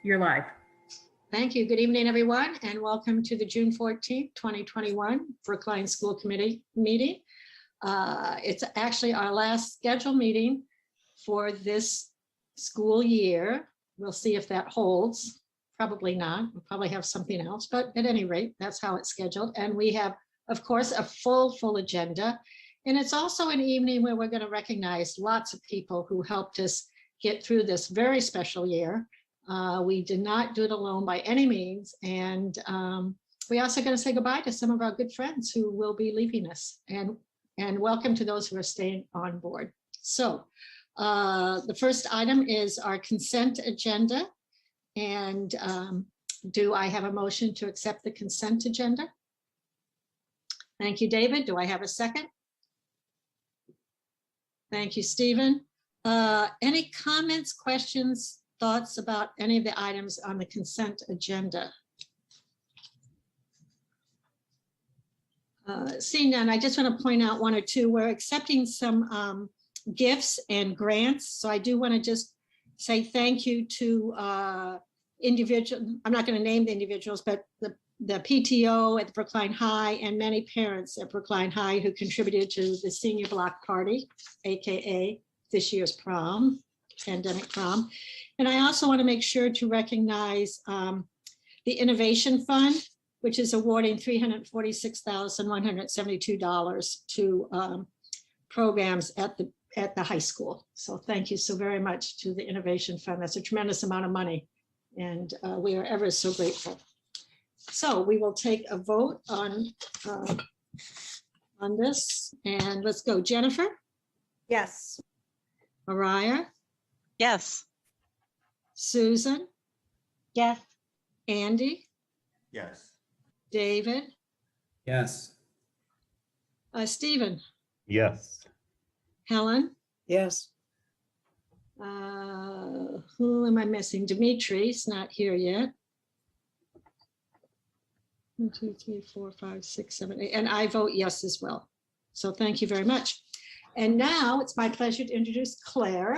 you're live. Thank you. Good evening, everyone, and welcome to the June 14th, 2021 Brookline School Committee meeting. It's actually our last scheduled meeting for this school year. We'll see if that holds. Probably not. We'll probably have something else, but at any rate, that's how it's scheduled. And we have, of course, a full agenda. And it's also an evening where we're going to recognize lots of people who helped us get through this very special year. We did not do it alone by any means. And we also going to say goodbye to some of our good friends who will be leaving us, and welcome to those who are staying on board. So the first item is our consent agenda. And do I have a motion to accept the consent agenda? Thank you, David. Do I have a second? Thank you, Stephen. Any comments, questions, thoughts about any of the items on the consent agenda? Seeing none, I just want to point out one or two. We're accepting some gifts and grants. So I do want to just say thank you to individual. I'm not going to name the individuals, but the PTO at Brookline High and many parents at Brookline High who contributed to the senior block party, AKA this year's prom, pandemic prom. And I also want to make sure to recognize the Innovation Fund, which is awarding $346,172 to programs at the high school. So thank you so very much to the Innovation Fund. That's a tremendous amount of money, and we are ever so grateful. So we will take a vote on this, and let's go. Jennifer? Yes. Mariah? Yes. Susan? Yes. Andy? Yes. David? Yes. Stephen? Yes. Helen? Yes. Who am I missing? Dimitri's not here yet. 1, 2, 3, 4, 5, 6, 7, 8, and I vote yes as well. So thank you very much. And now it's my pleasure to introduce Claire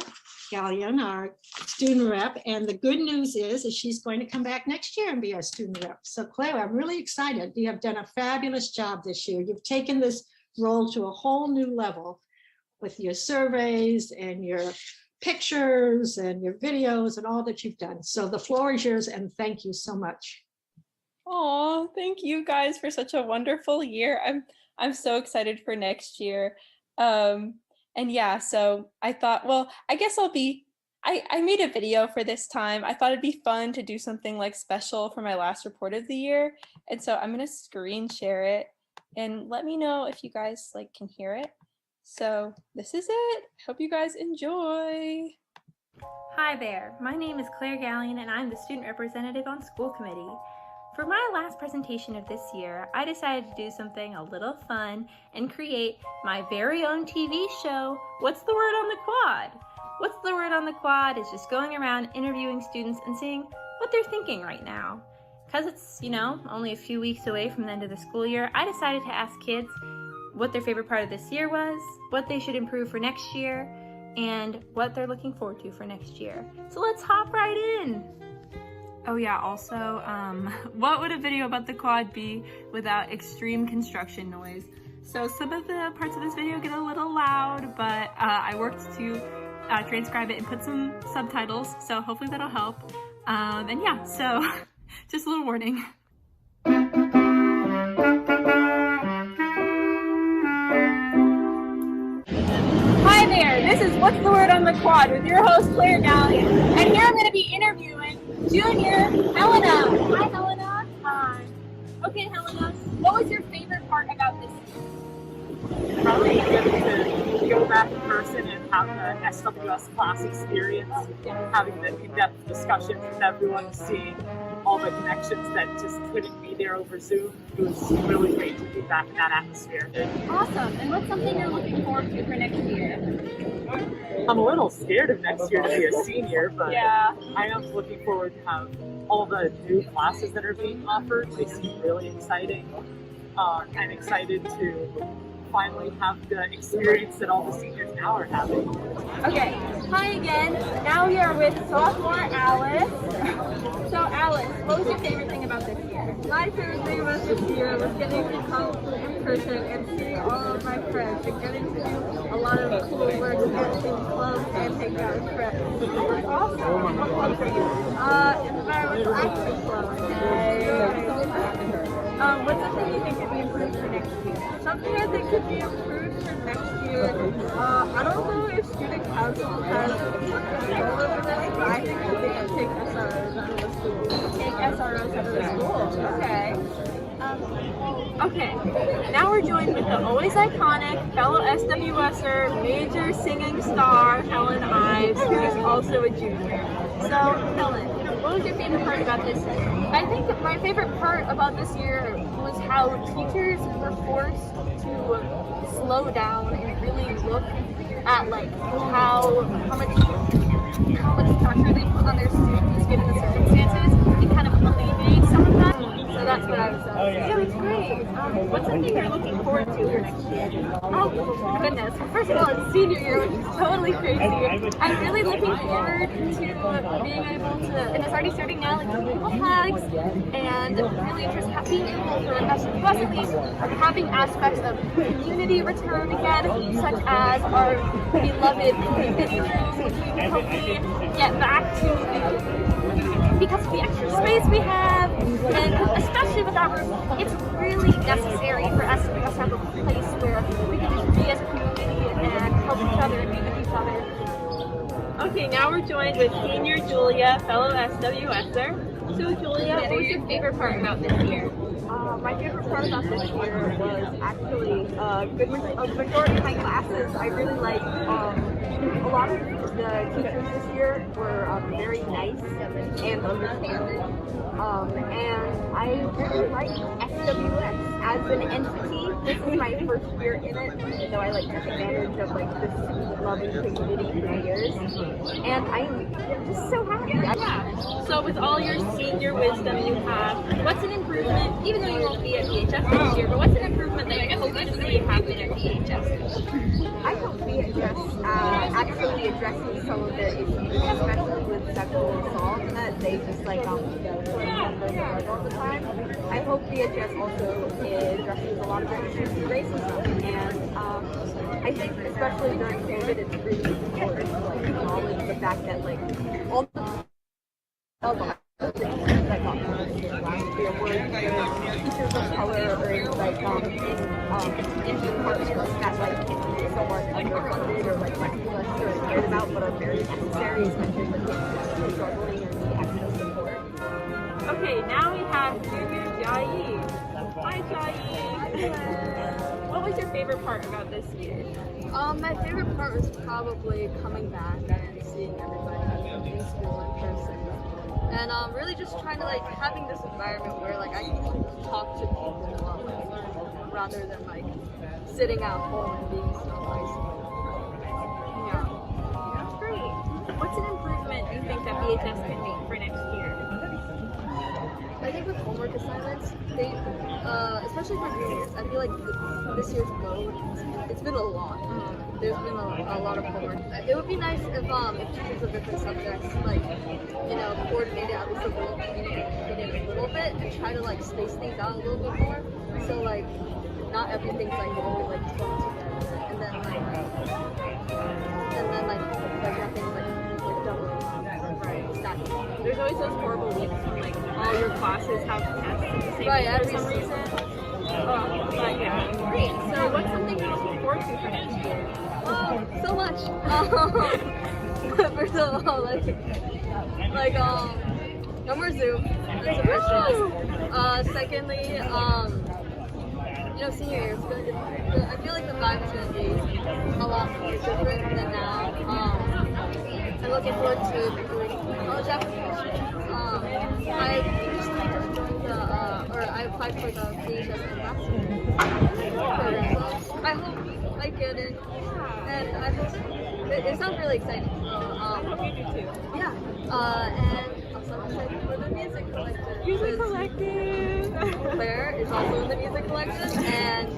Gallion, our student rep. And the good news is she's going to come back next year and be our student rep. So Claire, I'm really excited. You have done a fabulous job this year. You've taken this role to a whole new level with your surveys and your pictures and your videos and all that you've done. So the floor is yours, and thank you so much. Oh, thank you guys for such a wonderful year. I'm so excited for next year. And yeah, so I thought, well, I guess I made a video for this time. I thought it'd be fun to do something like special for my last report of the year. And so I'm gonna screen share it and let me know if you guys can hear it. So this is it. Hope you guys enjoy. Hi there, my name is Claire Gallion and I'm the student representative on school committee. For my last presentation of this year, I decided to do something a little fun and create my very own TV show, What's the Word on the Quad? What's the Word on the Quad is just going around interviewing students and seeing what they're thinking right now. Because it's, only a few weeks away from the end of the school year, I decided to ask kids what their favorite part of this year was, what they should improve for next year, and what they're looking forward to for next year. So let's hop right in. Oh yeah, also, what would a video about the quad be without extreme construction noise? So some of the parts of this video get a little loud, but I worked to transcribe it and put some subtitles, so hopefully that'll help. And yeah, so just a little warning. Hi there, this is What's the Word on the Quad with your host Claire Gallion, and here I'm going to be interviewing Junior Helena. Hi Helena. Hi. Okay Helena, what was your favorite part about this year? Probably getting to go back in person and have the SWS class experience, having the in-depth discussions with everyone, seeing all the connections that just couldn't be there over Zoom. It was really great to be back in that atmosphere. Awesome. And what's something you're looking forward to for next year? I'm a little scared of next year to be a senior, but yeah. I am looking forward to have all the new classes that are being offered. They seem really exciting. I'm excited to finally have the experience that all the seniors now are having. Okay, hi again. Now we are with sophomore Alice. So Alice, what was your favorite thing about this year? My favorite thing about this year was getting to come in person and seeing all of my friends and getting to do a lot of cool work and in clubs and hang out with friends. Oh, that's awesome. What clubs are you in? Environmental action club. What's something you think could be improved for next year? Something I think could be improved for next year. I don't know if student council has control over this, but I think that they should take SROs out of the school. Take SROs out of the school. Okay. Okay, now we're joined with the always iconic fellow SWSer, major singing star, Helen Ives, who is also a junior. So, Helen, what was your favorite part about this year? I think my favorite part about this year was how teachers were forced to slow down and really look at like how much pressure they put on their students given the circumstances and kind of alleviate some of that. So that's what I was saying. Yeah, that's great. What's something you're looking forward to for next year? Oh goodness! First of all, it's senior year, which is totally crazy. I'm really looking forward to being able to, and it's already starting now, like people flags, and really interested being able for us at least having aspects of community return again, such as our beloved community rooms, which we can hopefully get back to because of the extra space we have, and especially with that room, it's really necessary for us to have a place where we can just be as a community and help each other and be with each other. Okay, now we're joined with senior Julia, fellow SWSer. So Julia, what was your favorite part about this year? My favorite part about this year was actually a majority of my classes. I really liked a lot of the teachers this year were very nice and understanding. And I really like SWS as an entity. This is my first year in it, even though I took advantage of this loving community for years. And I'm just so happy. Yeah. So with all your senior wisdom you have, what's an improvement, even though you won't be at VHS this year, but what's an improvement that you hope to see happen at VHS? I hope VHS actually addresses some of the issues, especially with sexual assault, that they just all the time. I hope VHS also addresses a lot of the issues with racism, and I think especially during COVID, it's really important to acknowledge the fact that all the things that got posted last year were teachers of color or in departments that somewhat underfunded or less cared about, but are very necessary, especially for kids who are struggling and need extra support. Okay, now we have junior Jai. Hi Jai. What was your favorite part about this year? My favorite part was probably coming back and seeing everybody in school in person. And really just trying to having this environment where I can talk to people rather than sitting at home and being so isolated. Yeah, that's great. What's an improvement you think that VHS can make for next year? I think with homework assignments, they, especially for juniors, I feel like this year's load, it's been a lot. There's been a lot of homework. It would be nice if teachers of different subjects, coordinated at least a little bit and try to space things out a little bit more. So not everything's really thrown together, and then nothing's double stacking. There's always those horrible weeks when all your classes have tests at the same Right, time for every some season. reason. But yeah, great. So what's something you're looking forward to for next year? So much. First of all, no more Zoom. That's the first thing. Secondly, senior year is going to. I feel like the vibe is going to be a lot more different than now. I'm looking forward to doing college applications. I applied for the Bhs Ambassadors program. I hope I get it, and I hope it sounds really exciting. I hope you do too. Yeah, and also I'm excited for the music collective. Music collective. Claire is also in the music collective, and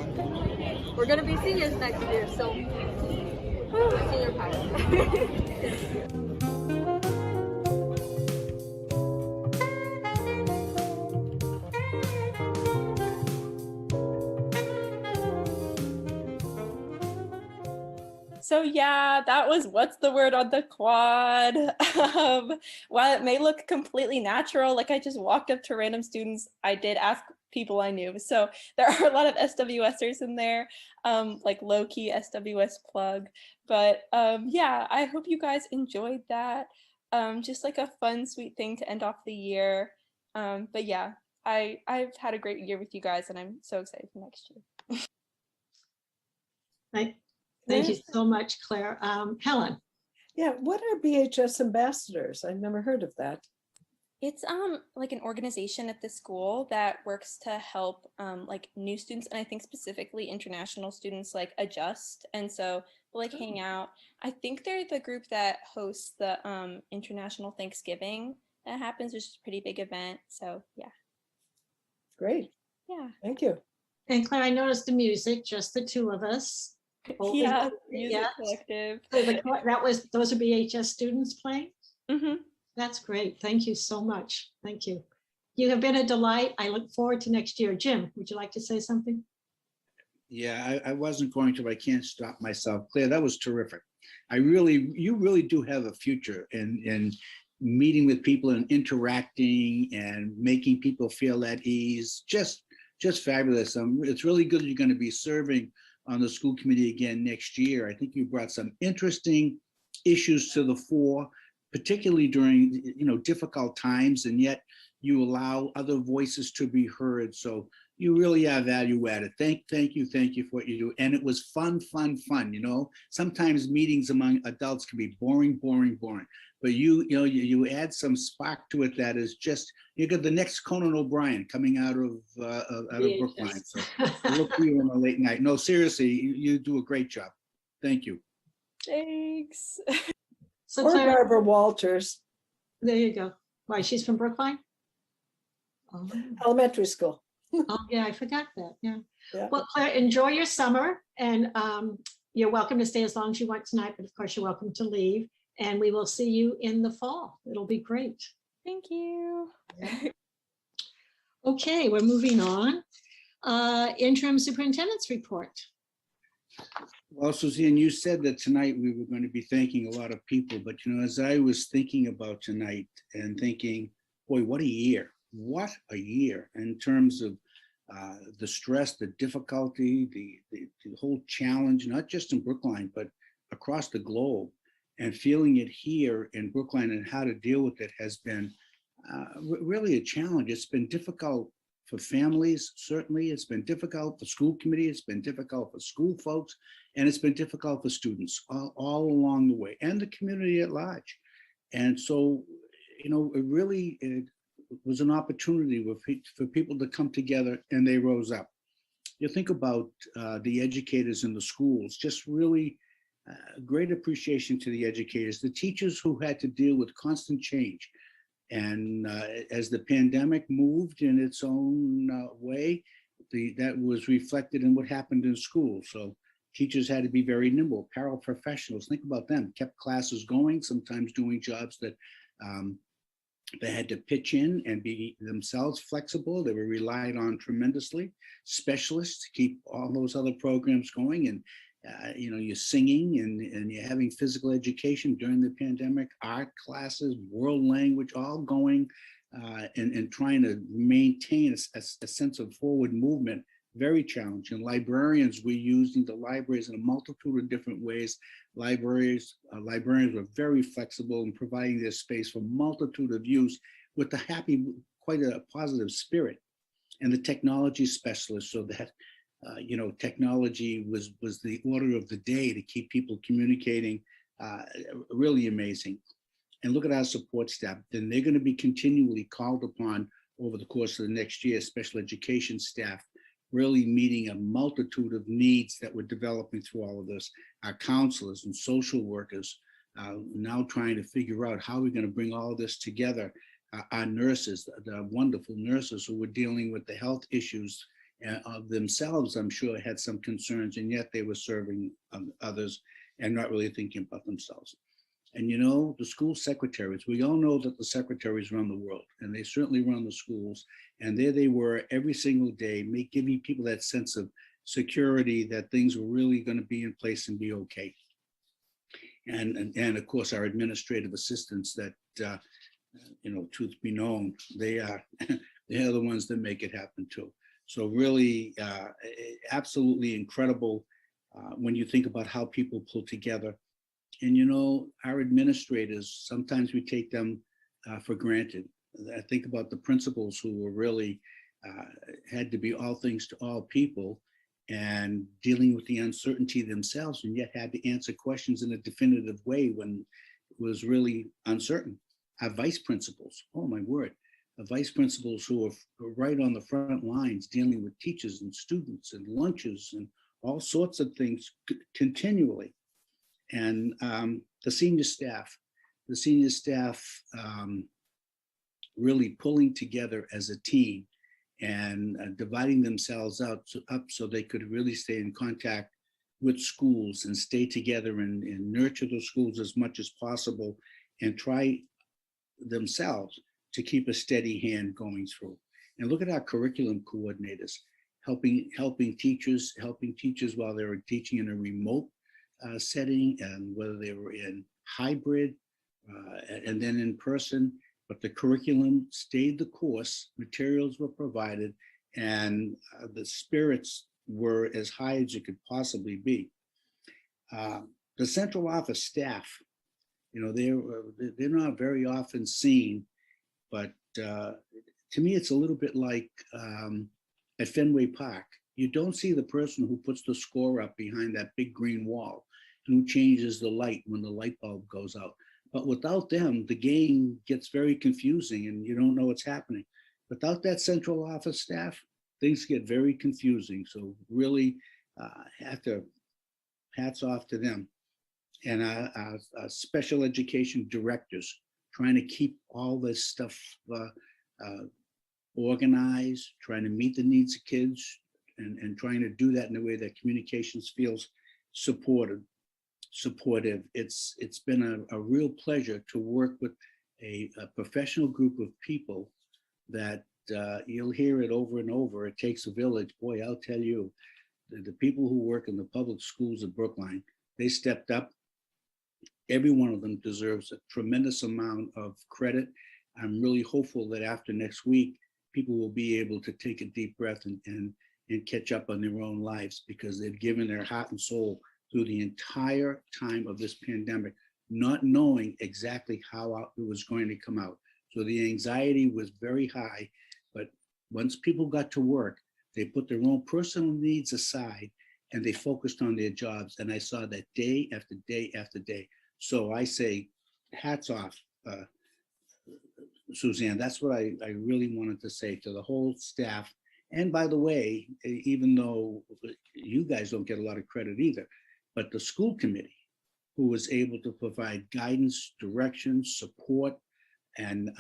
we're gonna be seniors next year, so senior pilot. So yeah, that was what's the word on the quad. While it may look completely natural, like I just walked up to random students, I did ask people I knew. So there are a lot of SWSers in there, like low-key SWS plug. But yeah, I hope you guys enjoyed that. Just like a fun, sweet thing to end off the year. But yeah, I've had a great year with you guys, and I'm so excited for next year. Thank you so much, Claire. Helen. Yeah, what are Bhs Ambassadors? I've never heard of that. It's like an organization at the school that works to help like new students, and I think specifically international students, like adjust, and so they'll like hang out. I think they're the group that hosts the International Thanksgiving that happens, which is a pretty big event. So yeah. Great. Yeah. Thank you. And Claire, I noticed the music, just the two of us. Yeah, music collective. So those are BHS students playing? Mm-hmm. That's great. Thank you so much. Thank you. You have been a delight. I look forward to next year. Jim, would you like to say something? Yeah, I wasn't going to, but I can't stop myself. Claire, that was terrific. You really do have a future in meeting with people and interacting and making people feel at ease. Just fabulous. It's really good you're going to be serving on the school committee again next year. I think you brought some interesting issues to the fore, particularly during difficult times, and yet you allow other voices to be heard. So you really are value added. Thank you for what you do. And it was fun. Sometimes meetings among adults can be boring. But you add some spark to it that is just, you got the next Conan O'Brien coming out of Brookline. So look for you on a late night. No, seriously, you do a great job. Thank you. Thanks. So Or Claire, Barbara Walters, there you go. Why, she's from Brookline? Oh. elementary school. Oh, yeah, I forgot that. Yeah. Yeah. Well, Claire, enjoy your summer, and you're welcome to stay as long as you want tonight, but of course you're welcome to leave, and we will see you in the fall. It'll be great. Thank you. Okay, we're moving on. Interim superintendent's report. Well, Suzanne, you said that tonight we were going to be thanking a lot of people, but as I was thinking about tonight and thinking, boy, what a year in terms of the stress, the difficulty, the whole challenge, not just in Brookline, but across the globe, and feeling it here in Brookline and how to deal with it has been really a challenge. It's been difficult for families, certainly. It's been difficult for school committee. It's been difficult for school folks, and it's been difficult for students all along the way, and the community at large. And so, it was an opportunity for people to come together, and they rose up. You think about the educators in the schools, just really great appreciation to the educators, the teachers who had to deal with constant change. And as the pandemic moved in its own way, that was reflected in what happened in school. So teachers had to be very nimble. Paraprofessionals, think about them, kept classes going, sometimes doing jobs that they had to pitch in and be themselves flexible. They were relied on tremendously. Specialists to keep all those other programs going. And you're singing and you're having physical education during the pandemic, art classes, world language, all going and trying to maintain a sense of forward movement. Very challenging. Librarians were using the libraries in a multitude of different ways. Librarians were very flexible in providing their space for multitude of use with quite a positive spirit. And the technology specialists, so that technology was the order of the day to keep people communicating, really amazing. And look at our support staff. Then they're going to be continually called upon over the course of the next year, special education staff, really meeting a multitude of needs that we're developing through all of this. Our counselors and social workers now trying to figure out how we're going to bring all of this together. Our nurses, the wonderful nurses who were dealing with the health issues of themselves, I'm sure, had some concerns, and yet they were serving others and not really thinking about themselves. And you know, the school secretaries, we all know that the secretaries run the world, and they certainly run the schools. And there they were every single day, giving people that sense of security that things were really going to be in place and be okay. And of course, our administrative assistants that, you know, truth be known, they are the ones that make it happen too. So really, absolutely incredible when you think about how people pull together. And you know, our administrators, sometimes we take them for granted. I think about the principals who were really had to be all things to all people and dealing with the uncertainty themselves, and yet had to answer questions in a definitive way when it was really uncertain. Our vice principals, oh my word, the vice principals who are right on the front lines dealing with teachers and students and lunches and all sorts of things continually. And the senior staff really pulling together as a team and dividing themselves up so they could really stay in contact with schools and stay together and nurture the schools as much as possible and try themselves to keep a steady hand going through. And look at our curriculum coordinators helping teachers while they were teaching in a remote setting, and whether they were in hybrid and then in person, but the curriculum stayed the course, materials were provided, and the spirits were as high as it could possibly be. The central office staff, you know, they're not very often seen, but to me, it's a little bit like at Fenway Park. You don't see the person who puts the score up behind that big green wall and who changes the light when the light bulb goes out. But without them, the game gets very confusing and you don't know what's happening. Without that central office staff, things get very confusing. So really hats off to them. And our special education directors trying to keep all this stuff organized, trying to meet the needs of kids, and trying to do that in a way that communications feels supportive. It's been a real pleasure to work with a professional group of people that you'll hear it over and over. It takes a village. Boy, I'll tell you, the people who work in the public schools of Brookline, they stepped up. Every one of them deserves a tremendous amount of credit. I'm really hopeful that after next week, people will be able to take a deep breath and catch up on their own lives, because they've given their heart and soul through the entire time of this pandemic, not knowing exactly how it was going to come out. So the anxiety was very high, but once people got to work, they put their own personal needs aside and they focused on their jobs. And I saw that day after day after day. So I say, hats off, Suzanne. That's what I really wanted to say to the whole staff. And by the way, even though you guys don't get a lot of credit either, but the school committee, who was able to provide guidance, direction, support, and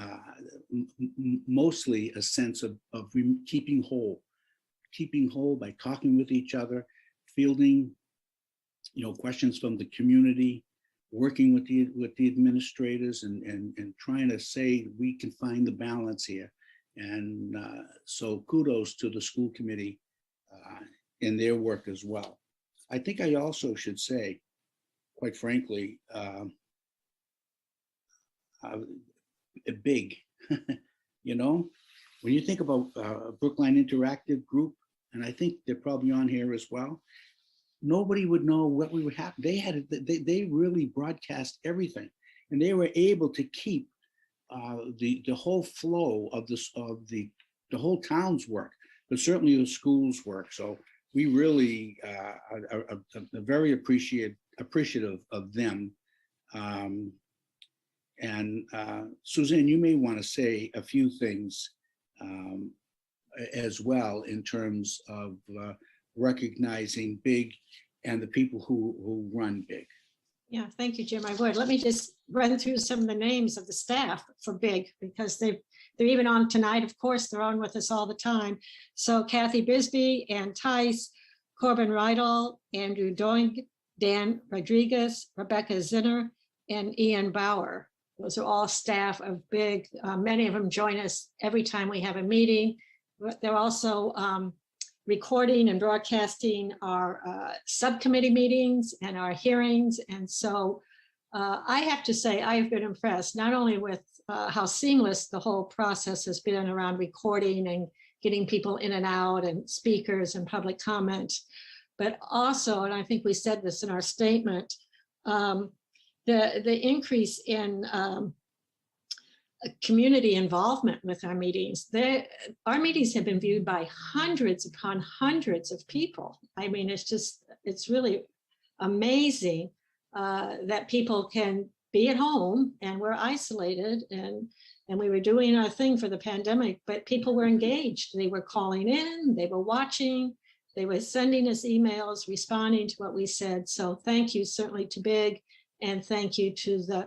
mostly a sense of keeping whole by talking with each other, fielding, you know, questions from the community, working with the administrators, and trying to say we can find the balance here. And so kudos to the school committee in their work as well. I think I also should say, quite frankly, big, you know, when you think about Brookline Interactive Group, and I think they're probably on here as well, nobody would know what we would have. They really broadcast everything, and they were able to keep the whole flow of the whole town's work, but certainly the school's work. So we really are very appreciative of them. And Suzanne, you may want to say a few things as well in terms of recognizing Big and the people who run Big. Yeah, thank you, Jim. I would. Let me just run through some of the names of the staff for BIG, because they're even on tonight. Of course, they're on with us all the time. So Kathy Bisbee, Ann Tice, Corbin Rydell, Andrew Doing, Dan Rodriguez, Rebecca Zinner, and Ian Bauer. Those are all staff of BIG. Many of them join us every time we have a meeting. They're also recording and broadcasting our subcommittee meetings and our hearings. And so I have to say, I've been impressed not only with how seamless the whole process has been around recording and getting people in and out and speakers and public comment, but also, and I think we said this in our statement, the increase in community involvement with our meetings. Our meetings have been viewed by hundreds upon hundreds of people. I mean, it's really amazing that people can be at home, and we're isolated, and we were doing our thing for the pandemic, but people were engaged. They were calling in, they were watching, they were sending us emails, responding to what we said. So thank you certainly to BIG, and thank you to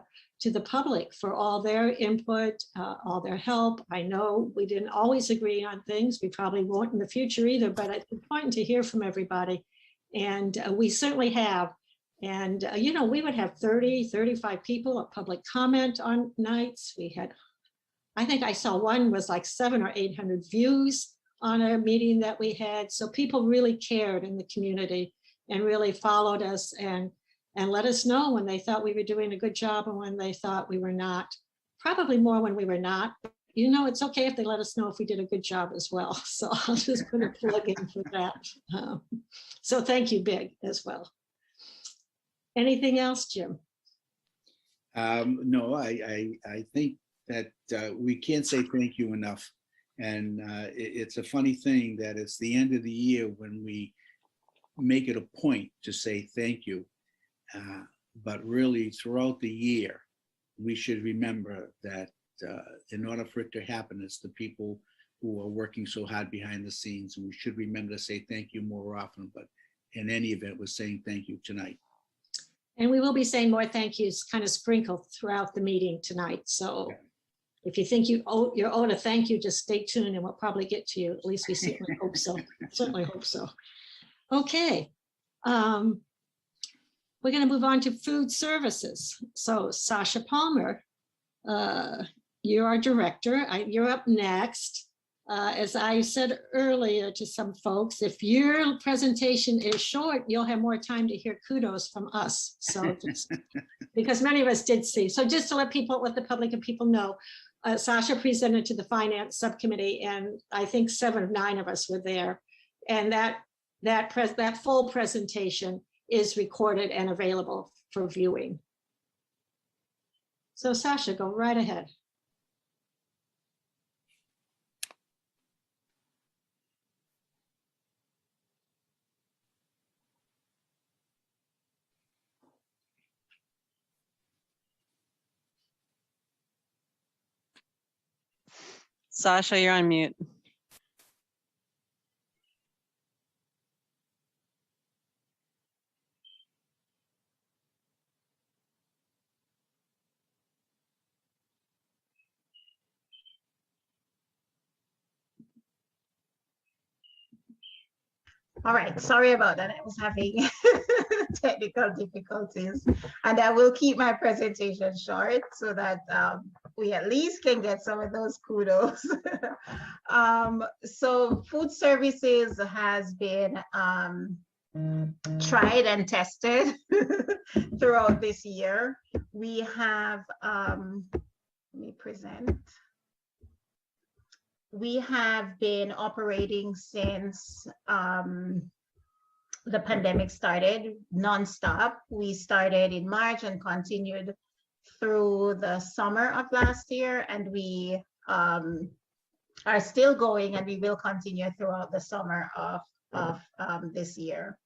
the public for all their input, all their help. I know we didn't always agree on things. We probably won't in the future either, but it's important to hear from everybody. And we certainly have. And, you know, we would have 30, 35 people at public comment on nights. We had, I think I saw one was like 700 or 800 views on a meeting that we had. So people really cared in the community and really followed us and let us know when they thought we were doing a good job and when they thought we were not. Probably more when we were not. But, you know, it's okay if they let us know if we did a good job as well. So I'll just put a plug in for that. So thank you, BIG, as well. Anything else, Jim? No, I think that we can't say thank you enough. And it's a funny thing that it's the end of the year when we make it a point to say thank you. But really throughout the year, we should remember that in order for it to happen, it's the people who are working so hard behind the scenes. And we should remember to say thank you more often, but in any event, we're saying thank you tonight. And we will be saying more thank yous kind of sprinkled throughout the meeting tonight. So if you think you're owed a thank you, just stay tuned and we'll probably get to you. At least we certainly hope so. Certainly hope so. Okay. We're going to move on to food services. So Sasha Palmer, you're our director. You're up next. As I said earlier to some folks, if your presentation is short, you'll have more time to hear kudos from us. So just, because many of us did see. So just to let the public and people know, Sasha presented to the finance subcommittee, and I think 7 of 9 of us were there. And that full presentation is recorded and available for viewing. So Sasha, go right ahead. Sasha, you're on mute. All right, sorry about that. I was having technical difficulties, and I will keep my presentation short so that we at least can get some of those kudos. So food services has been tried and tested throughout this year. We have, let me present. We have been operating since the pandemic started nonstop. We started in March and continued through the summer of last year, and we are still going, and we will continue throughout the summer of this year.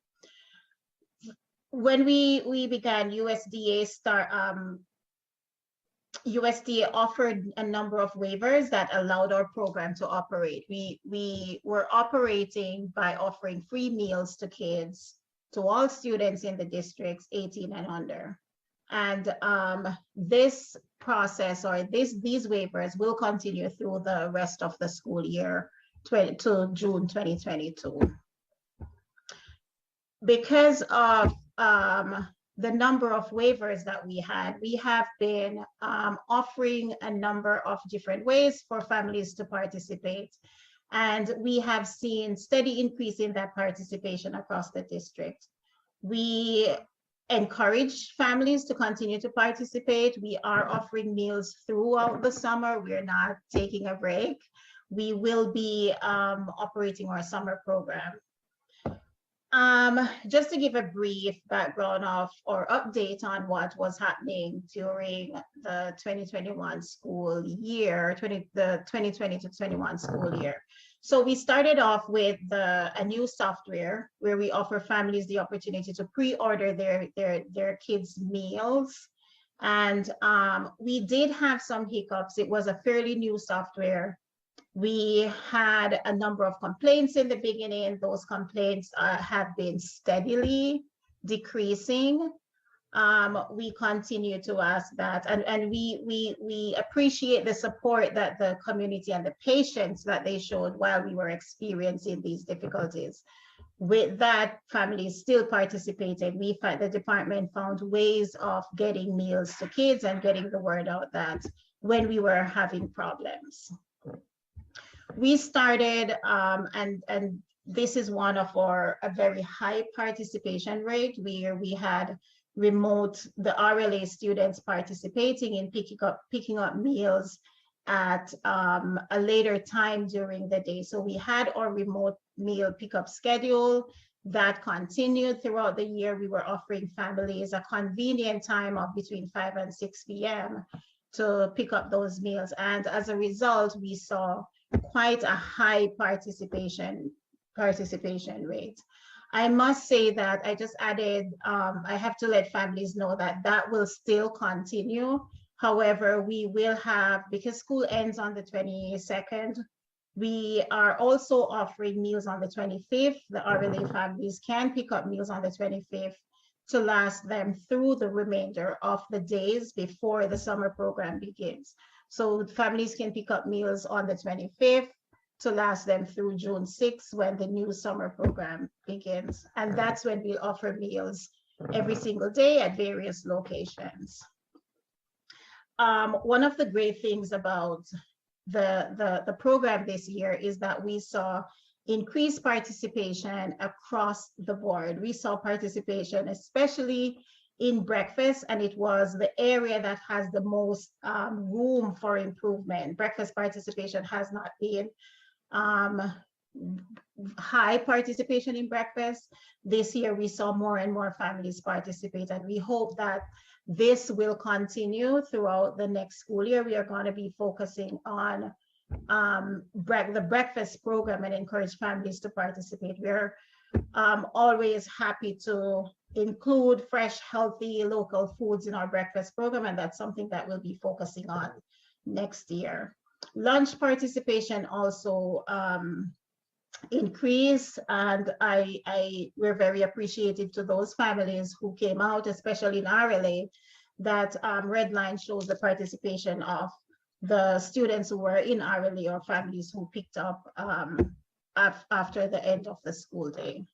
When we began, USDA offered a number of waivers that allowed our program to operate. We were operating by offering free meals to kids, to all students in the districts 18 and under. And this process or these waivers will continue through the rest of the school year to June 2022. Because of the number of waivers that we have been offering a number of different ways for families to participate. And we have seen steady increase in that participation across the district. We encourage families to continue to participate. We are offering meals throughout the summer. We're not taking a break. We will be operating our summer program. Just to give a brief background of or update on what was happening during the 2021 school year, the 2020 to 21 school year. So we started off with a new software where we offer families the opportunity to pre-order their kids' meals. And we did have some hiccups. It was a fairly new software. We had a number of complaints in the beginning. Those complaints have been steadily decreasing. We continue to ask that, and we appreciate the support that the community and the patience that they showed while we were experiencing these difficulties. With that, families still participated. The department found ways of getting meals to kids and getting the word out that when we were having problems. We started, and this is one of a very high participation rate where we had the RLA students participating in picking up meals at a later time during the day. So we had our remote meal pickup schedule that continued throughout the year. We were offering families a convenient time of between 5 and 6 p.m. to pick up those meals. And as a result, we saw quite a high participation rate. I must say that I just added, I have to let families know that will still continue. However, we will have, because school ends on the 22nd, we are also offering meals on the 25th. The RLA families can pick up meals on the 25th to last them through the remainder of the days before the summer program begins. So families can pick up meals on the 25th to last them through June 6th when the new summer program begins. And that's when we offer meals every single day at various locations. One of the great things about the program this year is that we saw increased participation across the board. We saw participation, especially in breakfast, and it was the area that has the most room for improvement. Breakfast participation has not been high participation in breakfast. This year, we saw more and more families participate, and we hope that this will continue throughout the next school year. We are going to be focusing on the breakfast program and encourage families to participate. We're always happy to include fresh, healthy, local foods in our breakfast program, and that's something that we'll be focusing on next year. Lunch participation also increased, and we're very appreciative to those families who came out, especially in RLA. That red line shows the participation of the students who were in RLA or families who picked up after the end of the school day.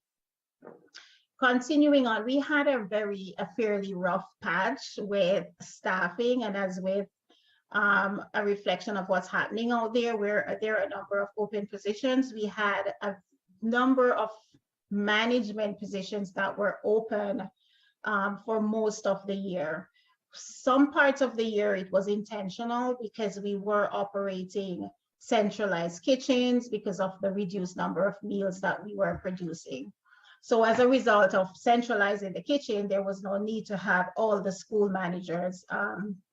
Continuing on, we had a fairly rough patch with staffing, and as with a reflection of what's happening out there, where there are a number of open positions. We had a number of management positions that were open for most of the year. Some parts of the year it was intentional because we were operating centralized kitchens because of the reduced number of meals that we were producing. So as a result of centralizing the kitchen, there was no need to have all the school managers'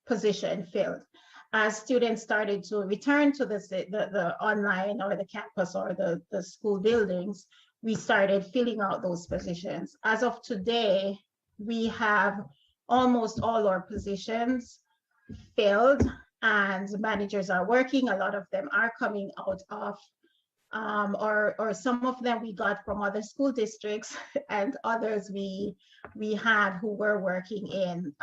position filled. As students started to return to the online or the campus or the school buildings, we started filling out those positions. As of today, we have almost all our positions filled and managers are working. A lot of them are coming out of or some of them we got from other school districts, and others we had who were working in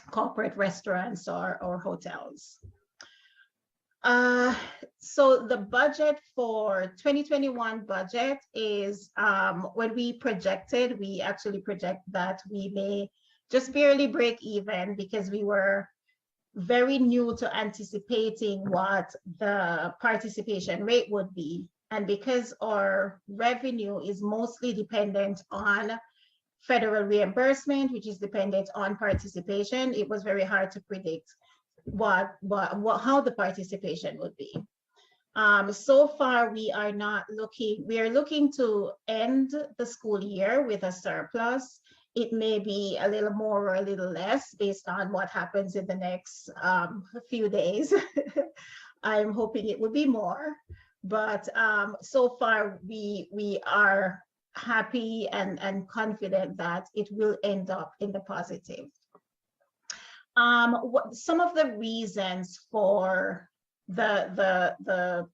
corporate restaurants or hotels. So the budget for 2021 budget is, when we projected, we actually project that we may just barely break even, because we were very new to anticipating what the participation rate would be. And because our revenue is mostly dependent on federal reimbursement, which is dependent on participation, it was very hard to predict how the participation would be. So far, we are looking to end the school year with a surplus. It may be a little more or a little less based on what happens in the next few days. I'm hoping it will be more, but so far we are happy and confident that it will end up in the positive. Some of the reasons for the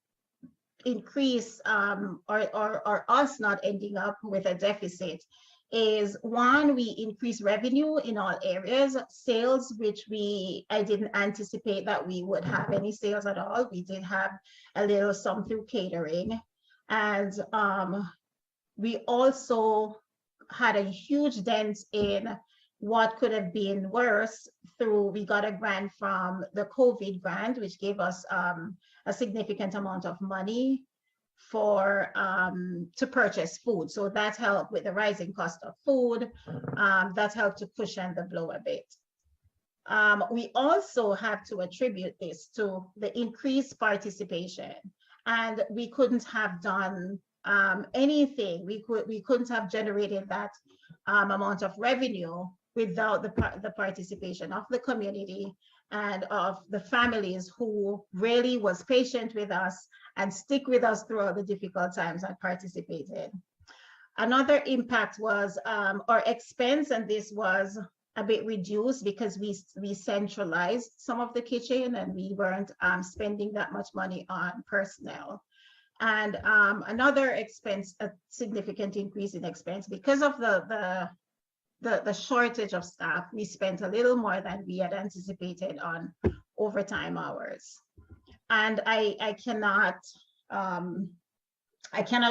increase or us not ending up with a deficit is, one, we increase revenue in all areas. Sales, which I didn't anticipate that we would have any sales at all. We did have a little some through catering. And we also had a huge dent in what could have been worse we got a grant from the COVID grant, which gave us a significant amount of money to purchase food. So that helped with the rising cost of food. That helped to cushion the blow a bit. We also have to attribute this to the increased participation, and we couldn't have done anything. We couldn't have generated that amount of revenue without the participation of the community and of the families who really was patient with us and stick with us throughout the difficult times and participated. Another impact was our expense, and this was a bit reduced because we centralized some of the kitchen and we weren't spending that much money on personnel. And another expense, a significant increase in expense because of the shortage of staff. We spent a little more than we had anticipated on overtime hours. And I cannot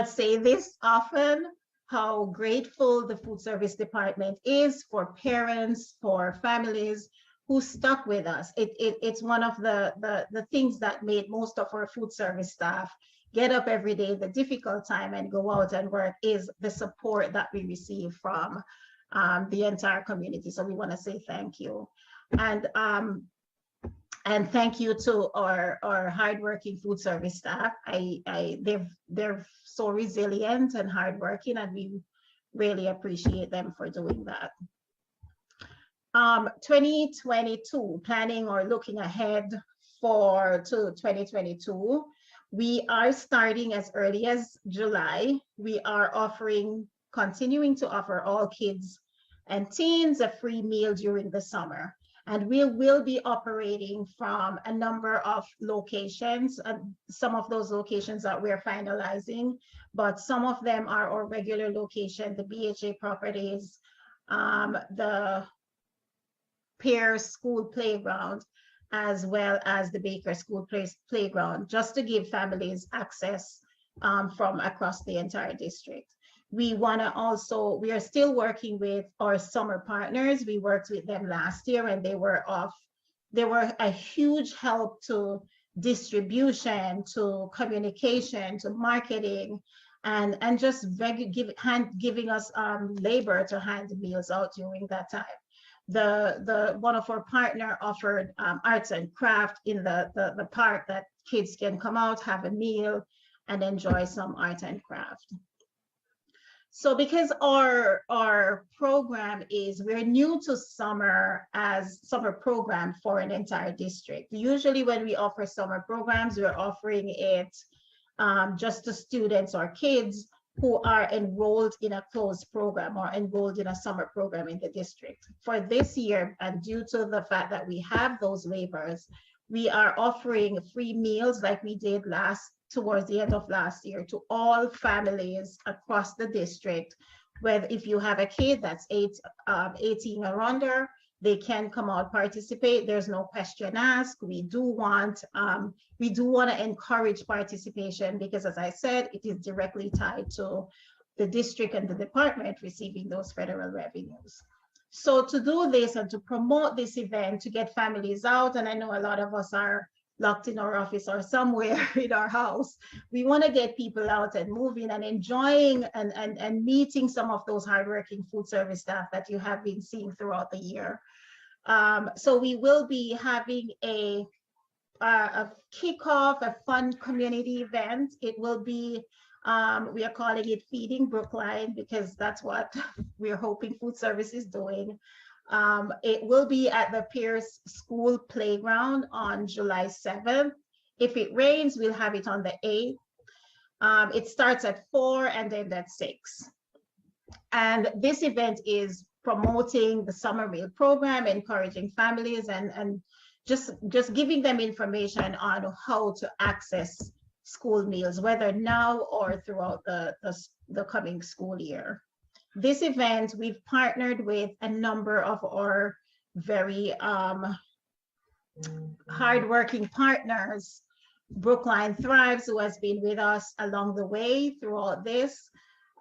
say this often, how grateful the food service department is for parents, for families who stuck with us. It's one of the things that made most of our food service staff get up every day, the difficult time, and go out and work, is the support that we receive from the entire community. So we want to say thank you. And thank you to our hardworking food service staff. They're so resilient and hardworking, and we really appreciate them for doing that. 2022, planning or looking ahead to 2022, we are starting as early as July. We are continuing to offer all kids and teens a free meal during the summer. And we will be operating from a number of locations, some of those locations that we're finalizing, but some of them are our regular location, the BHA properties, the Pear School Playground, as well as the Baker School Playground, just to give families access from across the entire district. We are still working with our summer partners. We worked with them last year and they were a huge help to distribution, to communication, to marketing, and just giving us labor to hand meals out during that time. One of our partner offered arts and craft in the park that kids can come out, have a meal, and enjoy some art and craft. So because our program we're new to summer as summer program for an entire district. Usually when we offer summer programs, we're offering it just to students or kids who are enrolled in a closed program or enrolled in a summer program in the district. For this year, and due to the fact that we have those waivers, we are offering free meals like we did towards the end of last year to all families across the district. Whether if you have a kid that's 18 or under, they can come out, participate. There's no question asked. We do want to encourage participation because, as I said, it is directly tied to the district and the department receiving those federal revenues. So to do this and to promote this event, to get families out, and I know a lot of us are locked in our office or somewhere in our house, we want to get people out and moving and enjoying and meeting some of those hardworking food service staff that you have been seeing throughout the year. So we will be having a kickoff, a fun community event. It will be, we are calling it Feeding Brookline because that's what we're hoping food service is doing. It will be at the Pierce School Playground on July 7th. If it rains, we'll have it on the 8th. It starts at 4 and ends at 6. And this event is promoting the summer meal program, encouraging families and just giving them information on how to access school meals, whether now or throughout the coming school year. This event, we've partnered with a number of our very hardworking partners. Brookline Thrives, who has been with us along the way throughout this.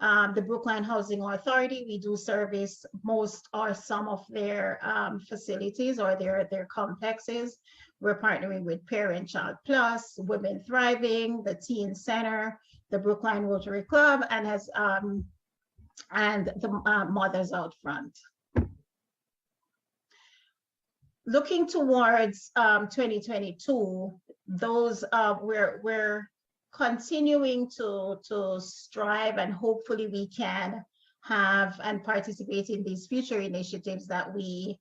The Brookline Housing Authority, we do service most or some of their facilities or their complexes. We're partnering with Parent Child Plus, Women Thriving, the Teen Center, the Brookline Rotary Club, and the Mothers Out Front. Looking towards 2022, those we're continuing to strive, and hopefully we can have and participate in these future initiatives that we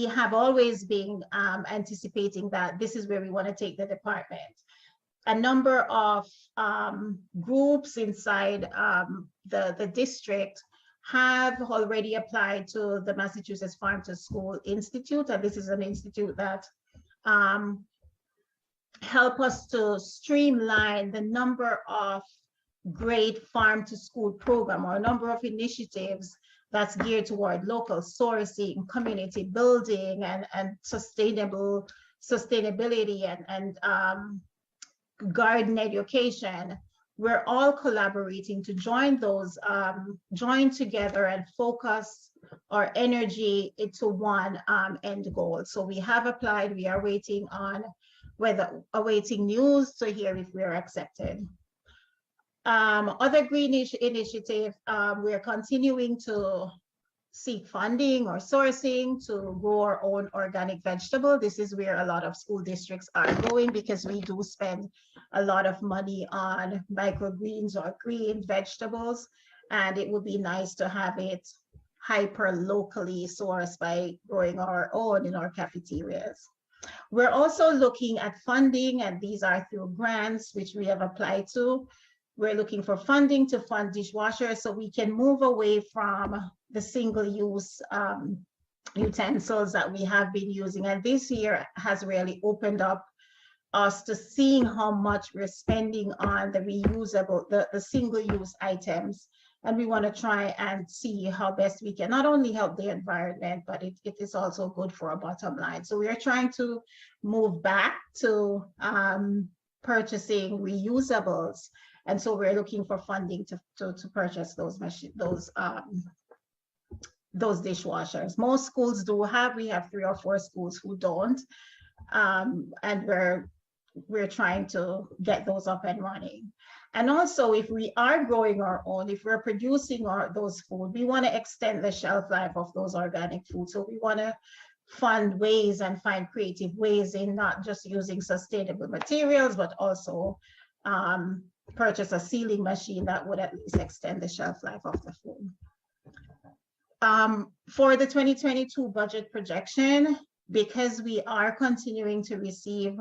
have always been anticipating that this is where we want to take the department. A number of groups inside the district have already applied to the Massachusetts Farm to School Institute, and this is an institute that help us to streamline the number of great farm to school program or a number of initiatives that's geared toward local sourcing, community building, and sustainability and garden education. We're all collaborating to join together and focus our energy into one end goal. So we have applied, we are awaiting news to hear if we are accepted. Other green initiative, we are continuing to seek funding or sourcing to grow our own organic vegetable. This is where a lot of school districts are going because we do spend a lot of money on microgreens or green vegetables, and it would be nice to have it hyper locally sourced by growing our own in our cafeterias. We're also looking at funding, and these are through grants, which we have applied to. We're looking for funding to fund dishwashers so we can move away from the single-use utensils that we have been using. And this year has really opened up us to seeing how much we're spending on the reusable, the single-use items. And we want to try and see how best we can not only help the environment, but it is also good for our bottom line. So we are trying to move back to purchasing reusables. And so we're looking for funding to purchase those dishwashers. Most schools do have, we have 3 or 4 schools who don't. And we're trying to get those up and running. And also, if we are growing our own, if we're producing those food, we want to extend the shelf life of those organic foods. So we want to fund ways and find creative ways in not just using sustainable materials, but also purchase a sealing machine that would at least extend the shelf life of the food. For the 2022 budget projection, because we are continuing to receive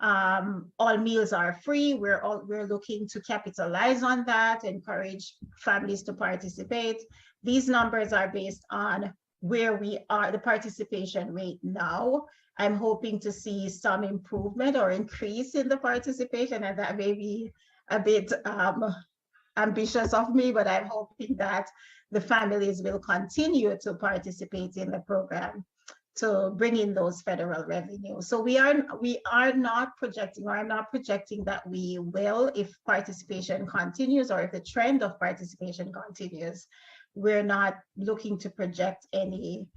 all meals are free, we're looking to capitalize on that, encourage families to participate. These numbers are based on where we are, the participation rate now, I'm hoping to see some improvement or increase in the participation, and that may be a bit ambitious of me, but I'm hoping that the families will continue to participate in the program to bring in those federal revenue. So we are not projecting, or I'm not projecting that we will if participation continues, or if the trend of participation continues. We're not looking to project any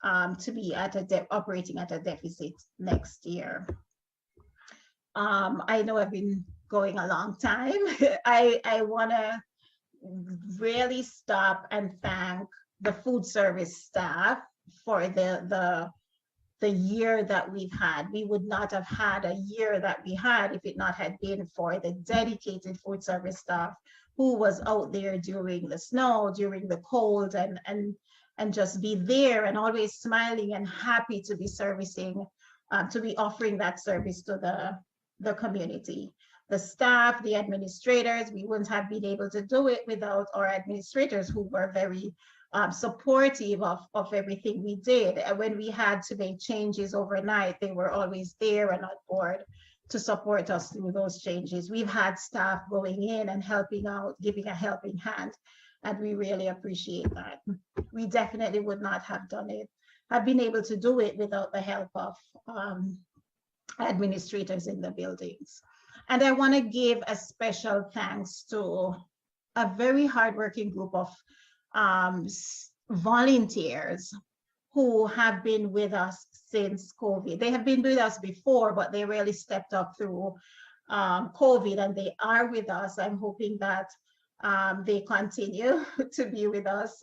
to be at operating at a deficit next year. I know I've been going a long time. I want to really stop and thank the food service staff for the year that we've had. We would not have had a year that we had if it not had been for the dedicated food service staff who was out there during the snow, during the cold, and just be there and always smiling and happy to be servicing, to be offering that service to the community. The staff, the administrators, we wouldn't have been able to do it without our administrators, who were very supportive of everything we did. And when we had to make changes overnight, they were always there and on board to support us through those changes. We've had staff going in and helping out, giving a helping hand, and we really appreciate that. We definitely would not have been able to do it without the help of administrators in the buildings. And I want to give a special thanks to a very hardworking group of volunteers who have been with us since COVID. They have been with us before, but they really stepped up through COVID, and they are with us. I'm hoping that they continue to be with us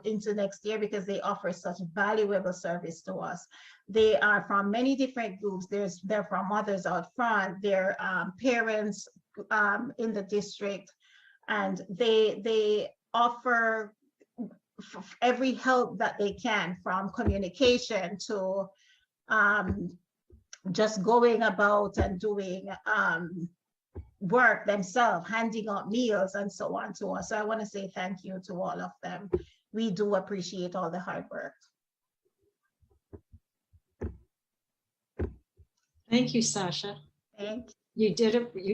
into next year, because they offer such valuable service to us. They are from many different groups. They're from Mothers Out Front, they're parents in the district, and they offer every help that they can, from communication to just going about and doing work themselves, handing out meals and so on to us. So I want to say thank you to all of them. We do appreciate all the hard work. Thank you, Sasha. Thank you. You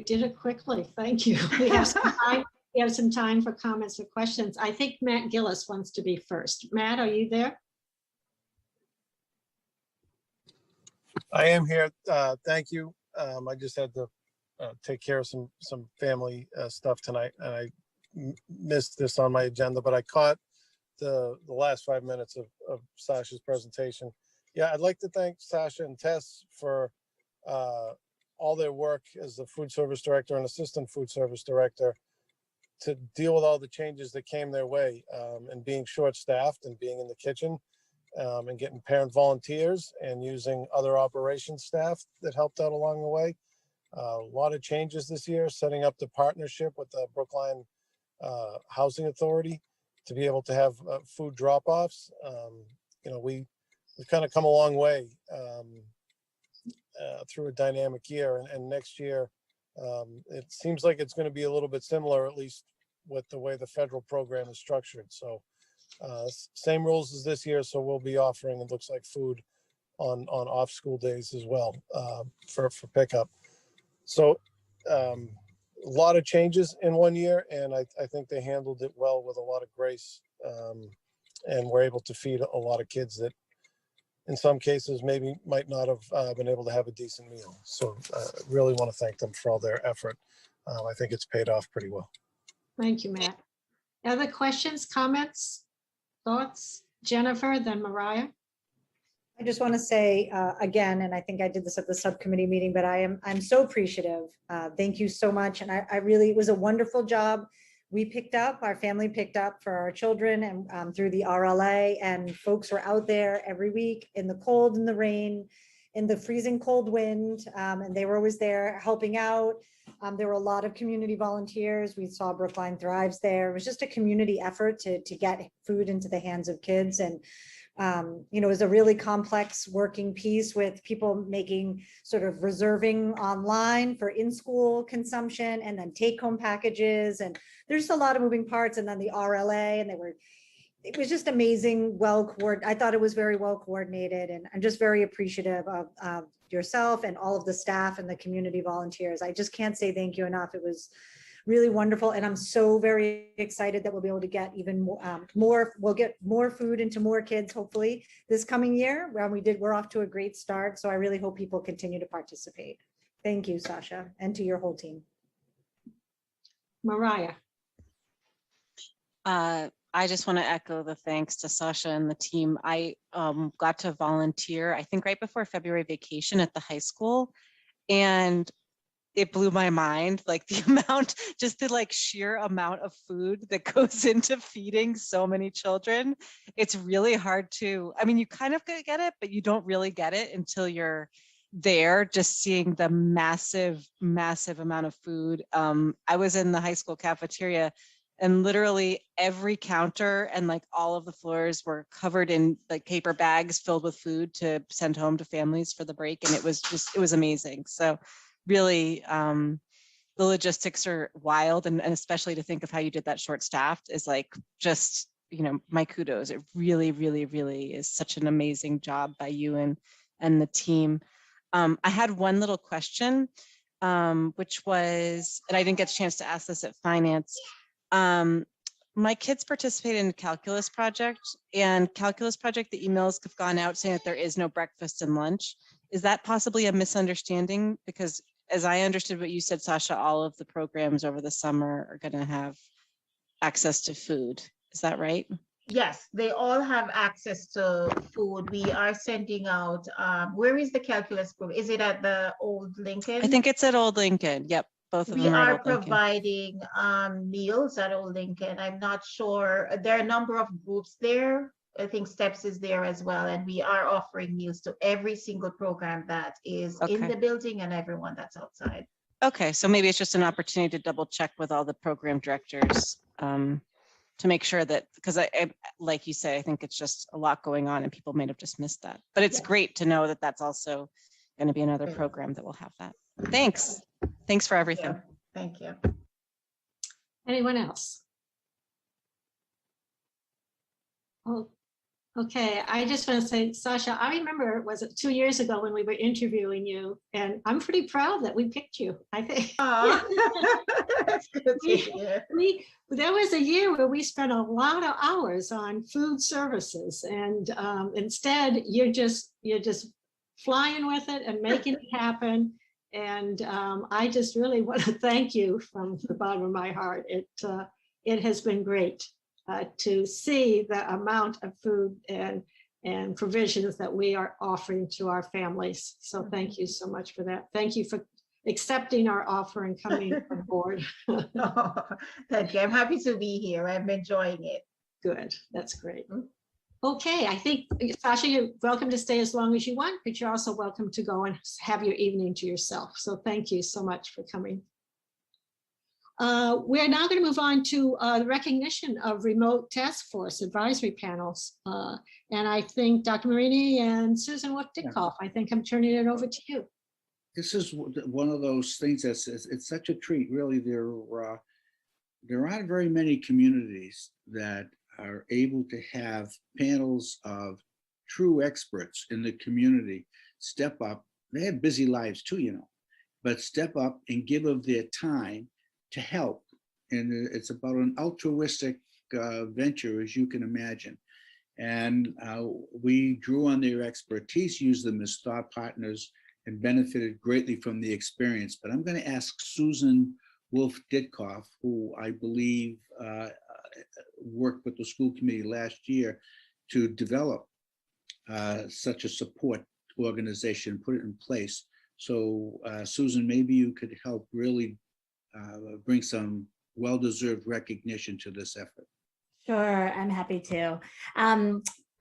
did it quickly. Thank you. We have some time for comments or questions. I think Matt Gillis wants to be first. Matt, are you there? I am here. Thank you. I just had to take care of some family stuff tonight, and I missed this on my agenda, but I caught the last 5 minutes of Sasha's presentation. Yeah, I'd like to thank Sasha and Tess for all their work as the food service director and assistant food service director to deal with all the changes that came their way, and being short-staffed and being in the kitchen, and getting parent volunteers and using other operations staff that helped out along the way. A lot of changes this year, setting up the partnership with the Brookline Housing Authority to be able to have food drop-offs. We've kind of come a long way through a dynamic year, and next year it seems like it's going to be a little bit similar, at least with the way the federal program is structured. So same rules as this year, so we'll be offering, it looks like, food on off school days as well for pickup. So a lot of changes in 1 year, and I think they handled it well with a lot of grace, and were able to feed a lot of kids that in some cases maybe might not have been able to have a decent meal. So I really want to thank them for all their effort. I think it's paid off pretty well. Thank you, Matt. Other questions, comments, thoughts? Jennifer, then Mariah. I just want to say again, and I think I did this at the subcommittee meeting, but I'm so appreciative. Thank you so much. And I really, it was a wonderful job. Our family picked up for our children and through the RLA, and folks were out there every week in the cold, in the rain, in the freezing cold wind, and they were always there helping out. There were a lot of community volunteers. We saw Brookline Thrives there. It was just a community effort to get food into the hands of kids. And it was a really complex working piece with people making sort of reserving online for in-school consumption, and then take-home packages. And there's a lot of moving parts. And then the RLA, and they were it was just amazing, I thought it was very well coordinated, and I'm just very appreciative of yourself and all of the staff and the community volunteers. I just can't say thank you enough. It was really wonderful, and I'm so very excited that we'll be able to get even more, we'll get more food into more kids hopefully this coming year. We're off to a great start, so I really hope people continue to participate. Thank you, Sasha, and to your whole team. Mariah. I just want to echo the thanks to Sasha and the team. I got to volunteer, I think right before February vacation at the high school, and it blew my mind, like the amount, just the like sheer amount of food that goes into feeding so many children. It's really hard to, I mean, you kind of get it, but you don't really get it until you're there, just seeing the massive, massive amount of food. I was in the high school cafeteria, and literally every counter and like all of the floors were covered in like paper bags filled with food to send home to families for the break. And it was amazing. So really, the logistics are wild. And especially to think of how you did that short staffed is like, just, you know, my kudos. It really, really, really is such an amazing job by you and the team. I had one little question, which was, and I didn't get a chance to ask this at finance. My kids participated in a calculus project, and calculus project, the emails have gone out saying that there is no breakfast and lunch. Is that possibly a misunderstanding? Because as I understood what you said, Sasha, all of the programs over the summer are going to have access to food. Is that right? Yes, they all have access to food. We are sending out, where is the calculus program? Is it at the Old Lincoln? I think it's at Old Lincoln. Yep. Both of We them are Old Lincoln. providing meals at Old Lincoln. I'm not sure. There are a number of groups there. I think STEPS is there as well. And we are offering meals to every single program that is in the building and everyone that's outside. Okay, so maybe it's just an opportunity to double check with all the program directors to make sure that, because I, like you say, I think it's just a lot going on and people may have just missed that. But it's great to know that that's also going to be another program that will have that. Thanks. Thanks for everything. Thank you. Anyone else? Oh, okay. I just want to say, Sasha, I remember, was it 2 years ago when we were interviewing you, and I'm pretty proud that we picked you, I think. That's good to hear. There was a year where we spent a lot of hours on food services, and instead you're just flying with it and making it happen. And I just really want to thank you from the bottom of my heart. It has been great to see the amount of food and provisions that we are offering to our families. So thank you so much for that. Thank you for accepting our offer and coming on board. Thank you. I'm happy to be here. I'm enjoying it. Good. That's great. Okay, I think, Sasha, you're welcome to stay as long as you want, but you're also welcome to go and have your evening to yourself. So thank you so much for coming. We're now going to move on to the recognition of remote task force advisory panels. And I think Dr. Marini and Susan Wolf-Dickoff, I think I'm turning it over to you. This is one of those things that's, it's such a treat, really. There aren't very many communities that are able to have panels of true experts in the community step up. They have busy lives too, you know, but step up and give of their time to help. And it's about an altruistic venture, as you can imagine. And we drew on their expertise, used them as thought partners, and benefited greatly from the experience. But I'm going to ask Susan Wolf-Dickoff, who I believe worked with the school committee last year to develop such a support organization, put it in place. So Susan, maybe you could help really bring some well-deserved recognition to this effort. Sure, I'm happy to.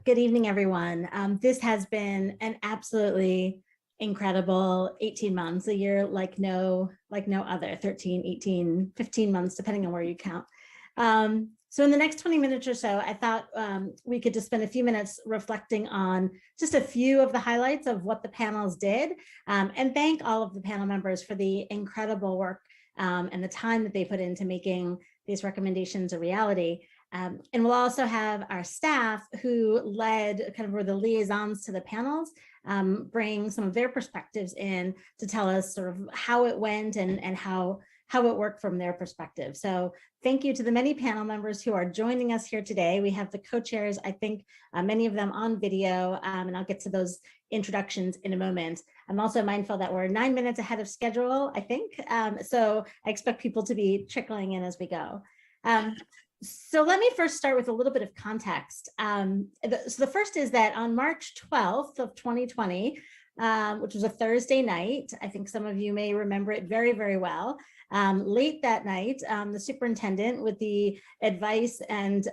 Good evening, everyone. This has been an absolutely incredible 18 months, a year like no other, 13, 18, 15 months, depending on where you count. So in the next 20 minutes or so, I thought we could just spend a few minutes reflecting on just a few of the highlights of what the panels did, and thank all of the panel members for the incredible work and the time that they put into making these recommendations a reality. And we'll also have our staff who led kind of were the liaisons to the panels, bring some of their perspectives in to tell us sort of how it went and how it worked from their perspective. So thank you to the many panel members who are joining us here today. We have the co-chairs, I think many of them on video, and I'll get to those introductions in a moment. I'm also mindful that we're 9 minutes ahead of schedule, I think. So I expect people to be trickling in as we go. So let me first start with a little bit of context. So the first is that on March 12th of 2020, which was a Thursday night, I think some of you may remember it very, very well. Late that night, the superintendent, with the advice and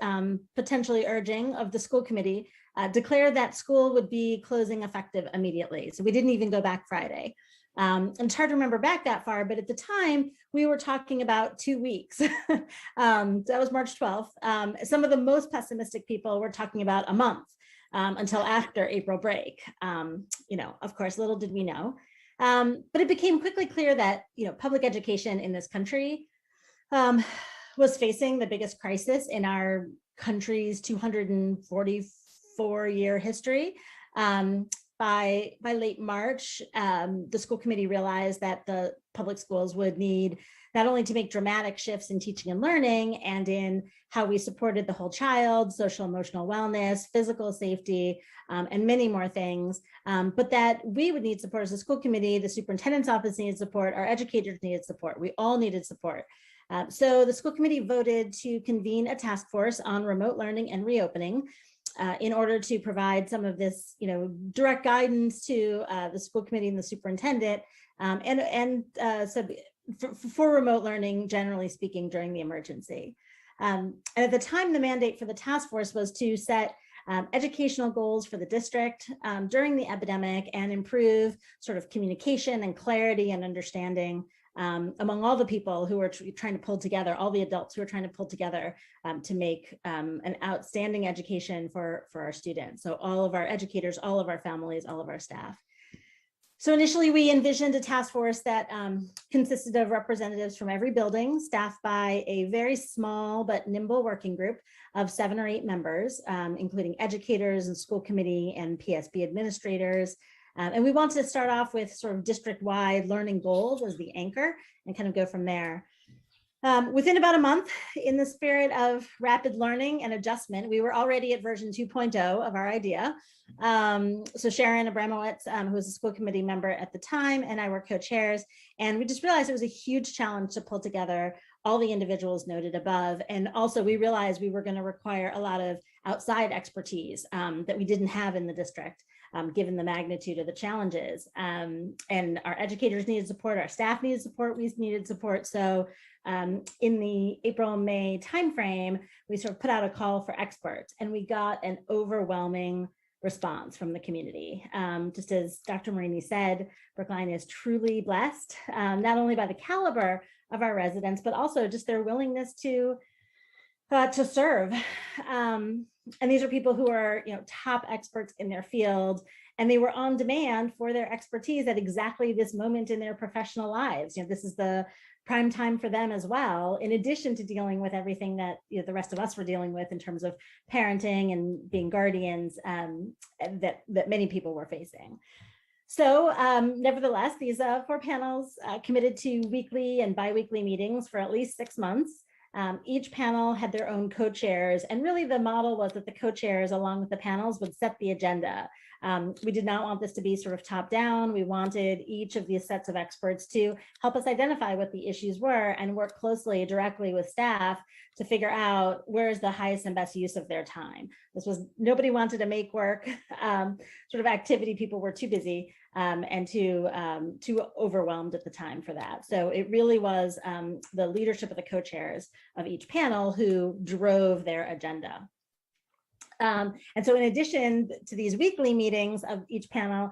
potentially urging of the school committee, declared that school would be closing effective immediately. So we didn't even go back Friday. And it's hard to remember back that far, but at the time we were talking about 2 weeks. That was March 12th. Some of the most pessimistic people were talking about a month until after April break. Of course, little did we know. But it became quickly clear that public education in this country was facing the biggest crisis in our country's 244-year history. By late March, the school committee realized that the public schools would need not only to make dramatic shifts in teaching and learning and in how we supported the whole child, social emotional wellness, physical safety, and many more things, but that we would need support as a school committee, the superintendent's office needed support, our educators needed support, we all needed support. So the school committee voted to convene a task force on remote learning and reopening, in order to provide some of this, direct guidance to the school committee and the superintendent, for remote learning, generally speaking, during the emergency. And at the time, the mandate for the task force was to set educational goals for the district during the epidemic and improve sort of communication and clarity and understanding among all the people who are trying to pull together, all the adults who are trying to pull together to make an outstanding education for our students. So all of our educators, all of our families, all of our staff. So initially we envisioned a task force that consisted of representatives from every building, staffed by a very small but nimble working group of 7 or 8 members, including educators and school committee and PSB administrators. And we wanted to start off with sort of district-wide learning goals as the anchor and kind of go from there. Within about a month, in the spirit of rapid learning and adjustment, we were already at version 2.0 of our idea. So Sharon Abramowitz, who was a school committee member at the time, and I were co-chairs, and we just realized it was a huge challenge to pull together all the individuals noted above. And also we realized we were going to require a lot of outside expertise that we didn't have in the district. Given the magnitude of the challenges. And our educators needed support, our staff needed support, we needed support. So in the April-May timeframe, we sort of put out a call for experts and we got an overwhelming response from the community. Just as Dr. Marini said, Brookline is truly blessed, not only by the caliber of our residents, but also just their willingness to serve. And these are people who are, top experts in their field, and they were on demand for their expertise at exactly this moment in their professional lives. This is the prime time for them as well, in addition to dealing with everything that the rest of us were dealing with in terms of parenting and being guardians that many people were facing. So nevertheless, these 4 panels committed to weekly and biweekly meetings for at least 6 months. Each panel had their own co-chairs, and really the model was that the co-chairs along with the panels would set the agenda. We did not want this to be sort of top down. We wanted each of these sets of experts to help us identify what the issues were and work closely directly with staff to figure out where's the highest and best use of their time. Nobody wanted to make work sort of activity. People were too busy and too overwhelmed at the time for that. So it really was the leadership of the co-chairs of each panel who drove their agenda. And so in addition to these weekly meetings of each panel,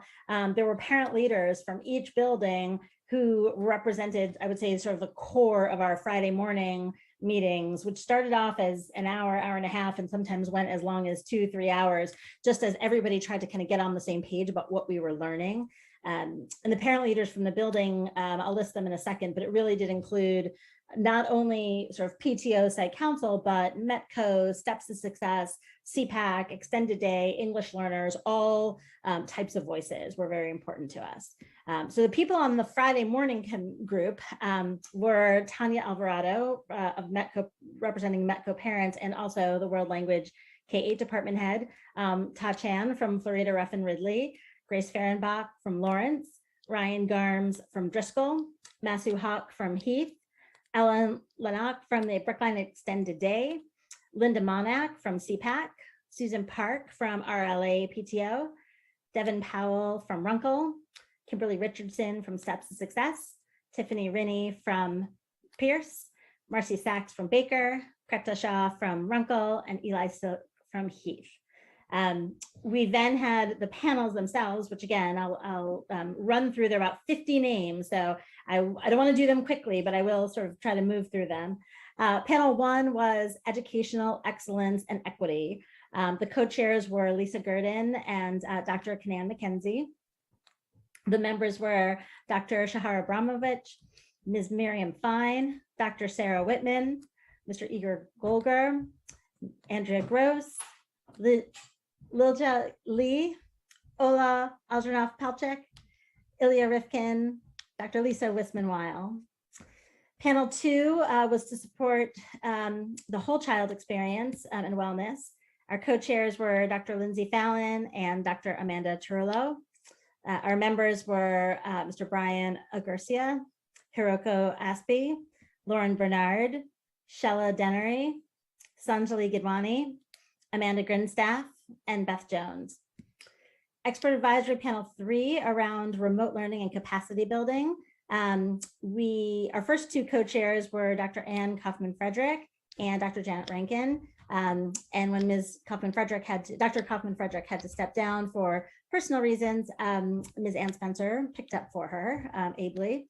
there were parent leaders from each building who represented, I would say, sort of the core of our Friday morning meetings, which started off as an hour, hour and a half, and sometimes went as long as 2-3 hours, just as everybody tried to kind of get on the same page about what we were learning. And the parent leaders from the building, I'll list them in a second, but it really did include not only sort of PTO site council, but Metco, Steps to Success, CPAC, Extended Day, English learners, all types of voices were very important to us. So the people on the Friday morning group were Tanya Alvarado of Metco, representing Metco parents, and also the World Language K-8 department head, Ta Chan from Florida Ruffin Ridley, Grace Fehrenbach from Lawrence, Ryan Garms from Driscoll, Masu Hawk from Heath, Ellen Lennox from the Brookline Extended Day, Linda Monack from CPAC, Susan Park from RLA PTO, Devin Powell from Runkle, Kimberly Richardson from Steps to Success, Tiffany Rinney from Pierce, Marcy Sachs from Baker, Kreta Shah from Runkle, and Eli Silk from Heath. We then had the panels themselves, which again, I'll run through. There are about 50 names, so I don't want to do them quickly, but I will sort of try to move through them. Panel 1 was Educational Excellence and Equity. The co-chairs were Lisa Gurdon and Dr. Kanan McKenzie. The members were Dr. Shahar Abramovich, Ms. Miriam Fine, Dr. Sarah Whitman, Mr. Igor Golger, Andrea Gross, Lilja Lee, Ola Algernoff-Palchik, Ilya Rifkin, Dr. Lisa Wisman-Weil. Panel 2 was to support the whole child experience and wellness. Our co-chairs were Dr. Lindsay Fallon and Dr. Amanda Turlo. Our members were Mr. Brian Agurcia, Hiroko Aspie, Lauren Bernard, Shella Dennery, Sanjali Gidwani, Amanda Grinstaff, and Beth Jones. Expert Advisory Panel 3 around remote learning and capacity building. Our first 2 co-chairs were Dr. Ann Kaufman-Frederick and Dr. Janet Rankin. And when Ms. Kaufman-Frederick Dr. Kaufman-Frederick had to step down for personal reasons, Ms. Ann Spencer picked up for her ably.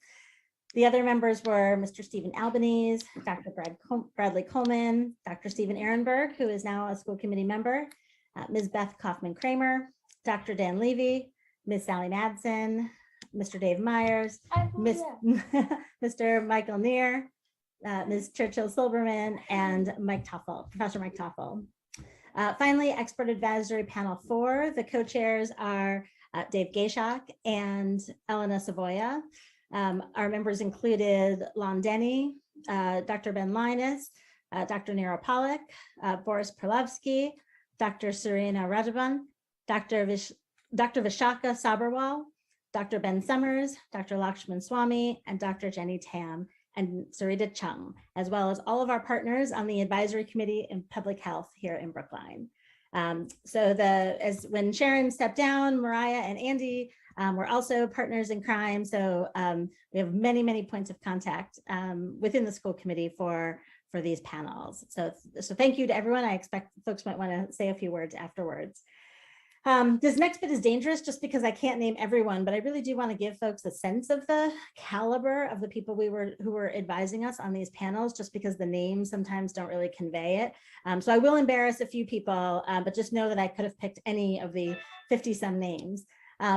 The other members were Mr. Stephen Albanese, Dr. Bradley Coleman, Dr. Stephen Ehrenberg, who is now a school committee member, Ms. Beth Kaufman-Kramer, Dr. Dan Levy, Ms. Sally Madsen, Mr. Dave Myers, Mr. Michael Neer, Ms. Churchill Silberman, and Professor Mike Toffel. Finally, Expert Advisory Panel 4. The co-chairs are Dave Gayshak and Elena Savoya. Our members included Lon Denny, Dr. Ben Linus, Dr. Nero Pollock, Boris Perlovsky, Dr. Serena Rajaban, Dr. Vishaka Sabarwal, Dr. Ben Summers, Dr. Lakshman Swamy, and Dr. Jenny Tam, and Sarita Chung, as well as all of our partners on the Advisory Committee in Public Health here in Brookline. When Sharon stepped down, Mariah and Andy were also partners in crime. So we have many, many points of contact within the school committee for these panels. So thank you to everyone. I expect folks might want to say a few words afterwards. This next bit is dangerous just because I can't name everyone, but I really do want to give folks a sense of the caliber of the people who were advising us on these panels, just because the names sometimes don't really convey it. So I will embarrass a few people, but just know that I could have picked any of the 50-some names.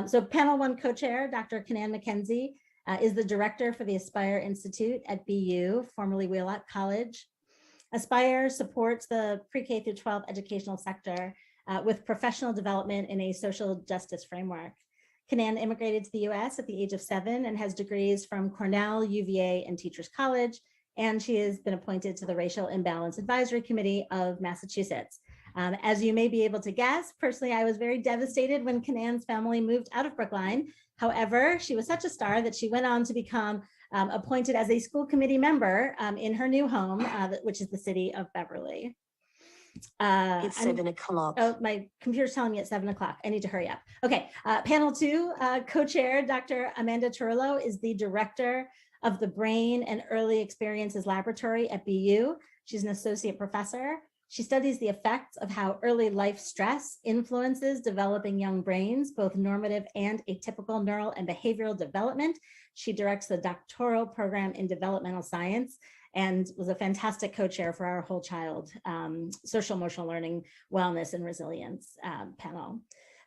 So panel 1 co-chair, Dr. Kanan McKenzie, is the director for the Aspire Institute at BU, formerly Wheelock College. Aspire supports the pre-K through 12 educational sector with professional development in a social justice framework. Kanan immigrated to the US at the age of 7 and has degrees from Cornell, UVA, and Teachers College, and she has been appointed to the Racial Imbalance Advisory Committee of Massachusetts. As you may be able to guess, personally, I was very devastated when Kanan's family moved out of Brookline. However, she was such a star that she went on to become appointed as a school committee member in her new home, which is the city of Beverly. It's 7 o'clock. Oh, my computer's telling me it's 7 o'clock. I need to hurry up. Okay, panel 2, co-chair Dr. Amanda Turlo is the director of the Brain and Early Experiences Laboratory at BU. She's an associate professor. She studies the effects of how early life stress influences developing young brains, both normative and atypical neural and behavioral development. She directs the doctoral program in developmental science and was a fantastic co-chair for our whole child social emotional learning, wellness, and resilience panel.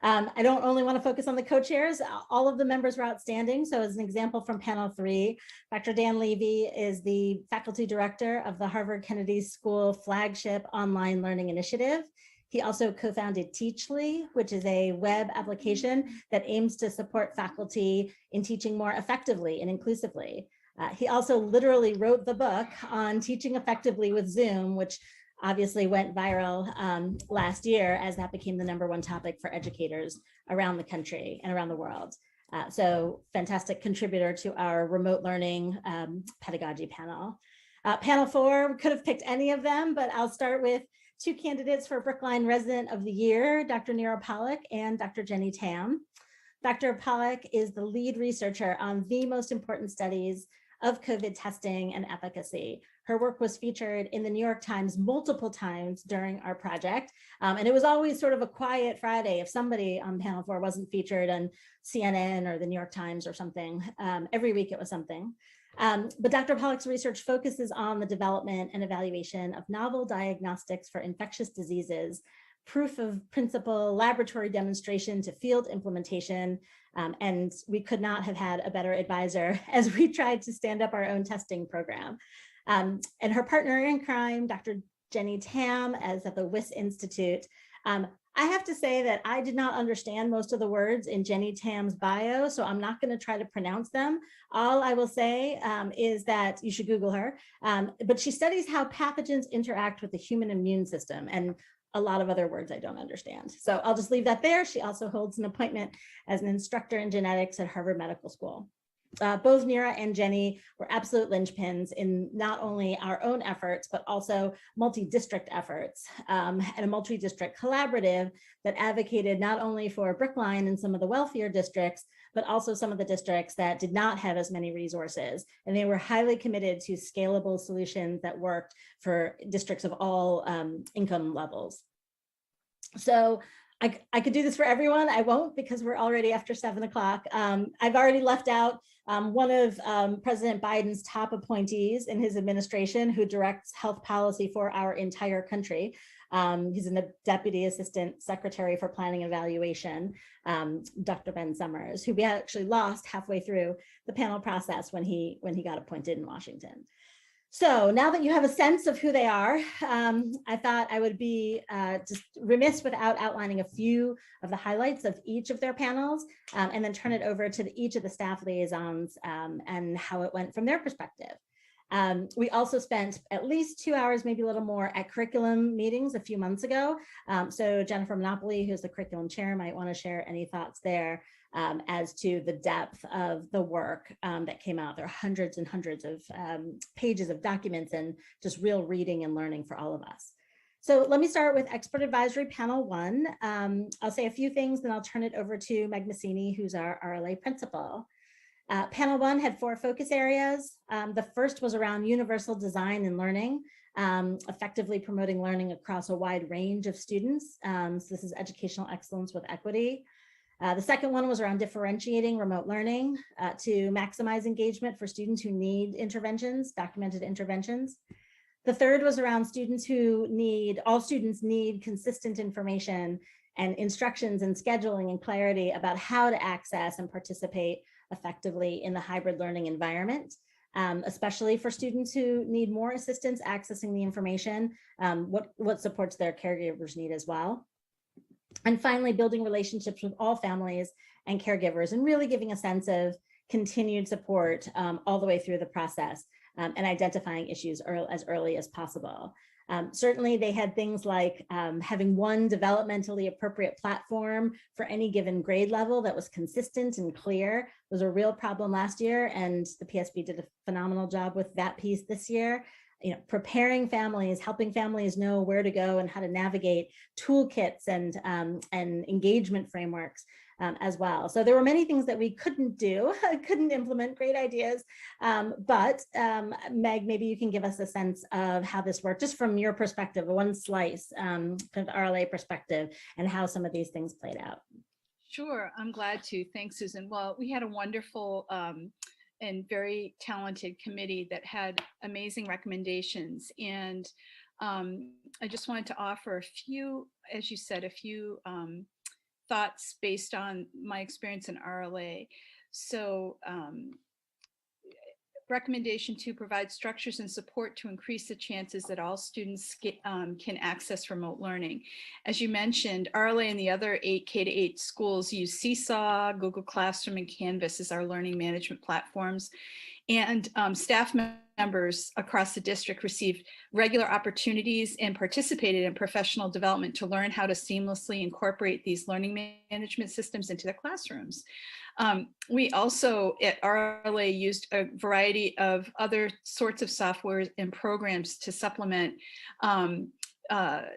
I don't only want to focus on the co-chairs, all of the members were outstanding. So as an example from panel 3, Dr. Dan Levy is the faculty director of the Harvard Kennedy School flagship online learning initiative. He also co-founded Teachly, which is a web application that aims to support faculty in teaching more effectively and inclusively. He also literally wrote the book on teaching effectively with Zoom, which obviously went viral last year as that became the #1 topic for educators around the country and around the world. So fantastic contributor to our remote learning pedagogy panel. Panel 4, could have picked any of them, but I'll start with 2 candidates for Brookline Resident of the Year, Dr. Nero Pollock and Dr. Jenny Tam. Dr. Pollock is the lead researcher on the most important studies of COVID testing and efficacy. Her work was featured in the New York Times multiple times during our project. And it was always sort of a quiet Friday if somebody on panel 4 wasn't featured on CNN or the New York Times or something. Every week it was something. But Dr. Pollock's research focuses on the development and evaluation of novel diagnostics for infectious diseases, proof of principle, laboratory demonstration to field implementation, and we could not have had a better advisor as we tried to stand up our own testing program. And her partner in crime, Dr. Jenny Tam, as at the WIS Institute. I have to say that I did not understand most of the words in Jenny Tam's bio, so I'm not going to try to pronounce them. All I will say is that you should Google her, but she studies how pathogens interact with the human immune system, and a lot of other words I don't understand. So I'll just leave that there. She also holds an appointment as an instructor in genetics at Harvard Medical School. Both Nero and Jenny were absolute linchpins in not only our own efforts, but also multi-district efforts and a multi-district collaborative that advocated not only for Brookline and some of the wealthier districts, but also some of the districts that did not have as many resources. And they were highly committed to scalable solutions that worked for districts of all income levels. So I could do this for everyone. I won't because we're already after 7 o'clock. I've already left out one of President Biden's top appointees in his administration who directs health policy for our entire country. He's a Deputy Assistant Secretary for Planning and Evaluation, Dr. Ben Summers, who we actually lost halfway through the panel process when he got appointed in Washington. So now that you have a sense of who they are, I thought I would be just remiss without outlining a few of the highlights of each of their panels and then turn it over to each of the staff liaisons and how it went from their perspective. We also spent at least 2 hours, maybe a little more, at curriculum meetings a few months ago. So Jennifer Monopoly, who's the curriculum chair, might want to share any thoughts there as to the depth of the work that came out. There are hundreds and hundreds of pages of documents and just real reading and learning for all of us. So let me start with Expert Advisory Panel 1. I'll say a few things, then I'll turn it over to Meg Massini, who's our RLA principal. Panel 1 had 4 focus areas. The first was around universal design and learning, effectively promoting learning across a wide range of students. So this is educational excellence with equity. The second one was around differentiating remote learning to maximize engagement for students who need interventions, documented interventions. The third was around all students need consistent information and instructions and scheduling and clarity about how to access and participate effectively in the hybrid learning environment, especially for students who need more assistance accessing the information, what supports their caregivers need as well. And finally, building relationships with all families and caregivers and really giving a sense of continued support all the way through the process and identifying issues as early as possible. Certainly, they had things like having one developmentally appropriate platform for any given grade level that was consistent and clear. It was a real problem last year, and the PSB did a phenomenal job with that piece this year. Preparing families, helping families know where to go and how to navigate toolkits and engagement frameworks as well. So there were many things that we couldn't do, couldn't implement, great ideas. But Meg, maybe you can give us a sense of how this worked, just from your perspective, one slice, kind of RLA perspective, and how some of these things played out. Sure, I'm glad to. Thanks, Susan. Well, we had a wonderful and very talented committee that had amazing recommendations. And I just wanted to offer a few, as you said, a few thoughts based on my experience in RLA. So recommendation 2, provide structures and support to increase the chances that all students can access remote learning. As you mentioned, RLA and the other 8 K-8 schools use Seesaw, Google Classroom, and Canvas as our learning management platforms. And staff members across the district received regular opportunities and participated in professional development to learn how to seamlessly incorporate these learning management systems into their classrooms. We also at RLA used a variety of other sorts of software and programs to supplement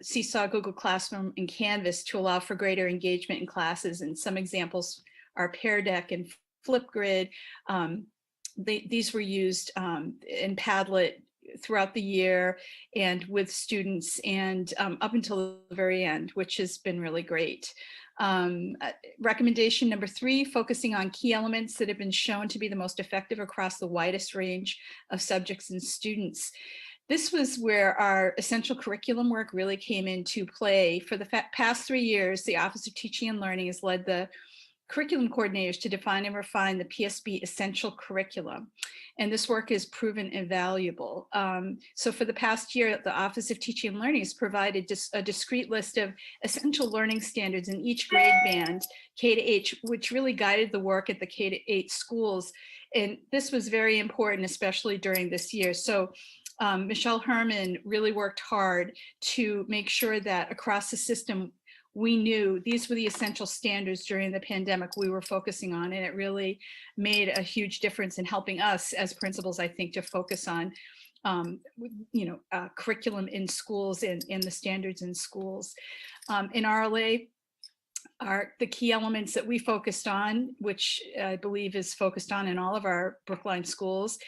Seesaw, Google Classroom, and Canvas to allow for greater engagement in classes. And some examples are Pear Deck and Flipgrid. These were used in Padlet throughout the year and with students and up until the very end, which has been really great. Recommendation number 3, focusing on key elements that have been shown to be the most effective across the widest range of subjects and students. This was where our essential curriculum work really came into play. For the past 3 years, the Office of Teaching and Learning has led the curriculum coordinators to define and refine the PSB essential curriculum. And this work is proven invaluable. So for the past year, the Office of Teaching and Learning has provided just a discrete list of essential learning standards in each grade band, K-8, which really guided the work at the K-8 schools. And this was very important, especially during this year. So Michelle Herman really worked hard to make sure that across the system, we knew these were the essential standards during the pandemic we were focusing on, and it really made a huge difference in helping us as principals, I think, to focus on, curriculum in schools and the standards in schools. In RLA, the key elements that we focused on, which I believe is focused on in all of our Brookline schools.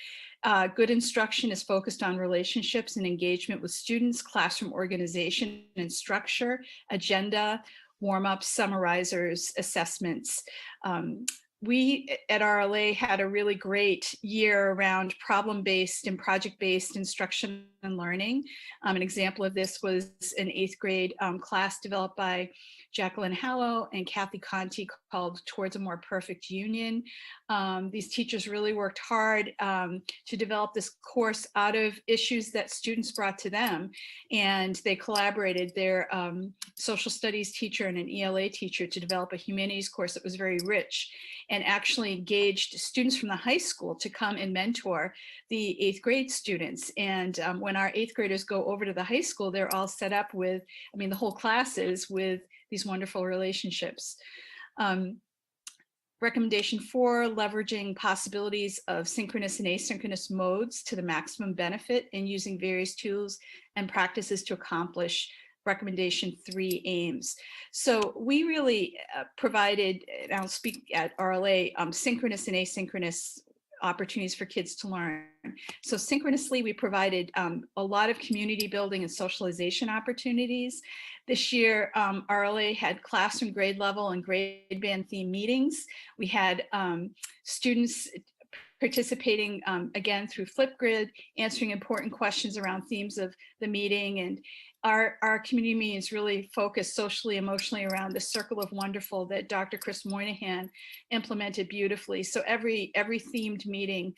Good instruction is focused on relationships and engagement with students, classroom organization and structure, agenda, warm-ups, summarizers, assessments. We at RLA had a really great year around problem-based and project-based instruction and learning. An example of this was an 8th grade class developed by Jacqueline Hallow and Kathy Conti called Towards a More Perfect Union. These teachers really worked hard to develop this course out of issues that students brought to them. And they collaborated, their social studies teacher and an ELA teacher, to develop a humanities course that was very rich and actually engaged students from the high school to come and mentor the 8th grade students. And when our 8th graders go over to the high school, they're all set up with, the whole class is with these wonderful relationships. Recommendation 4, leveraging possibilities of synchronous and asynchronous modes to the maximum benefit and using various tools and practices to accomplish recommendation 3 aims. So we really provided, and I'll speak at RLA, synchronous and asynchronous opportunities for kids to learn. So synchronously, we provided a lot of community building and socialization opportunities. This year, RLA had classroom grade level and grade band theme meetings. We had students participating again through Flipgrid, answering important questions around themes of the meeting. And our community meetings really focused socially, emotionally around the circle of wonderful that Dr. Chris Moynihan implemented beautifully. So every themed meeting,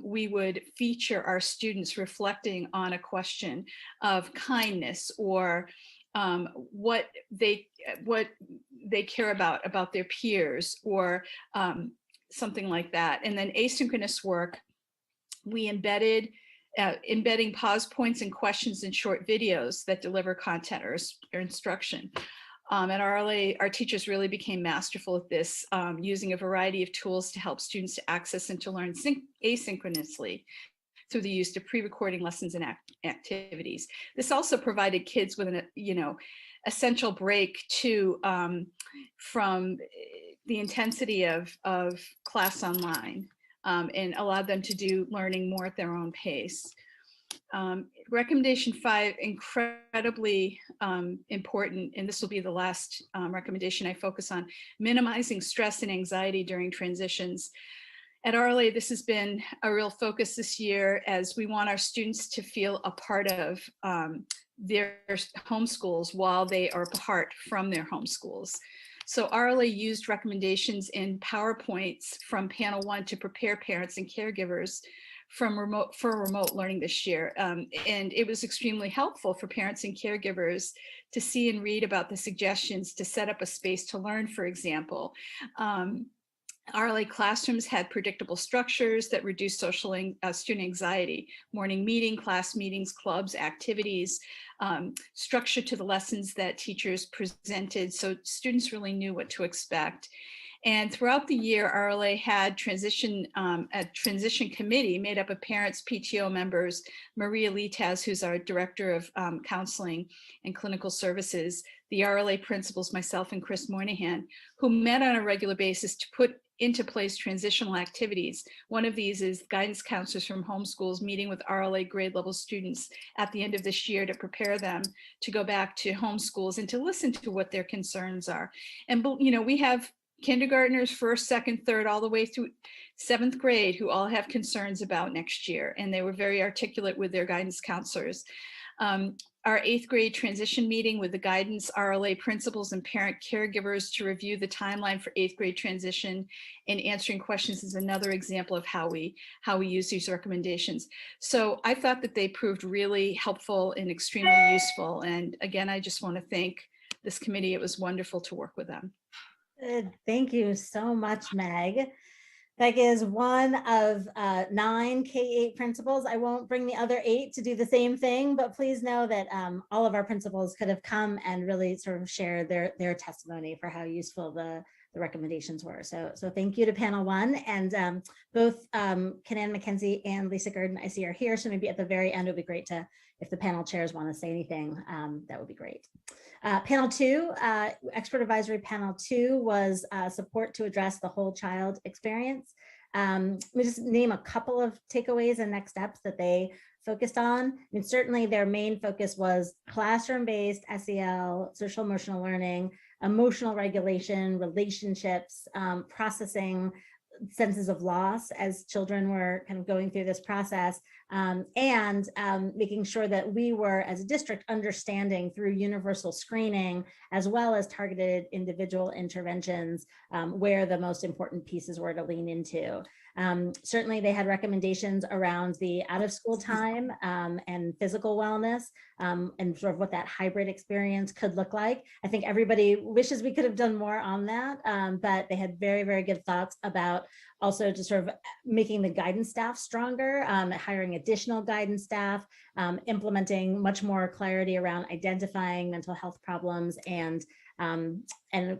we would feature our students reflecting on a question of kindness or what they care about their peers or something like that. And then asynchronous work, we embedding pause points and questions in short videos that deliver content or instruction. At RLA, our teachers really became masterful at this, using a variety of tools to help students to access and to learn asynchronously through the use of pre-recording lessons and activities. This also provided kids with an essential break from the intensity of class online and allowed them to do learning more at their own pace. Recommendation 5, incredibly important, and this will be the last recommendation I focus on, minimizing stress and anxiety during transitions. At RLA, this has been a real focus this year as we want our students to feel a part of their home schools while they are apart from their home schools. So RLA used recommendations in PowerPoints from panel 1 to prepare parents and caregivers for remote learning this year. And it was extremely helpful for parents and caregivers to see and read about the suggestions to set up a space to learn, for example. RLA classrooms had predictable structures that reduced student anxiety, morning meeting, class meetings, clubs, activities, structure to the lessons that teachers presented, so students really knew what to expect. And throughout the year, RLA had a transition committee made up of parents, PTO members, Maria Litaz, who's our director of counseling and clinical services, the RLA principals, myself and Chris Moynihan, who met on a regular basis to put into place transitional activities. One of these is guidance counselors from homeschools meeting with RLA grade level students at the end of this year to prepare them to go back to homeschools and to listen to what their concerns are. And we have kindergartners, first, second, third, all the way through 7th grade who all have concerns about next year. And they were very articulate with their guidance counselors. Our 8th grade transition meeting with the guidance RLA principals and parent caregivers to review the timeline for 8th grade transition and answering questions is another example of how we use these recommendations. So I thought that they proved really helpful and extremely useful. And again, I just want to thank this committee. It was wonderful to work with them. Good. Thank you so much, Meg. Meg is one of 9 K-8 principals. I won't bring the other 8 to do the same thing, but please know that all of our principals could have come and really sort of share their testimony for how useful the recommendations were. So thank you to panel 1, and both Kanan McKenzie and Lisa Gurdon I see are here. So maybe at the very end, it would be great to, if the panel chairs want to say anything, that would be great. Panel 2, expert advisory panel 2 was support to address the whole child experience. Let me just name a couple of takeaways and next steps that they focused on. I mean, certainly their main focus was classroom-based SEL, social emotional learning, emotional regulation, relationships, processing senses of loss as children were kind of going through this process, and making sure that we were, as a district, understanding through universal screening, as well as targeted individual interventions, where the most important pieces were to lean into. Certainly they had recommendations around the out of school time and physical wellness, and sort of what that hybrid experience could look like. I think everybody wishes we could have done more on that, but they had very, very good thoughts about also just sort of making the guidance staff stronger, hiring additional guidance staff, implementing much more clarity around identifying mental health problems and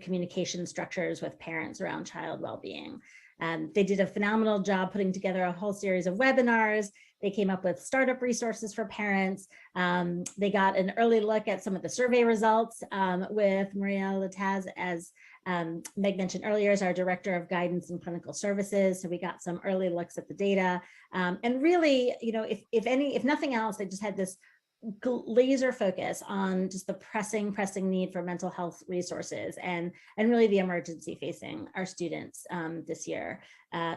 communication structures with parents around child well-being. They did a phenomenal job putting together a whole series of webinars. They came up with startup resources for parents. They got an early look at some of the survey results with Maria Litaz, as Meg mentioned earlier, as our Director of Guidance and Clinical Services. So we got some early looks at the data. And really, if nothing else, they just had this laser focus on just the pressing need for mental health resources and really the emergency facing our students this year.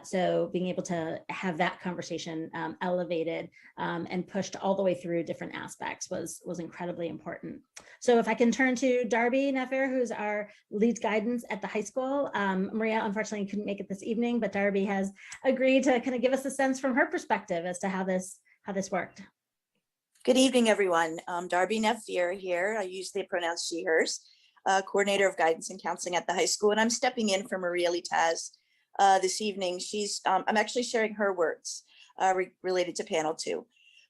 So being able to have that conversation elevated and pushed all the way through different aspects was incredibly important. So if I can turn to Darby Nefer, who's our lead guidance at the high school. Maria unfortunately couldn't make it this evening, but Darby has agreed to kind of give us a sense from her perspective as to how this worked. Good evening, everyone. Darby Nefer here. I use the pronouns she, hers, coordinator of guidance and counseling at the high school. And I'm stepping in for Maria Litaz this evening. I'm actually sharing her words related to panel 2.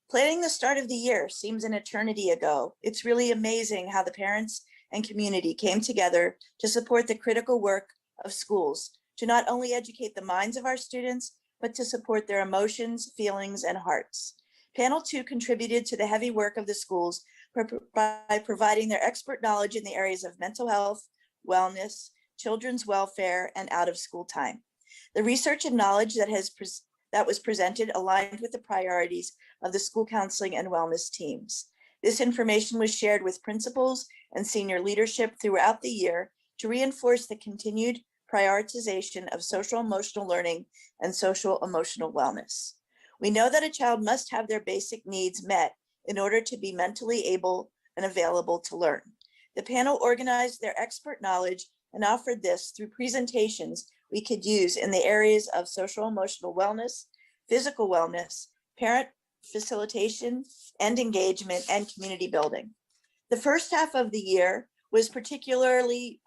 Planning the start of the year seems an eternity ago. It's really amazing how the parents and community came together to support the critical work of schools, to not only educate the minds of our students, but to support their emotions, feelings, and hearts. Panel 2 contributed to the heavy work of the schools by providing their expert knowledge in the areas of mental health, wellness, children's welfare, and out of school time. The research and knowledge that was presented aligned with the priorities of the school counseling and wellness teams. This information was shared with principals and senior leadership throughout the year to reinforce the continued prioritization of social emotional learning and social emotional wellness. We know that a child must have their basic needs met in order to be mentally able and available to learn. The panel organized their expert knowledge and offered this through presentations we could use in the areas of social emotional wellness, physical wellness, parent facilitation and engagement, and community building. The first half of the year was particularly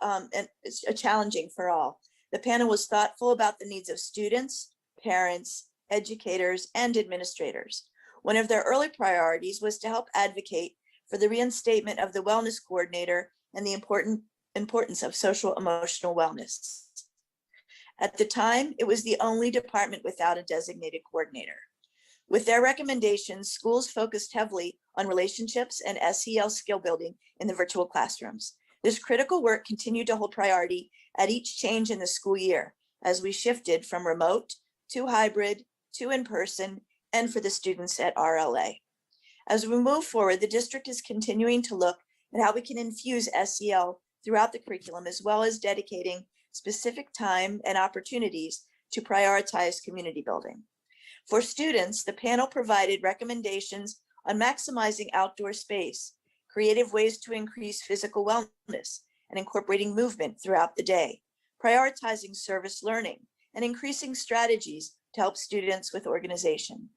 challenging for all. The panel was thoughtful about the needs of students, parents, educators, and administrators. One of their early priorities was to help advocate for the reinstatement of the wellness coordinator and the importance of social emotional wellness. At the time, it was the only department without a designated coordinator. With their recommendations, schools focused heavily on relationships and SEL skill building in the virtual classrooms. This critical work continued to hold priority at each change in the school year as we shifted from remote to hybrid to in-person and for the students at RLA. As we move forward, the district is continuing to look at how we can infuse SEL throughout the curriculum, as well as dedicating specific time and opportunities to prioritize community building. For students, the panel provided recommendations on maximizing outdoor space, creative ways to increase physical wellness, and incorporating movement throughout the day, prioritizing service learning, and increasing strategies to help students with organization.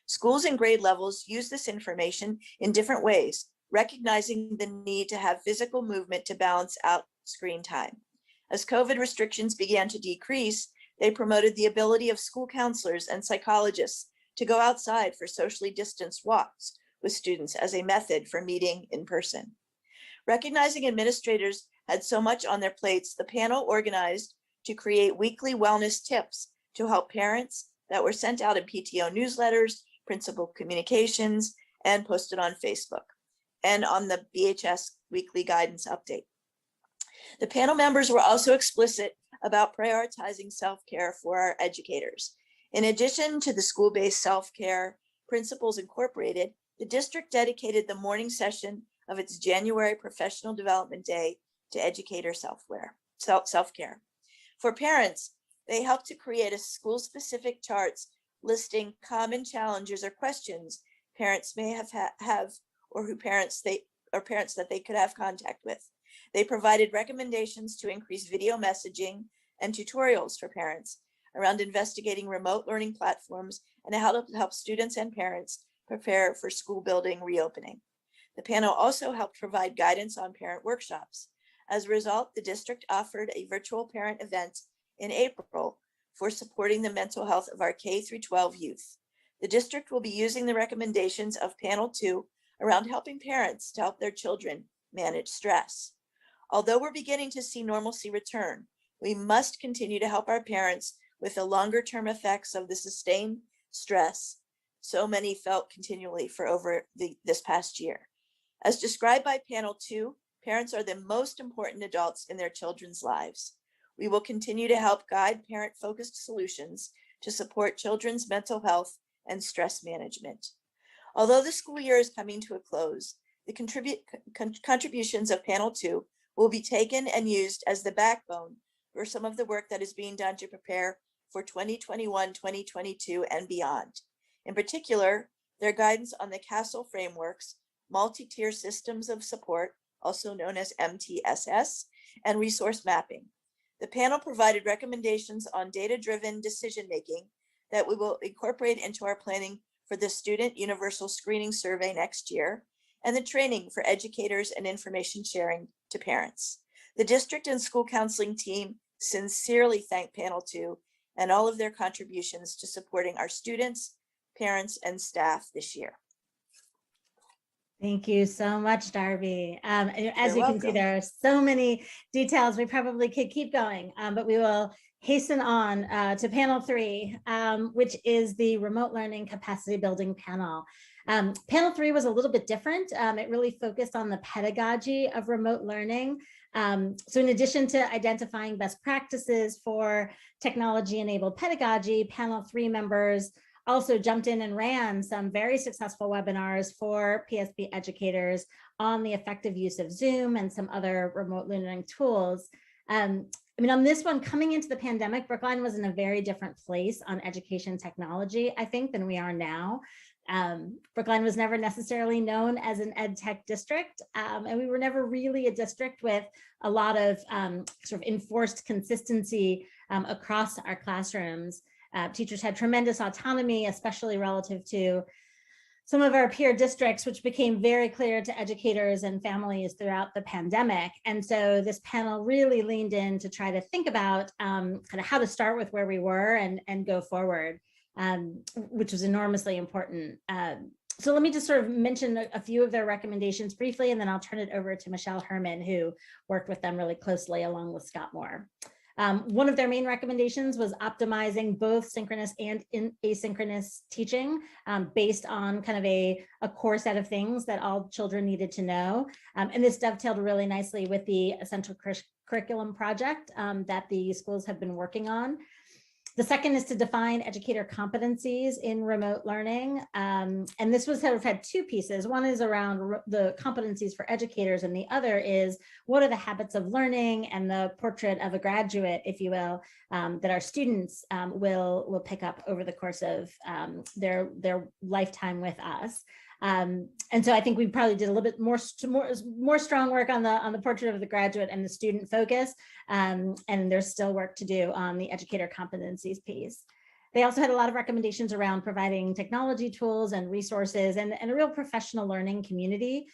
Schools and grade levels use this information in different ways, recognizing the need to have physical movement to balance out screen time. As COVID restrictions began to decrease, they promoted the ability of school counselors and psychologists to go outside for socially distanced walks with students as a method for meeting in person. Recognizing administrators had so much on their plates, the panel organized to create weekly wellness tips to help parents that were sent out in PTO newsletters, principal communications, and posted on Facebook and on the BHS weekly guidance update. The panel members were also explicit about prioritizing self-care for our educators. In addition to the school-based self-care Principals Incorporated, the district dedicated the morning session of its January Professional Development Day to educator self-care. For parents, they helped to create a school-specific charts listing common challenges or questions parents may have or parents that they could have contact with. They provided recommendations to increase video messaging and tutorials for parents around investigating remote learning platforms and how to help students and parents prepare for school building reopening. The panel also helped provide guidance on parent workshops. As a result, the district offered a virtual parent event in April for supporting the mental health of our K-12 youth. The district will be using the recommendations of Panel 2 around helping parents to help their children manage stress. Although we're beginning to see normalcy return, we must continue to help our parents with the longer-term effects of the sustained stress so many felt continually for over this past year. As described by Panel 2, parents are the most important adults in their children's lives. We will continue to help guide parent-focused solutions to support children's mental health and stress management. Although the school year is coming to a close, the contributions of Panel 2 will be taken and used as the backbone for some of the work that is being done to prepare for 2021, 2022, and beyond. In particular, their guidance on the CASTLE frameworks, multi-tier systems of support, also known as MTSS, and resource mapping. The panel provided recommendations on data-driven decision-making that we will incorporate into our planning for the Student Universal Screening Survey next year, and the training for educators and information sharing to parents. The district and school counseling team sincerely thank Panel 2 and all of their contributions to supporting our students, parents, and staff this year. Thank you so much, Darby. As You're you can see, welcome. there are so many details. We probably could keep going, but we will hasten on to Panel 3, which is the Remote Learning Capacity Building Panel. Panel 3 was a little bit different. It really focused on the pedagogy of remote learning. So in addition to identifying best practices for technology-enabled pedagogy, Panel 3 members also jumped in and ran some very successful webinars for PSB educators on the effective use of Zoom and some other remote learning tools. I mean, on this one, coming into the pandemic, Brookline was in a very different place on education technology, I think, than we are now. Brookline was never necessarily known as an ed tech district, and we were never really a district with a lot of sort of enforced consistency across our classrooms. Teachers had tremendous autonomy, especially relative to some of our peer districts, which became very clear to educators and families throughout the pandemic. And so this panel really leaned in to try to think about kind of how to start with where we were and go forward, which was enormously important. So let me just sort of mention a few of their recommendations briefly, and then I'll turn it over to Michelle Herman, who worked with them really closely along with Scott Moore. One of their main recommendations was optimizing both synchronous and asynchronous teaching based on kind of a core set of things that all children needed to know. And this dovetailed really nicely with the Essential Curriculum project that the schools have been working on. The second is to define educator competencies in remote learning. And this was sort of had two pieces. One is around the competencies for educators, and the other is what are the habits of learning and the portrait of a graduate, if you will, that our students will pick up over the course of their lifetime with us. And so I think we probably did a little bit more strong work on the portrait of the graduate and the student focus. And there's still work to do on the educator competencies piece. They also had a lot of recommendations around providing technology tools and resources and a real professional learning community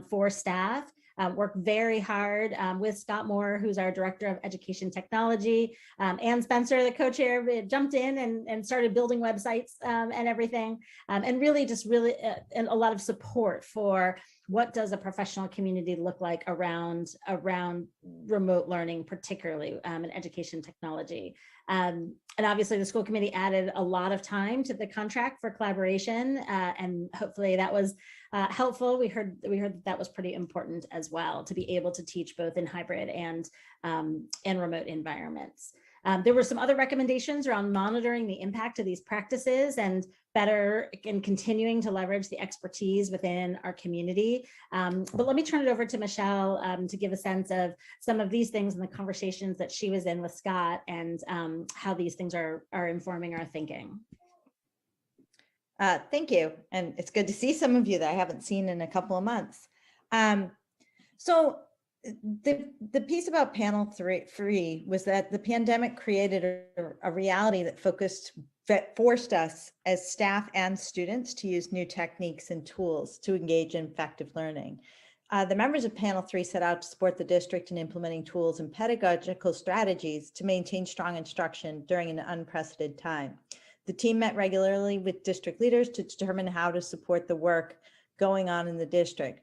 for staff. Worked very hard with Scott Moore, who's our Director of Education Technology, and Spencer, the co-chair, jumped in and started building websites and everything, and really just and a lot of support for what does a professional community look like around remote learning, particularly in education technology. And obviously the school committee added a lot of time to the contract for collaboration, and hopefully that was helpful. We heard that was pretty important as well, to be able to teach both in hybrid and remote environments. There were some other recommendations around monitoring the impact of these practices and continuing to leverage the expertise within our community. But let me turn it over to Michelle to give a sense of some of these things and the conversations that she was in with Scott, and how these things are informing our thinking. Thank you. And it's good to see some of you that I haven't seen in a couple of months. So the piece about panel three was that the pandemic created a reality that forced us as staff and students to use new techniques and tools to engage in effective learning. The members of panel 3 set out to support the district in implementing tools and pedagogical strategies to maintain strong instruction during an unprecedented time. The team met regularly with district leaders to determine how to support the work going on in the district.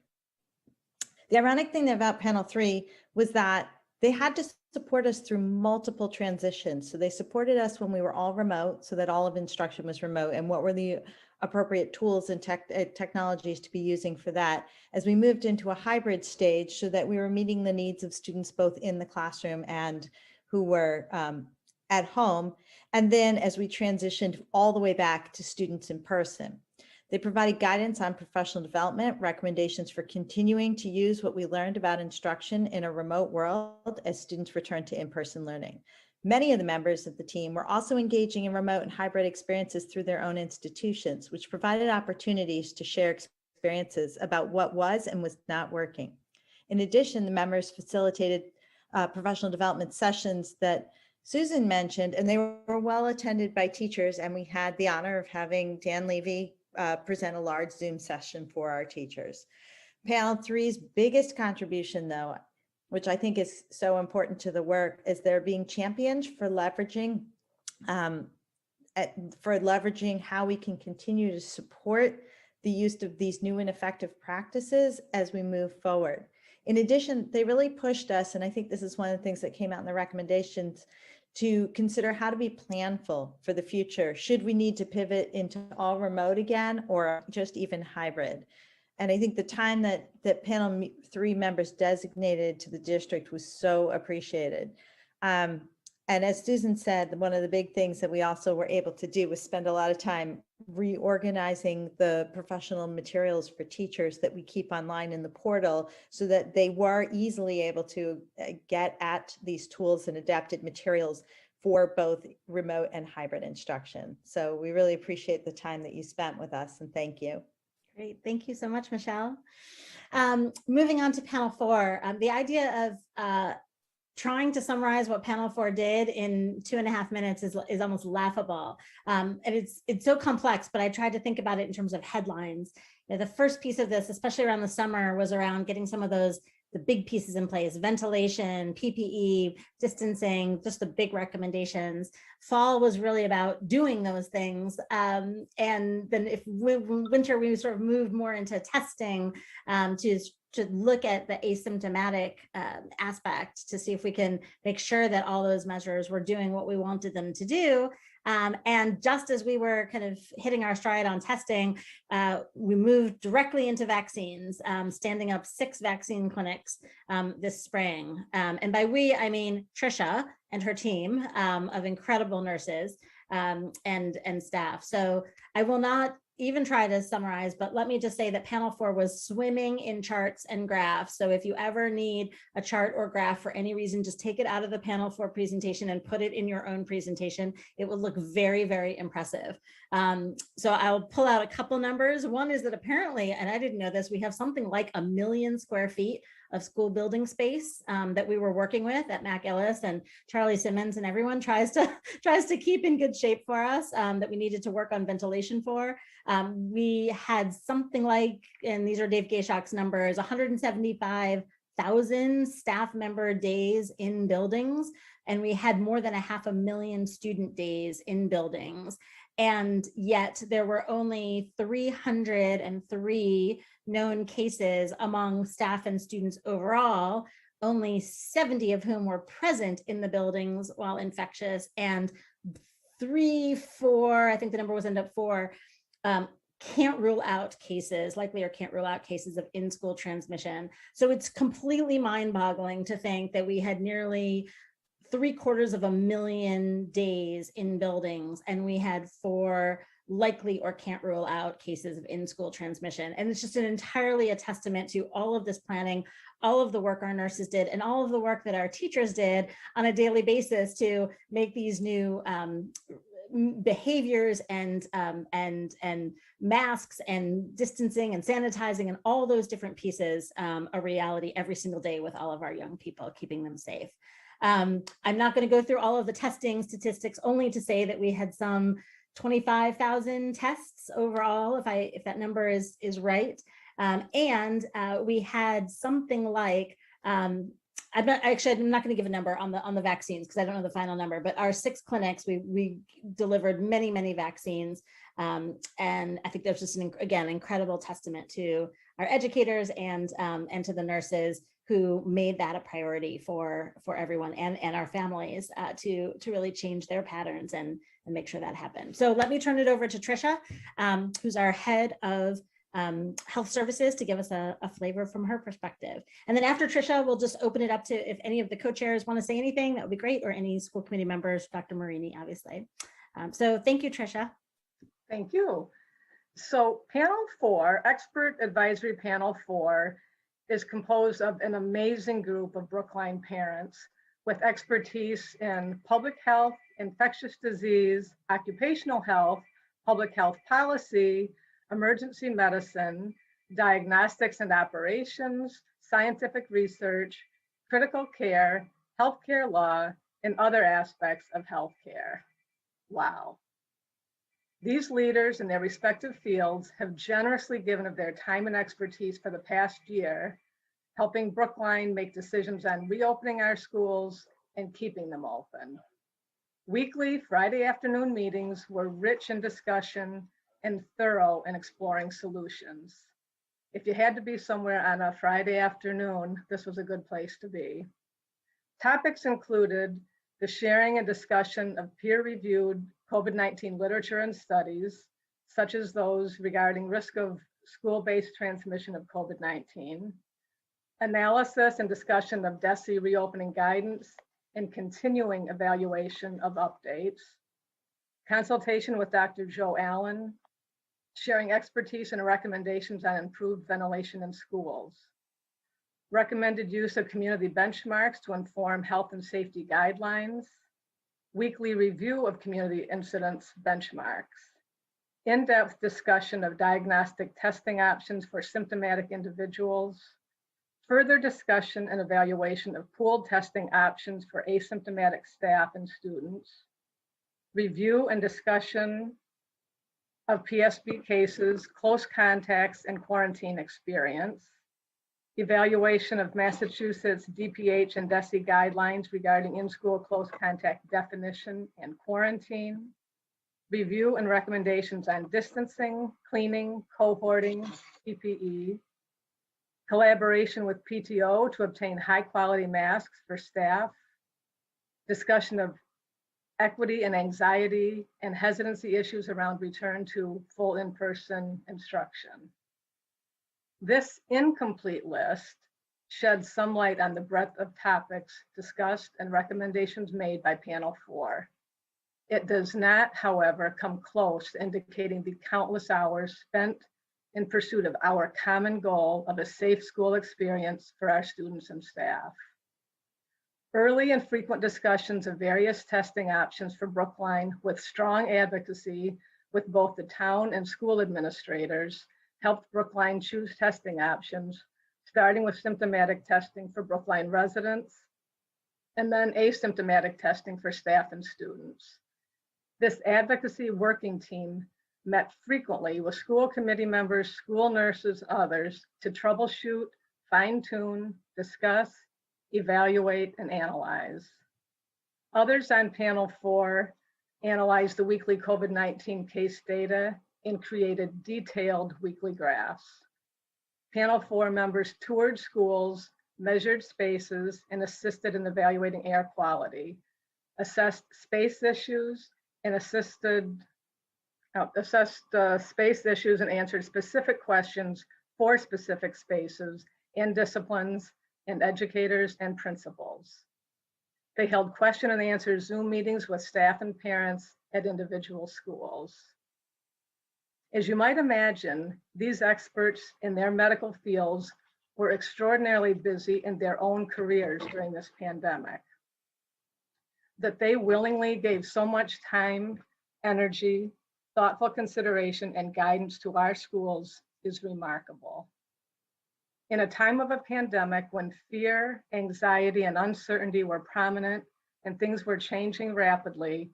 The ironic thing about panel 3 was that they had to support us through multiple transitions. So they supported us when we were all remote, so that all of instruction was remote, and what were the appropriate tools and technologies to be using for that, as we moved into a hybrid stage, so that we were meeting the needs of students both in the classroom and who were at home. And then as we transitioned all the way back to students in person. They provided guidance on professional development, recommendations for continuing to use what we learned about instruction in a remote world as students return to in-person learning. Many of the members of the team were also engaging in remote and hybrid experiences through their own institutions, which provided opportunities to share experiences about what was and was not working. In addition, the members facilitated professional development sessions that Susan mentioned, and they were well attended by teachers, and we had the honor of having Dan Levy present a large Zoom session for our teachers. Panel 3's biggest contribution, though, which I think is so important to the work, is they're being championed for leveraging how we can continue to support the use of these new and effective practices as we move forward. In addition, they really pushed us, and I think this is one of the things that came out in the recommendations, to consider how to be planful for the future. Should we need to pivot into all remote again, or just even hybrid? And I think the time that panel 3 members designated to the district was so appreciated. And as Susan said, one of the big things that we also were able to do was spend a lot of time reorganizing the professional materials for teachers that we keep online in the portal so that they were easily able to get at these tools and adapted materials for both remote and hybrid instruction. So we really appreciate the time that you spent with us, and thank you. Great, thank you so much, Michelle. Moving on to panel 4, the idea of trying to summarize what panel 4 did in 2.5 minutes is almost laughable. And it's so complex, but I tried to think about it in terms of headlines. You know, the first piece of this, especially around the summer, was around getting some of the big pieces in place: ventilation, PPE, distancing, just the big recommendations. Fall was really about doing those things. And then if winter, we sort of moved more into testing to look at the asymptomatic aspect to see if we can make sure that all those measures were doing what we wanted them to do. And just as we were kind of hitting our stride on testing, we moved directly into vaccines, standing up 6 vaccine clinics this spring. And by we, I mean Trisha and her team of incredible nurses and staff. So I will not even try to summarize, but let me just say that panel 4 was swimming in charts and graphs. So if you ever need a chart or graph for any reason, just take it out of the panel 4 presentation and put it in your own presentation. It will look very, very impressive. So I'll pull out a couple numbers. One is that apparently, and I didn't know this, we have something like 1 million square feet of school building space that we were working with at Mac Ellis, and Charlie Simmons and everyone tries to keep in good shape for us, that we needed to work on ventilation for. We had something like, and these are Dave Gayshawk's numbers, 175,000 staff member days in buildings, and we had more than 500,000 student days in buildings. And yet there were only 303 known cases among staff and students overall, only 70 of whom were present in the buildings while infectious, and 3, 4, I think the number was end up 4, can't rule out cases, likely or can't rule out cases of in-school transmission. So it's completely mind-boggling to think that we had nearly 750,000 days in buildings, and we had 4 likely or can't rule out cases of in-school transmission. And it's just entirely a testament to all of this planning, all of the work our nurses did, and all of the work that our teachers did on a daily basis to make these new behaviors and masks and distancing and sanitizing and all those different pieces a reality every single day with all of our young people, keeping them safe. I'm not going to go through all of the testing statistics, only to say that we had some 25,000 tests overall, if that number is right. And we had something like, I'm not going to give a number on the vaccines because I don't know the final number, but our 6 clinics, we delivered many vaccines. And I think there's just again, incredible testament to our educators and to the nurses who made that a priority for everyone and our families to really change their patterns and make sure that happened. So let me turn it over to Trisha, who's our head of health services, to give us a flavor from her perspective. And then after Trisha, we'll just open it up to if any of the co-chairs want to say anything, that would be great, or any school committee members, Dr. Marini, obviously. So thank you, Trisha. Thank you. So panel 4, expert advisory panel 4, is composed of an amazing group of Brookline parents with expertise in public health, infectious disease, occupational health, public health policy, emergency medicine, diagnostics and operations, scientific research, critical care, healthcare law, and other aspects of healthcare. Wow. These leaders in their respective fields have generously given of their time and expertise for the past year, helping Brookline make decisions on reopening our schools and keeping them open. Weekly Friday afternoon meetings were rich in discussion and thorough in exploring solutions. If you had to be somewhere on a Friday afternoon, this was a good place to be. Topics included the sharing and discussion of peer-reviewed COVID-19 literature and studies, such as those regarding risk of school-based transmission of COVID-19, analysis and discussion of DESE reopening guidance and continuing evaluation of updates, consultation with Dr. Joe Allen, sharing expertise and recommendations on improved ventilation in schools, recommended use of community benchmarks to inform health and safety guidelines, weekly review of community incidents benchmarks, in-depth discussion of diagnostic testing options for symptomatic individuals, further discussion and evaluation of pooled testing options for asymptomatic staff and students, review and discussion of PSB cases, close contacts, and quarantine experience, evaluation of Massachusetts DPH and DESE guidelines regarding in-school close contact definition and quarantine, review and recommendations on distancing, cleaning, cohorting, PPE, collaboration with PTO to obtain high-quality masks for staff, discussion of equity and anxiety and hesitancy issues around return to full in-person instruction. This incomplete list sheds some light on the breadth of topics discussed and recommendations made by Panel 4. It does not, however, come close to indicating the countless hours spent in pursuit of our common goal of a safe school experience for our students and staff. Early and frequent discussions of various testing options for Brookline with strong advocacy with both the town and school administrators helped Brookline choose testing options, starting with symptomatic testing for Brookline residents, and then asymptomatic testing for staff and students. This advocacy working team met frequently with school committee members, school nurses, others to troubleshoot, fine-tune, discuss, evaluate, and analyze. Others on Panel 4 analyzed the weekly COVID-19 case data and created detailed weekly graphs. Panel 4 members toured schools, measured spaces, and assisted in evaluating air quality, assessed space issues, and assessed space issues and answered specific questions for specific spaces and disciplines and educators and principals. They held question and answer Zoom meetings with staff and parents at individual schools. As you might imagine, these experts in their medical fields were extraordinarily busy in their own careers during this pandemic. That they willingly gave so much time, energy, thoughtful consideration, and guidance to our schools is remarkable. In a time of a pandemic when fear, anxiety, and uncertainty were prominent and things were changing rapidly,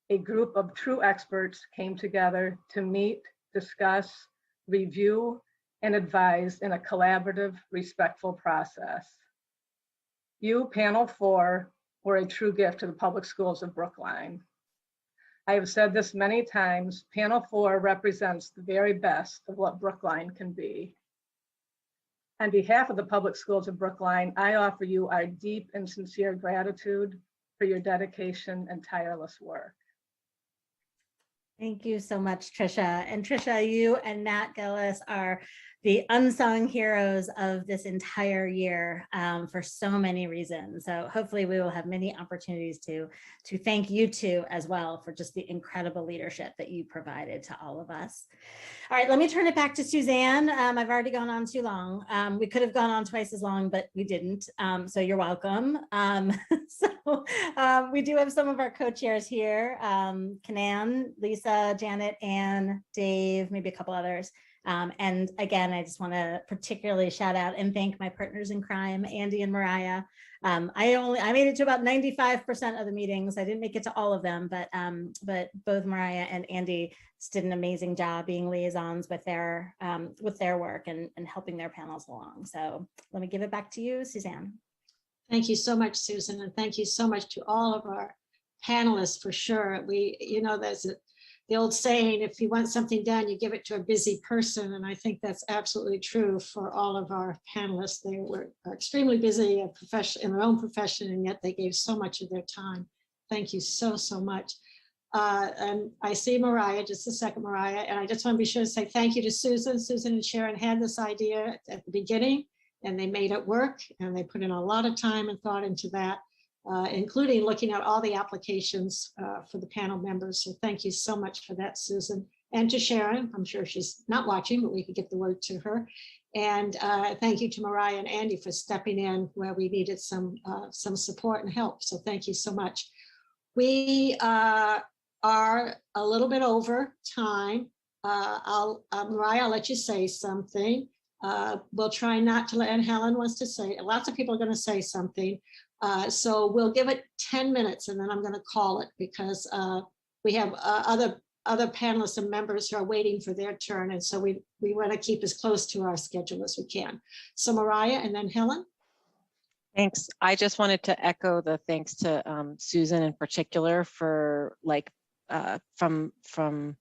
a group of true experts came together to meet, discuss, review, and advise in a collaborative, respectful process. You, Panel 4, were a true gift to the public schools of Brookline. I have said this many times, Panel 4 represents the very best of what Brookline can be. On behalf of the public schools of Brookline, I offer you our deep and sincere gratitude for your dedication and tireless work. Thank you so much, Tricia. And Tricia, you and Nat Gillis are the unsung heroes of this entire year for so many reasons. So hopefully we will have many opportunities to thank you two as well for just the incredible leadership that you provided to all of us. All right, let me turn it back to Suzanne. I've already gone on too long. We could have gone on twice as long, but we didn't. So you're welcome. We do have some of our co-chairs here, Kanan, Lisa, Janet, Ann, Dave, maybe a couple others. And again, I just want to particularly shout out and thank my partners in crime, Andy and Mariah. I made it to about 95% of the meetings. I didn't make it to all of them, but both Mariah and Andy did an amazing job being liaisons with their work and helping their panels along. So let me give it back to you, Suzanne. Thank you so much, Susan, and thank you so much to all of our panelists for sure. There's the old saying, if you want something done, you give it to a busy person. And I think that's absolutely true for all of our panelists. They were extremely busy in their own profession, and yet they gave so much of their time. Thank you so, so much. And I see Mariah, just a second, Mariah, and I just want to be sure to say thank you to Susan. Susan and Sharon had this idea at the beginning, and they made it work, and they put in a lot of time and thought into that. Including looking at all the applications for the panel members. So thank you so much for that, Susan. and to Sharon. I'm sure she's not watching, but we could get the word to her. And thank you to Mariah and Andy for stepping in where we needed some support and help. So thank you so much. We are a little bit over time. Mariah, I'll let you say something. We'll try not to let, and Helen wants to say, lots of people are going to say something. So we'll give it 10 minutes and then I'm going to call it because we have other panelists and members who are waiting for their turn. And so we want to keep as close to our schedule as we can. So Mariah and then Helen. Thanks. I just wanted to echo the thanks to Susan in particular for from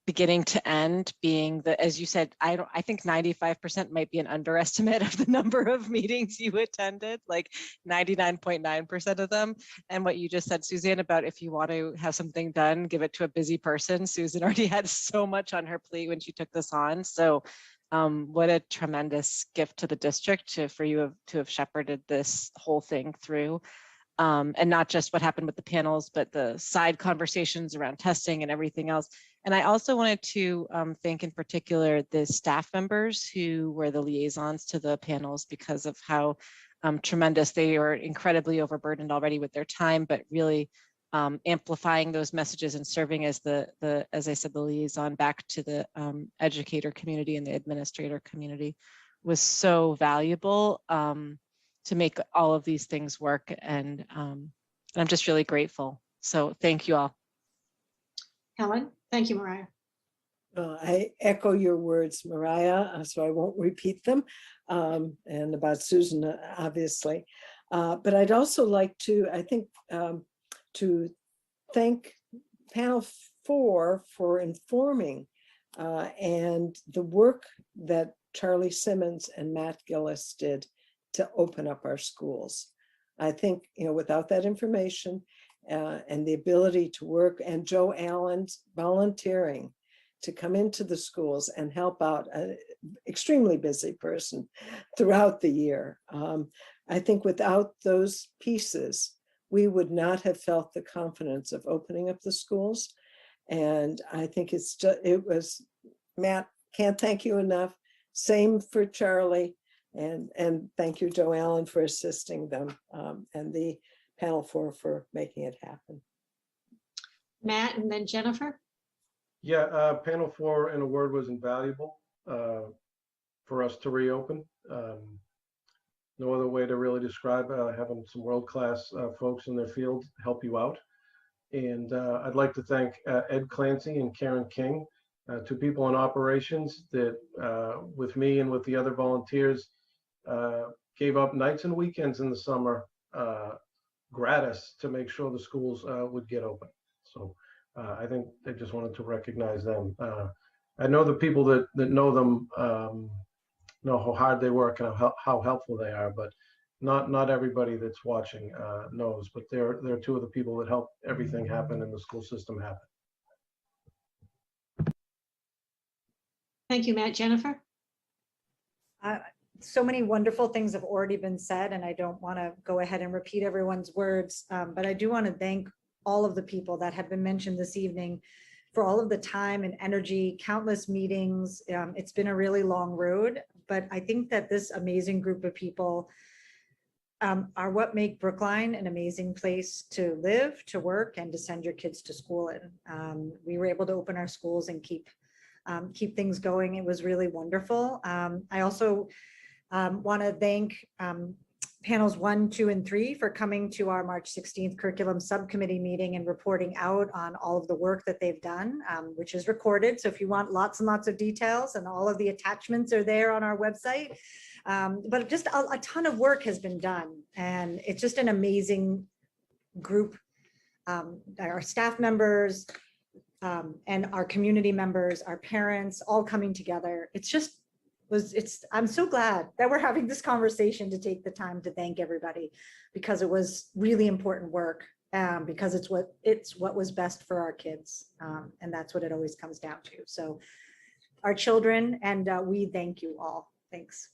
beginning to end being as you said, I think 95% might be an underestimate of the number of meetings you attended, like 99.9% of them. And what you just said, Suzanne, about if you want to have something done, give it to a busy person. Susan already had so much on her plate when she took this on. So what a tremendous gift to the district for you to have shepherded this whole thing through. And not just what happened with the panels, but the side conversations around testing and everything else. And I also wanted to thank in particular the staff members who were the liaisons to the panels because of how tremendous they were, incredibly overburdened already with their time, but really amplifying those messages and serving as as I said, the liaison back to the educator community and the administrator community was so valuable. To make all of these things work. And I'm just really grateful. So thank you all. Helen, thank you, Mariah. I echo your words, Mariah, so I won't repeat them, and about Susan, obviously. But I'd also like to, to thank panel 4 for informing and the work that Charlie Simmons and Matt Gillis did to open up our schools. I think, without that information and the ability to work, and Joe Allen's volunteering to come into the schools and help out an extremely busy person throughout the year. I think without those pieces, we would not have felt the confidence of opening up the schools. And I think it was, Matt, can't thank you enough. Same for Charlie. And thank you, Joe Allen, for assisting them, and the panel for making it happen. Matt and then Jennifer. Yeah, panel 4 in a word was invaluable for us to reopen. No other way to really describe having some world-class folks in their field help you out. And I'd like to thank Ed Clancy and Karen King, 2 people in operations that with me and with the other volunteers gave up nights and weekends in the summer gratis to make sure the schools would get open. So I think I just wanted to recognize them. I know the people that know them know how hard they work and how helpful they are, but not everybody that's watching knows, but they're 2 of the people that help everything happen in the school system happen. Thank you, Matt. Jennifer. So many wonderful things have already been said, and I don't want to go ahead and repeat everyone's words, but I do want to thank all of the people that have been mentioned this evening for all of the time and energy, countless meetings. It's been a really long road, but I think that this amazing group of people are what make Brookline an amazing place to live, to work, and to send your kids to school in. We were able to open our schools and keep things going. It was really wonderful. I also want to thank panels 1, 2, and 3 for coming to our March 16th curriculum subcommittee meeting and reporting out on all of the work that they've done, which is recorded. So if you want lots and lots of details, and all of the attachments are there on our website. But just a ton of work has been done, and it's just an amazing group. Our staff members and our community members, our parents, all coming together. I'm so glad that we're having this conversation to take the time to thank everybody, because it was really important work, because it's what was best for our kids. And that's what it always comes down to. So our children, and we thank you all. Thanks.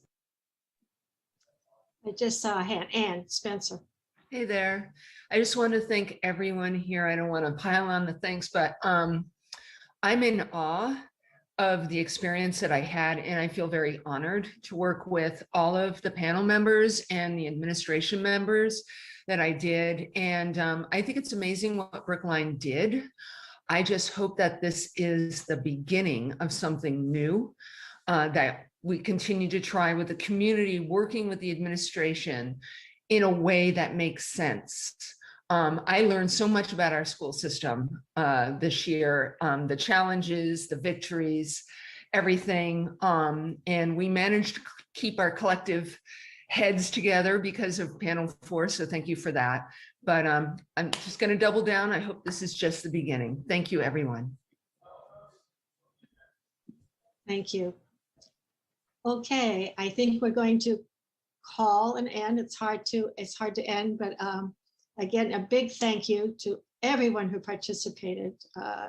I just saw a hand. Ann Spencer. Hey there. I just want to thank everyone here. I don't want to pile on the thanks, but I'm in awe of the experience that I had, and I feel very honored to work with all of the panel members and the administration members that I did. And I think it's amazing what Brookline did. I just hope that this is the beginning of something new, that we continue to try with the community, working with the administration in a way that makes sense. I learned so much about our school system this year, the challenges, the victories, everything. And we managed to keep our collective heads together because of panel 4. So thank you for that. But I'm just going to double down. I hope this is just the beginning. Thank you, everyone. Thank you. Okay, I think we're going to call an end. It's hard to end, but again, a big thank you to everyone who participated.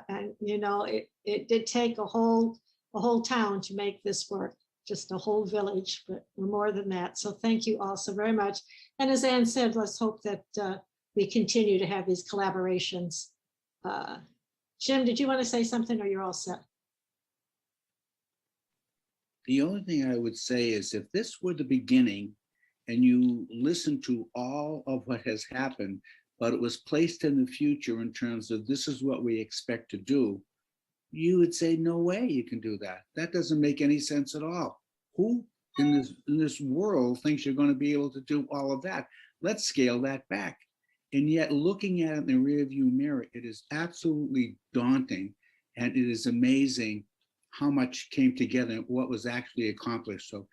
And you know, it did take a whole town to make this work, just a whole village, but we're more than that. So thank you all so very much. And as Anne said, let's hope that we continue to have these collaborations. Jim, did you want to say something, or you're all set? The only thing I would say is, if this were the beginning and you listen to all of what has happened, but it was placed in the future in terms of this is what we expect to do, you would say, no way you can do that. That doesn't make any sense at all. Who in this world thinks you're going to be able to do all of that? Let's scale that back. And yet, looking at it in the rearview mirror, it is absolutely daunting, and it is amazing how much came together and what was actually accomplished. So,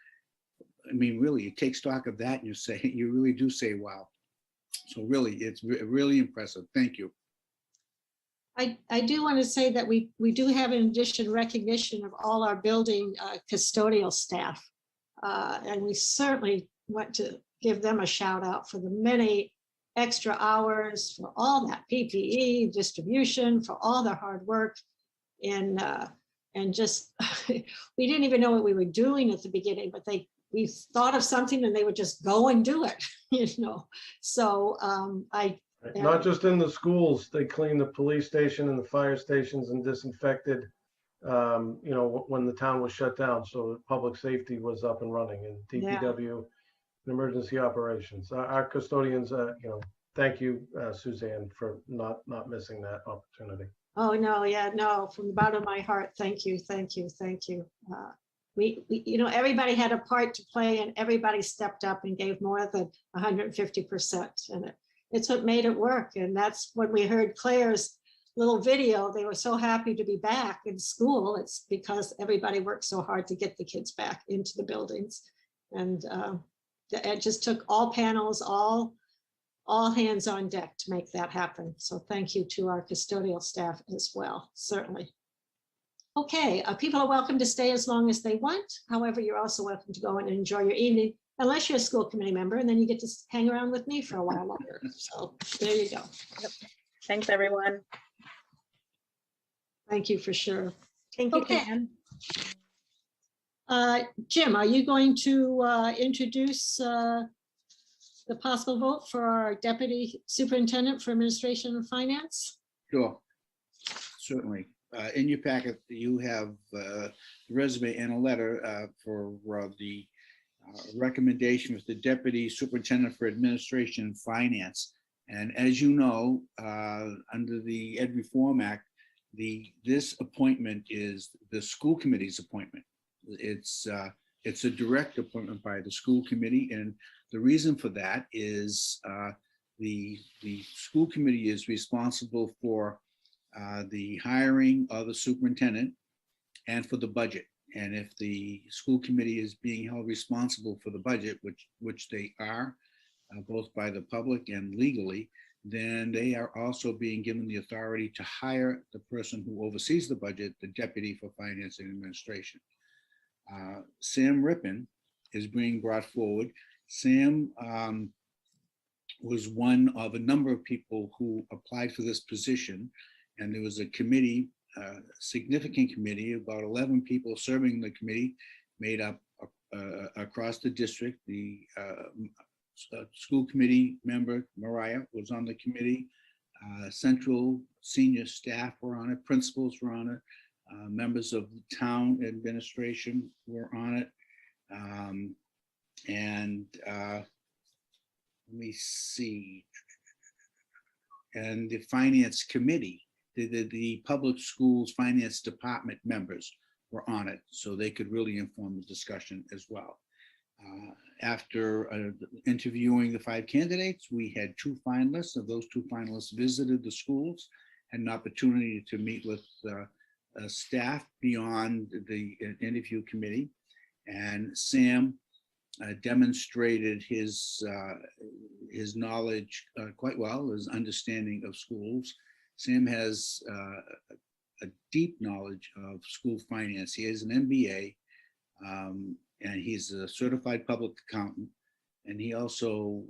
I mean, really, you take stock of that and you really do say, wow. So really, it's really impressive. Thank you. I do want to say that we do have, in addition, recognition of all our building custodial staff. And we certainly want to give them a shout out for the many extra hours, for all that PPE distribution, for all their hard work. And just, we didn't even know what we were doing at the beginning, but we thought of something and they would just go and do it, you know. So not just in the schools, they cleaned the police station and the fire stations and disinfected, you know, when the town was shut down. So public safety was up and running, and DPW and emergency operations. Our custodians, you know, thank you, Suzanne, for not missing that opportunity. Oh, no, yeah, no, from the bottom of my heart, thank you, thank you, thank you. We, you know, everybody had a part to play, and everybody stepped up and gave more than 150%. And it's what made it work. And that's when we heard Claire's little video. They were so happy to be back in school. It's because everybody worked so hard to get the kids back into the buildings. And it just took all panels, all hands on deck to make that happen. So thank you to our custodial staff as well, certainly. Okay, people are welcome to stay as long as they want. However, you're also welcome to go and enjoy your evening, unless you're a school committee member, and then you get to hang around with me for a while longer. So there you go. Yep. Thanks, everyone. Thank you for sure. Thank you, Okay. Pam. Jim, are you going to introduce the possible vote for our Deputy Superintendent for Administration and Finance? Sure, certainly. In your packet, you have the resume and a letter for the recommendation with the Deputy Superintendent for Administration and Finance. And as you know, under the Ed Reform Act, this appointment is the school committee's appointment. It's a direct appointment by the school committee, and the reason for that is the school committee is responsible for the hiring of the superintendent and for the budget. And if the school committee is being held responsible for the budget, which they are, both by the public and legally, then they are also being given the authority to hire the person who oversees the budget, the Deputy for Finance and Administration. Sam Rippon is being brought forward. Sam was one of a number of people who applied for this position, and there was a committee, significant committee, about 11 people serving the committee, made up across the district. The school committee member, Mariah, was on the committee. Central senior staff were on it, principals were on it. Members of the town administration were on it. Let me see. And the finance committee, the public schools finance department members were on it, so they could really inform the discussion as well. After interviewing the 5 candidates, we had 2 finalists. Of those 2 finalists visited the schools, had an opportunity to meet with staff beyond the interview committee. And Sam demonstrated his knowledge quite well, his understanding of schools. Sam has a deep knowledge of school finance. He has an MBA, and he's a certified public accountant. And he also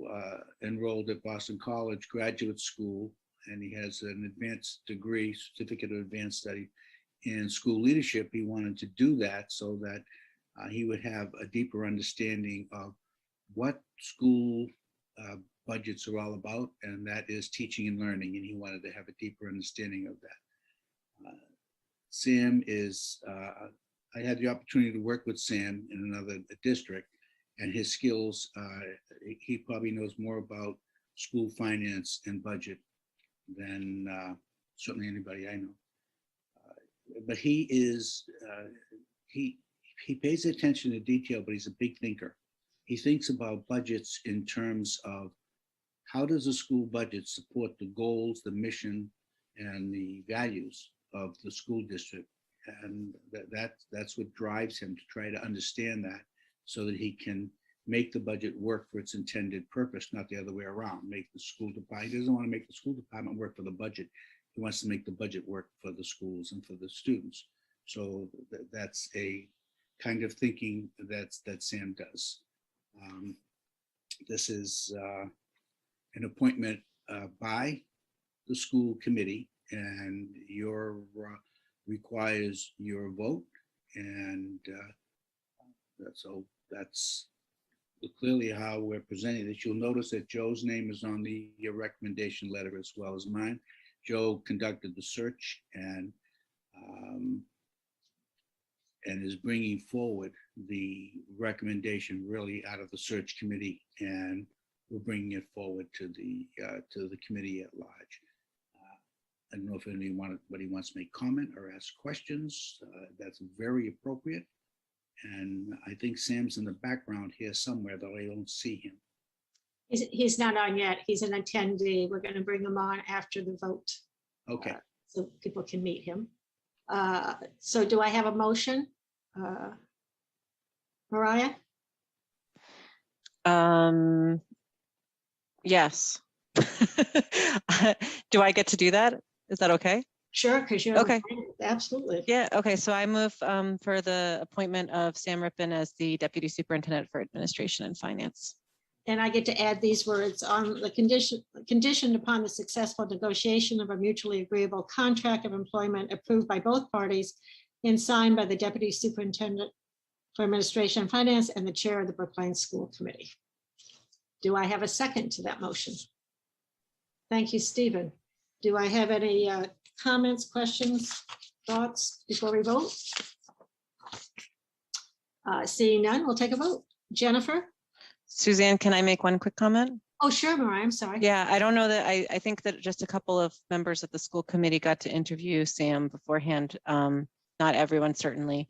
enrolled at Boston College Graduate School, and he has an advanced degree, certificate of advanced study in school leadership. He wanted to do that so that he would have a deeper understanding of what school budgets are all about, and that is teaching and learning, and he wanted to have a deeper understanding of that. Sam is, I had the opportunity to work with Sam in another district, and his skills, he probably knows more about school finance and budget than certainly anybody I know. But he is, he pays attention to detail, but he's a big thinker. He thinks about budgets in terms of how does a school budget support the goals, the mission, and the values of the school district. And that's what drives him to try to understand that so that he can make the budget work for its intended purpose, not the other way around. Make the school department, he doesn't want to make the school department work for the budget. He wants to make the budget work for the schools and for the students. So that's a kind of thinking that Sam does. This is an appointment by the school committee, and your requires your vote, and so that's clearly how we're presenting this. You'll notice that Joe's name is on the recommendation letter as well as mine. Joe conducted the search and is bringing forward the recommendation really out of the search committee, and we're bringing it forward to the committee at large. I don't know if anybody wants to make comment or ask questions. That's very appropriate. And I think Sam's in the background here somewhere, though I don't see him. He's not on yet. He's an attendee. We're going to bring him on after the vote. Okay. So people can meet him. So do I have a motion? Mariah? Yes. Do I get to do that? Is that okay? Sure, because you're okay. Absolutely. Yeah. Okay. So I move for the appointment of Sam Rippon as the Deputy Superintendent for Administration and Finance. And I get to add these words: on the conditioned upon the successful negotiation of a mutually agreeable contract of employment approved by both parties and signed by the Deputy Superintendent for Administration and Finance and the Chair of the Brookline School Committee. Do I have a second to that motion? Thank you, Stephen. Do I have any comments, questions, thoughts before we vote? Seeing none, we'll take a vote. Jennifer? Suzanne, can I make one quick comment? Oh, sure, Mariah, I'm sorry. Yeah, I don't know that, I think that just a couple of members of the school committee got to interview Sam beforehand. Not everyone, certainly.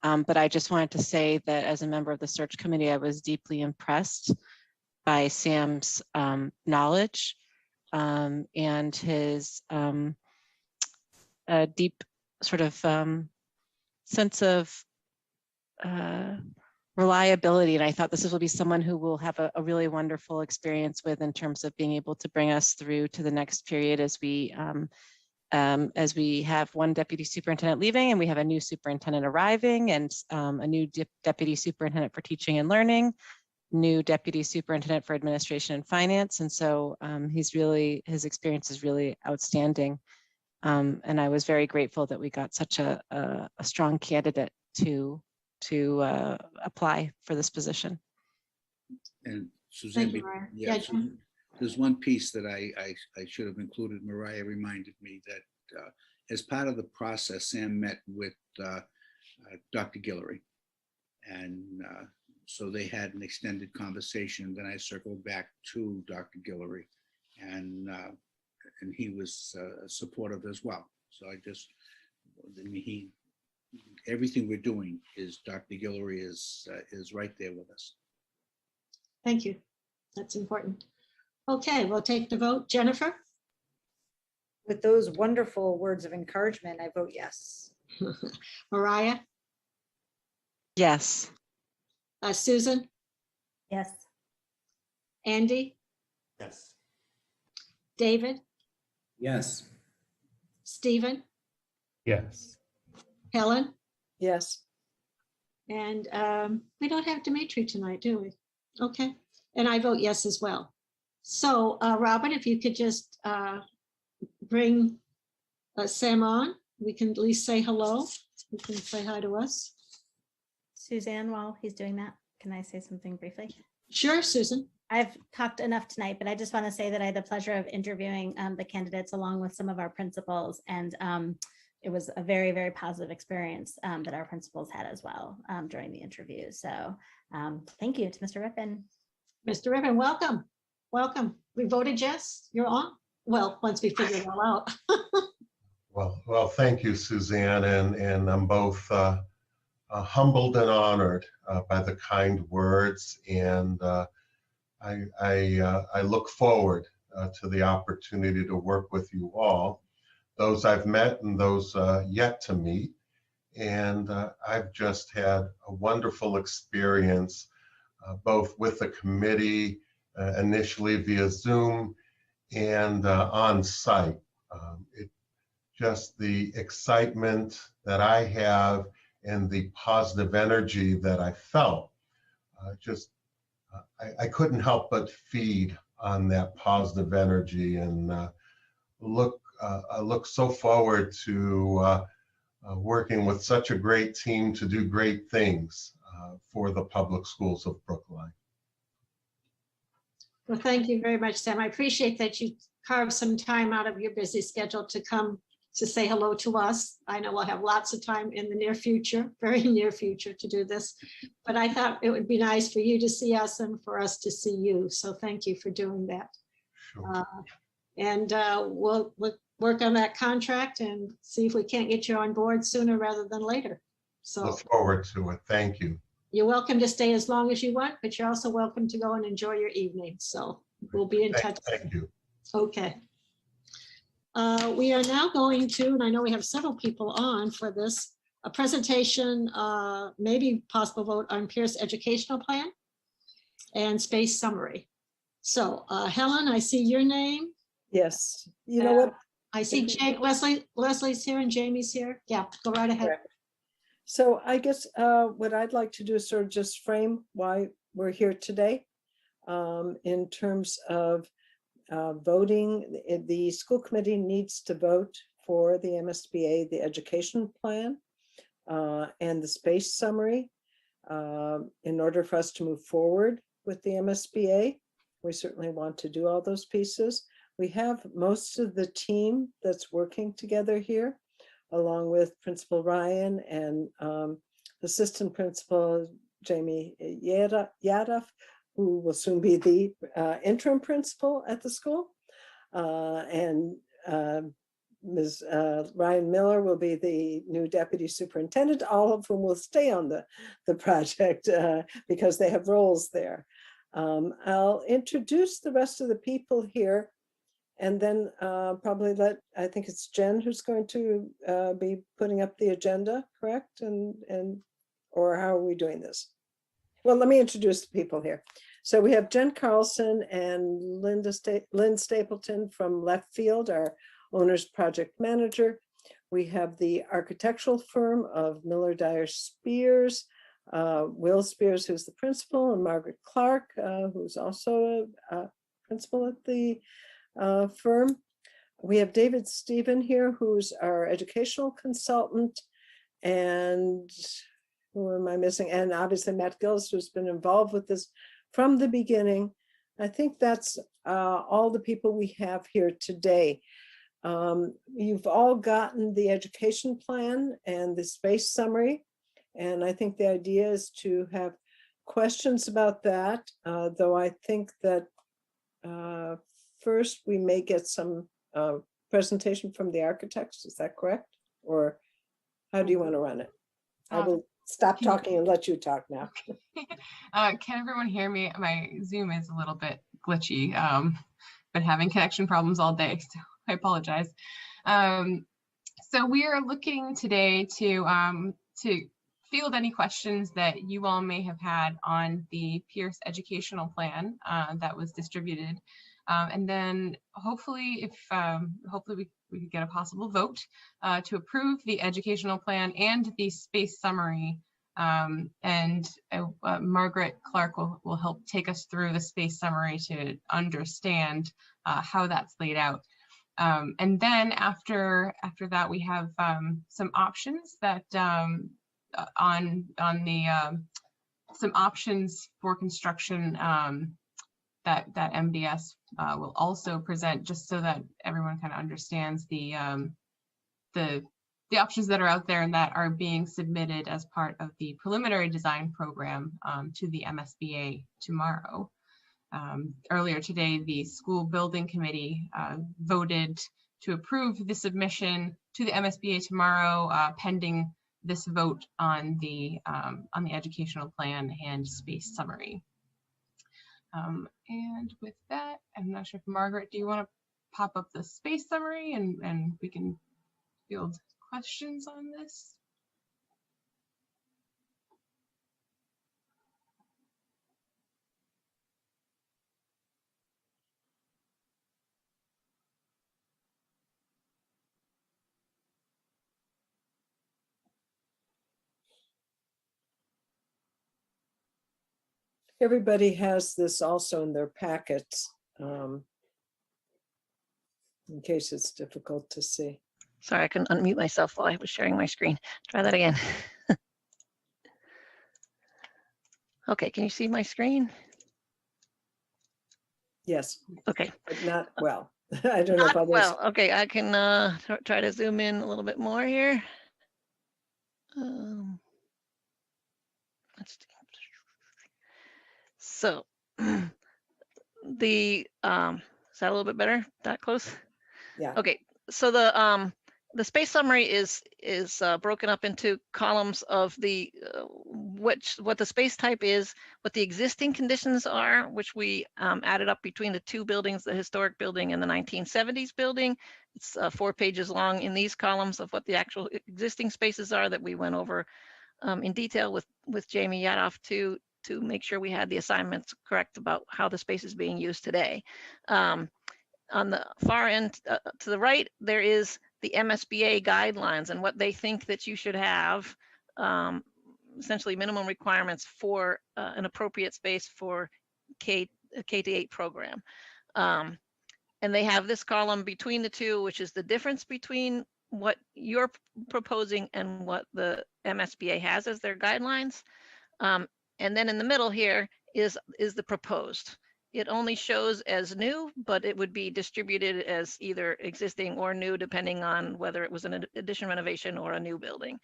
But I just wanted to say that as a member of the search committee, I was deeply impressed by Sam's knowledge and his deep sort of sense of reliability. And I thought this will be someone who will have a really wonderful experience with in terms of being able to bring us through to the next period as we have one deputy superintendent leaving and we have a new superintendent arriving, and a new deputy superintendent for teaching and learning, new deputy superintendent for administration and finance. And so his experience is really outstanding. And I was very grateful that we got such a strong candidate to apply for this position. And Suzanne, yeah, there's one piece that I should have included. Mariah reminded me that as part of the process, Sam met with Dr. Guillory. And so they had an extended conversation. Then I circled back to Dr. Guillory, and he was supportive as well. So everything we're doing is Dr. Guillory is right there with us. Thank you. That's important. Okay, we'll take the vote. Jennifer? With those wonderful words of encouragement, I vote yes. Mariah? Yes. Susan? Yes. Andy? Yes. David? Yes. Stephen? Yes. Helen? Yes. And we don't have Dimitri tonight, do we? Okay, and I vote yes as well. So Robin, if you could just bring Sam on, we can at least say hello. You can say hi to us. Suzanne, while he's doing that, can I say something briefly? Sure, Susan. I've talked enough tonight, but I just want to say that I had the pleasure of interviewing the candidates along with some of our principals, and it was a very, very positive experience that our principals had as well during the interview. So thank you to Mr. Rippon. Mr. Rippon, welcome. Welcome. We voted yes. You're on. Well, once we figure it all out. Well, thank you, Suzanne, and I'm both humbled and honored by the kind words, and I look forward to the opportunity to work with you all, those I've met and those yet to meet. And I've just had a wonderful experience, both with the committee, initially via Zoom and on site. Just the excitement that I have and the positive energy that I felt, I couldn't help but feed on that positive energy, and I look so forward to working with such a great team to do great things for the public schools of Brookline. Well, thank you very much, Sam. I appreciate that you carved some time out of your busy schedule to come to say hello to us. I know we'll have lots of time in the near future, very near future, to do this, but I thought it would be nice for you to see us and for us to see you. So thank you for doing that. Sure. And we'll work on that contract and see if we can't get you on board sooner rather than later. So Look forward to it. Thank you. you're welcome to stay as long as you want, but you're also welcome to go and enjoy your evening. So we'll be in touch. Thank you. Okay. We are now going to, and I know we have several people on for this, a presentation, maybe possible vote on Pierce Educational Plan and Space Summary. So Helen, I see your name. Yes. You know what? I see Leslie's here and Jamie's here. Yeah, go right ahead. Correct. So I guess what I'd like to do is sort of just frame why we're here today in terms of voting. The school committee needs to vote for the MSBA, the education plan, and the space summary in order for us to move forward with the MSBA. We certainly want to do all those pieces. We have most of the team that's working together here, along with Principal Ryan and Assistant Principal Jamie Yadav, who will soon be the interim principal at the school. And Ms. Ryan Miller will be the new deputy superintendent, all of whom will stay on the project because they have roles there. I'll introduce the rest of the people here and then probably I think it's Jen who's going to be putting up the agenda, correct? Or how are we doing this? Well, let me introduce the people here. So we have Jen Carlson and Lynn Stapleton from Left Field, our owner's project manager. We have the architectural firm of Miller Dyer Spears, Will Spears, who's the principal, and Margaret Clark, who's also a principal at the firm. We have David Stephen here, who's our educational consultant, and who am I missing? And obviously Matt Gillis, who's been involved with this from the beginning. I think that's all the people we have here today. You've all gotten the education plan and the space summary. And I think the idea is to have questions about that, though I think that first we may get some presentation from the architects. Is that correct? Or how do you want to run it? I will stop talking and let you talk now. Can everyone hear me? My Zoom is a little bit glitchy. Been having connection problems all day, so I apologize. So we are looking today to field any questions that you all may have had on the Pierce educational plan that was distributed. And then hopefully hopefully we could get a possible vote to approve the educational plan and the space summary. Margaret Clark will help take us through the space summary to understand how that's laid out. And then after that, we have some options that some options for construction that MDS will also present, just so that everyone kind of understands the options that are out there and that are being submitted as part of the preliminary design program to the MSBA tomorrow. Earlier today, the school building committee voted to approve the submission to the MSBA tomorrow, pending this vote on the educational plan and space summary. And with that, I'm not sure if Margaret, do you want to pop up the space summary and we can field questions on this? Everybody has this also in their packets, in case it's difficult to see. Sorry, I couldn't unmute myself while I was sharing my screen. Try that again. Okay, can you see my screen? Yes. Okay. But not well. I don't know if others. Well, okay, I can try to zoom in a little bit more here. Let's see. So the is that a little bit better? That close? Yeah. Okay. So the space summary is broken up into columns of the what the space type is, what the existing conditions are, which we added up between the two buildings, the historic building and the 1970s building. It's 4 pages long in these columns of what the actual existing spaces are that we went over in detail with Jamie Yadoff to make sure we had the assignments correct about how the space is being used today. On the far end to the right, there is the MSBA guidelines and what they think that you should have, essentially minimum requirements for an appropriate space for a K-8 program. And they have this column between the two, which is the difference between what you're proposing and what the MSBA has as their guidelines. And then in the middle here is the proposed. It only shows as new, but it would be distributed as either existing or new, depending on whether it was an addition, renovation, or a new building.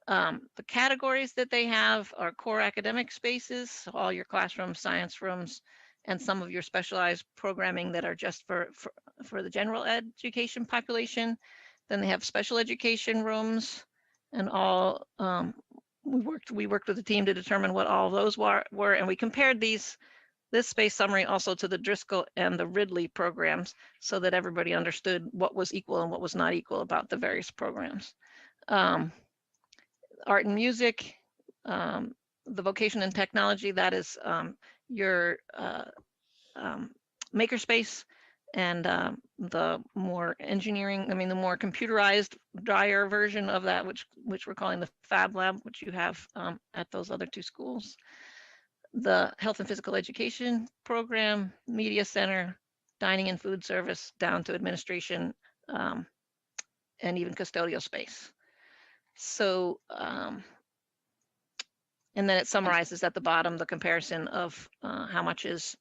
The categories that they have are core academic spaces, so all your classrooms, science rooms, and some of your specialized programming that are just for the general education population. Then they have special education rooms, and all we worked with the team to determine what all of those were, and we compared this space summary also to the Driscoll and the Ridley programs so that everybody understood what was equal and what was not equal about the various programs. Art and music, the vocation and technology, that is your makerspace, and the more engineering, the more computerized, drier version of that, which we're calling the Fab Lab, which you have at those other two schools. The health and physical education program, media center, dining and food service, down to administration, and even custodial space. So, and then it summarizes at the bottom the comparison of how much is,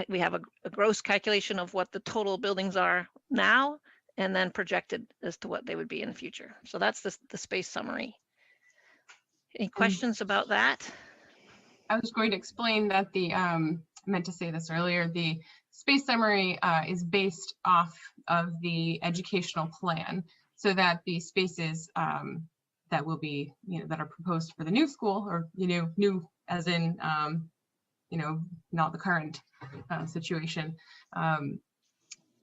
we have a gross calculation of what the total buildings are now, and then projected as to what they would be in the future. So that's the space summary. Any questions about that? I was going to explain that I meant to say this earlier, the space summary is based off of the educational plan, so that the spaces that will be, that are proposed for the new school, or, new as in, not the current situation.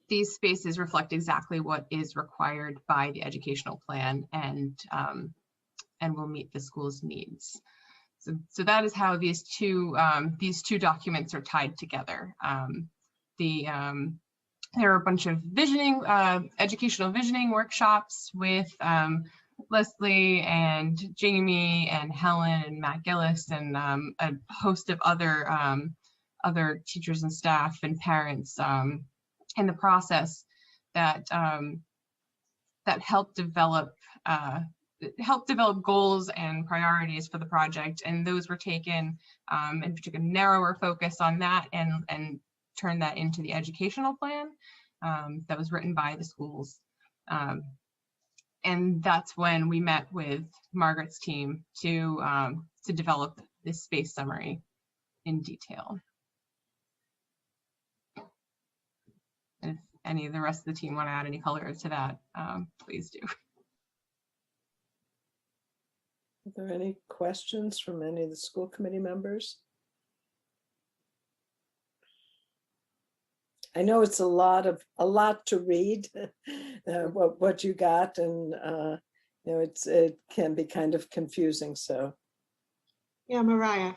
These spaces reflect exactly what is required by the educational plan, and will meet the school's needs. So that is how these two documents are tied together. There are a bunch of visioning, educational visioning workshops with Leslie and Jamie and Helen and Matt Gillis and a host of other teachers and staff and parents in the process that help develop goals and priorities for the project, and those were taken, in particular narrower focus on that, and turn that into the educational plan that was written by the schools. And that's when we met with Margaret's team to develop this space summary in detail. And if any of the rest of the team want to add any color to that, please do. Are there any questions from any of the school committee members? I know it's a lot to read, what you got, and it can be kind of confusing. So, Yeah, Mariah.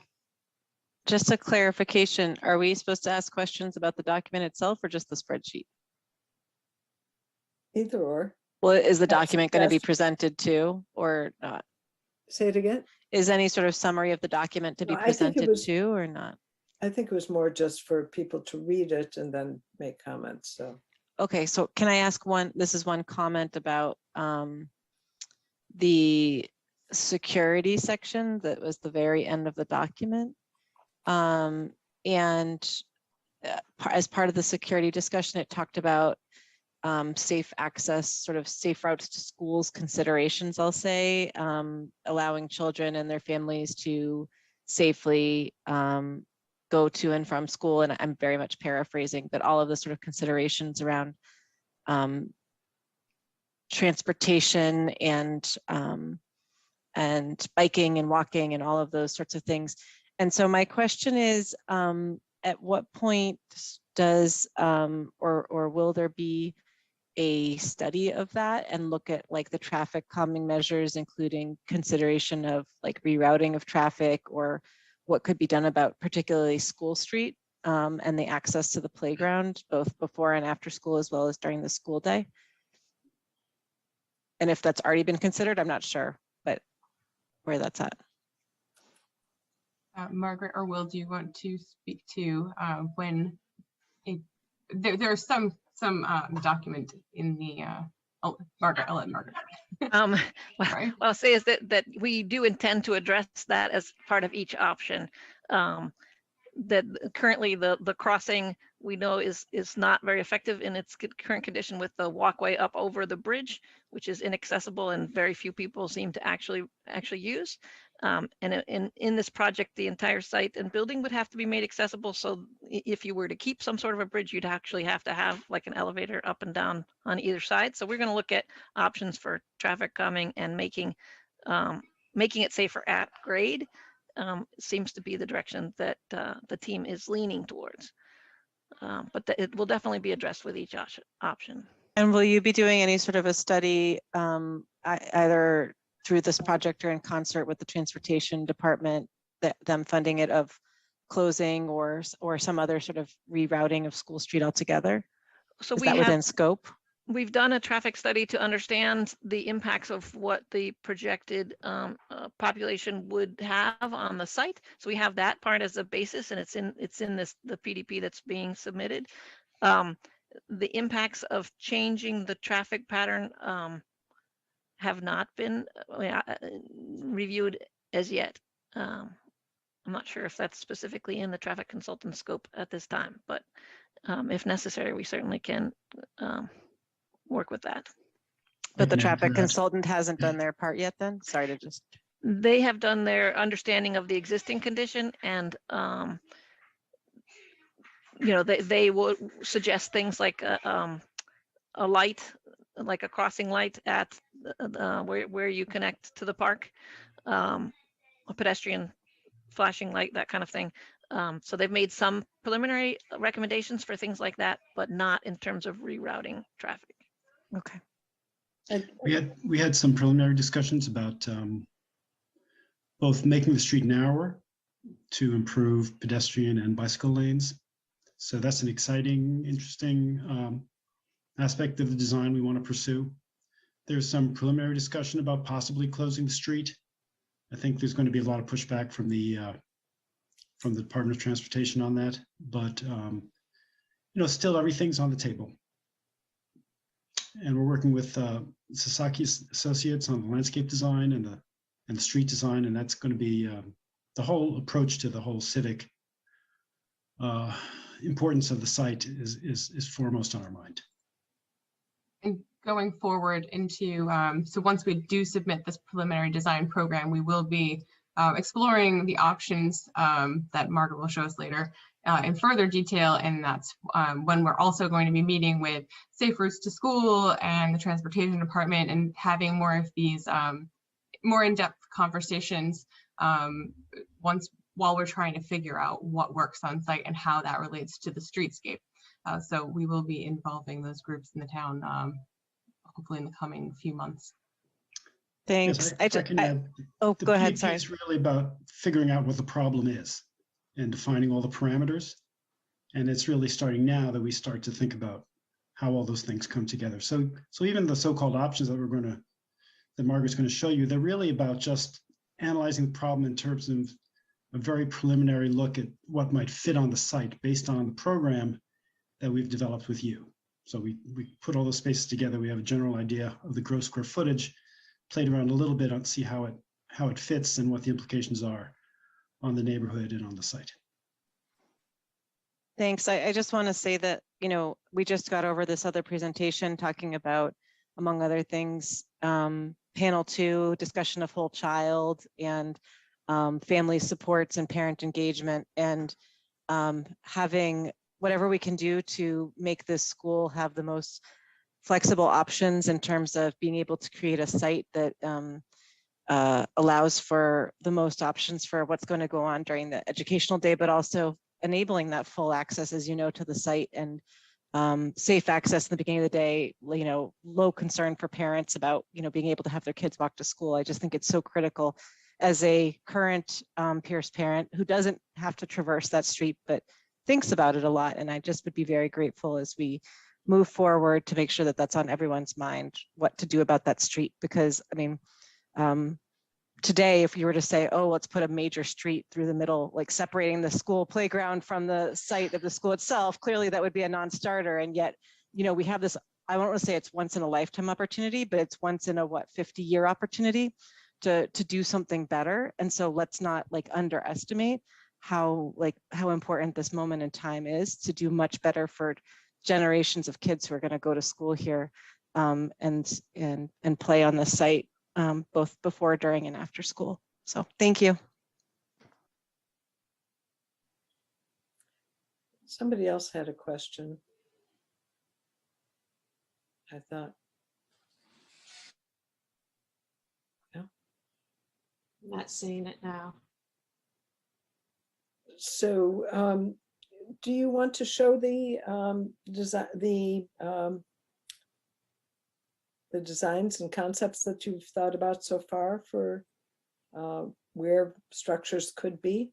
Just a clarification, are we supposed to ask questions about the document itself or just the spreadsheet? Either or. Well, is the document going to be presented too or not? Say it again. Is any sort of summary of the document to be presented to or not? I think it was more just for people to read it and then make comments. So, okay, so can I ask one? This is one comment about the security section that was the very end of the document. And as part of the security discussion, it talked about safe access, sort of safe routes to schools considerations, I'll say, allowing children and their families to safely go to and from school. And I'm very much paraphrasing, but all of the sort of considerations around transportation and biking and walking and all of those sorts of things. And so my question is, at what point does or will there be a study of that and look at like the traffic calming measures, including consideration of like rerouting of traffic or what could be done about particularly School Street and the access to the playground, both before and after school, as well as during the school day? And if that's already been considered, I'm not sure, but where that's at. Margaret or Will, do you want to speak to when there's some document in the Margaret, I'll let Margaret. What I'll say is that we do intend to address that as part of each option. That currently the crossing we know is not very effective in its current condition with the walkway up over the bridge, which is inaccessible and very few people seem to actually use. And in this project, the entire site and building would have to be made accessible. So if you were to keep some sort of a bridge, you'd actually have to have like an elevator up and down on either side. So we're going to look at options for traffic calming and making it safer at grade. Seems to be the direction that the team is leaning towards. But it will definitely be addressed with each option. And will you be doing any sort of a study either through this project or in concert with the transportation department, them funding it, of closing or some other sort of rerouting of School Street altogether? So is that within scope? We've done a traffic study to understand the impacts of what the projected population would have on the site. So we have that part as a basis, and it's in the PDP that's being submitted. The impacts of changing the traffic pattern have not been reviewed as yet. I'm not sure if that's specifically in the traffic consultant scope at this time, but if necessary, we certainly can work with that. But the Okay, traffic correct. consultant hasn't done their part yet then? Sorry to just. They have done their understanding of the existing condition, and they would suggest things like a light, like a crossing light at where you connect to the park, a pedestrian flashing light, that kind of thing. So they've made some preliminary recommendations for things like that, but not in terms of rerouting traffic. Okay. We had some preliminary discussions about both making the street narrower to improve pedestrian and bicycle lanes. So that's an exciting, interesting aspect of the design we want to pursue. There's some preliminary discussion about possibly closing the street. I think there's going to be a lot of pushback from the Department of Transportation on that, but still everything's on the table. And we're working with Sasaki Associates on the landscape design and the street design, and that's going to be the whole approach to the whole civic importance of the site is foremost on our mind. And going forward into, so once we do submit this preliminary design program, we will be exploring the options that Margaret will show us later in further detail. And that's when we're also going to be meeting with Safe Routes to School and the Transportation Department and having more of these more in-depth conversations while we're trying to figure out what works on site and how that relates to the streetscape. So we will be involving those groups in the town, hopefully in the coming few months. Thanks. Yes, go ahead, sorry. It's really about figuring out what the problem is and defining all the parameters. And it's really starting now that we start to think about how all those things come together. So even the so-called options that Margaret's going to show you, they're really about just analyzing the problem in terms of a very preliminary look at what might fit on the site based on the program that we've developed with you. So we put all those spaces together. We have a general idea of the gross square footage, played around a little bit on see how it fits and what the implications are on the neighborhood and on the site. Thanks. I just want to say that, we just got over this other presentation talking about, among other things, panel 2, discussion of whole child and family supports and parent engagement, and having whatever we can do to make this school have the most flexible options in terms of being able to create a site that allows for the most options for what's going to go on during the educational day, but also enabling that full access, as you know, to the site and safe access in the beginning of the day, low concern for parents about, being able to have their kids walk to school. I just think it's so critical as a current Pierce parent who doesn't have to traverse that street, but thinks about it a lot. And I just would be very grateful as we move forward to make sure that that's on everyone's mind, what to do about that street. Because today, if you were to say, oh, let's put a major street through the middle, like separating the school playground from the site of the school itself, clearly that would be a non-starter. And yet, we have this, I don't want to say it's once in a lifetime opportunity, but it's once in a 50-year opportunity to do something better. And so let's not underestimate how important this moment in time is to do much better for generations of kids who are going to go to school here and play on the site both before, during, and after school. So thank you. Somebody else had a question. I thought. I'm not seeing it now. So do you want to show the design, the designs and concepts that you've thought about so far for where structures could be?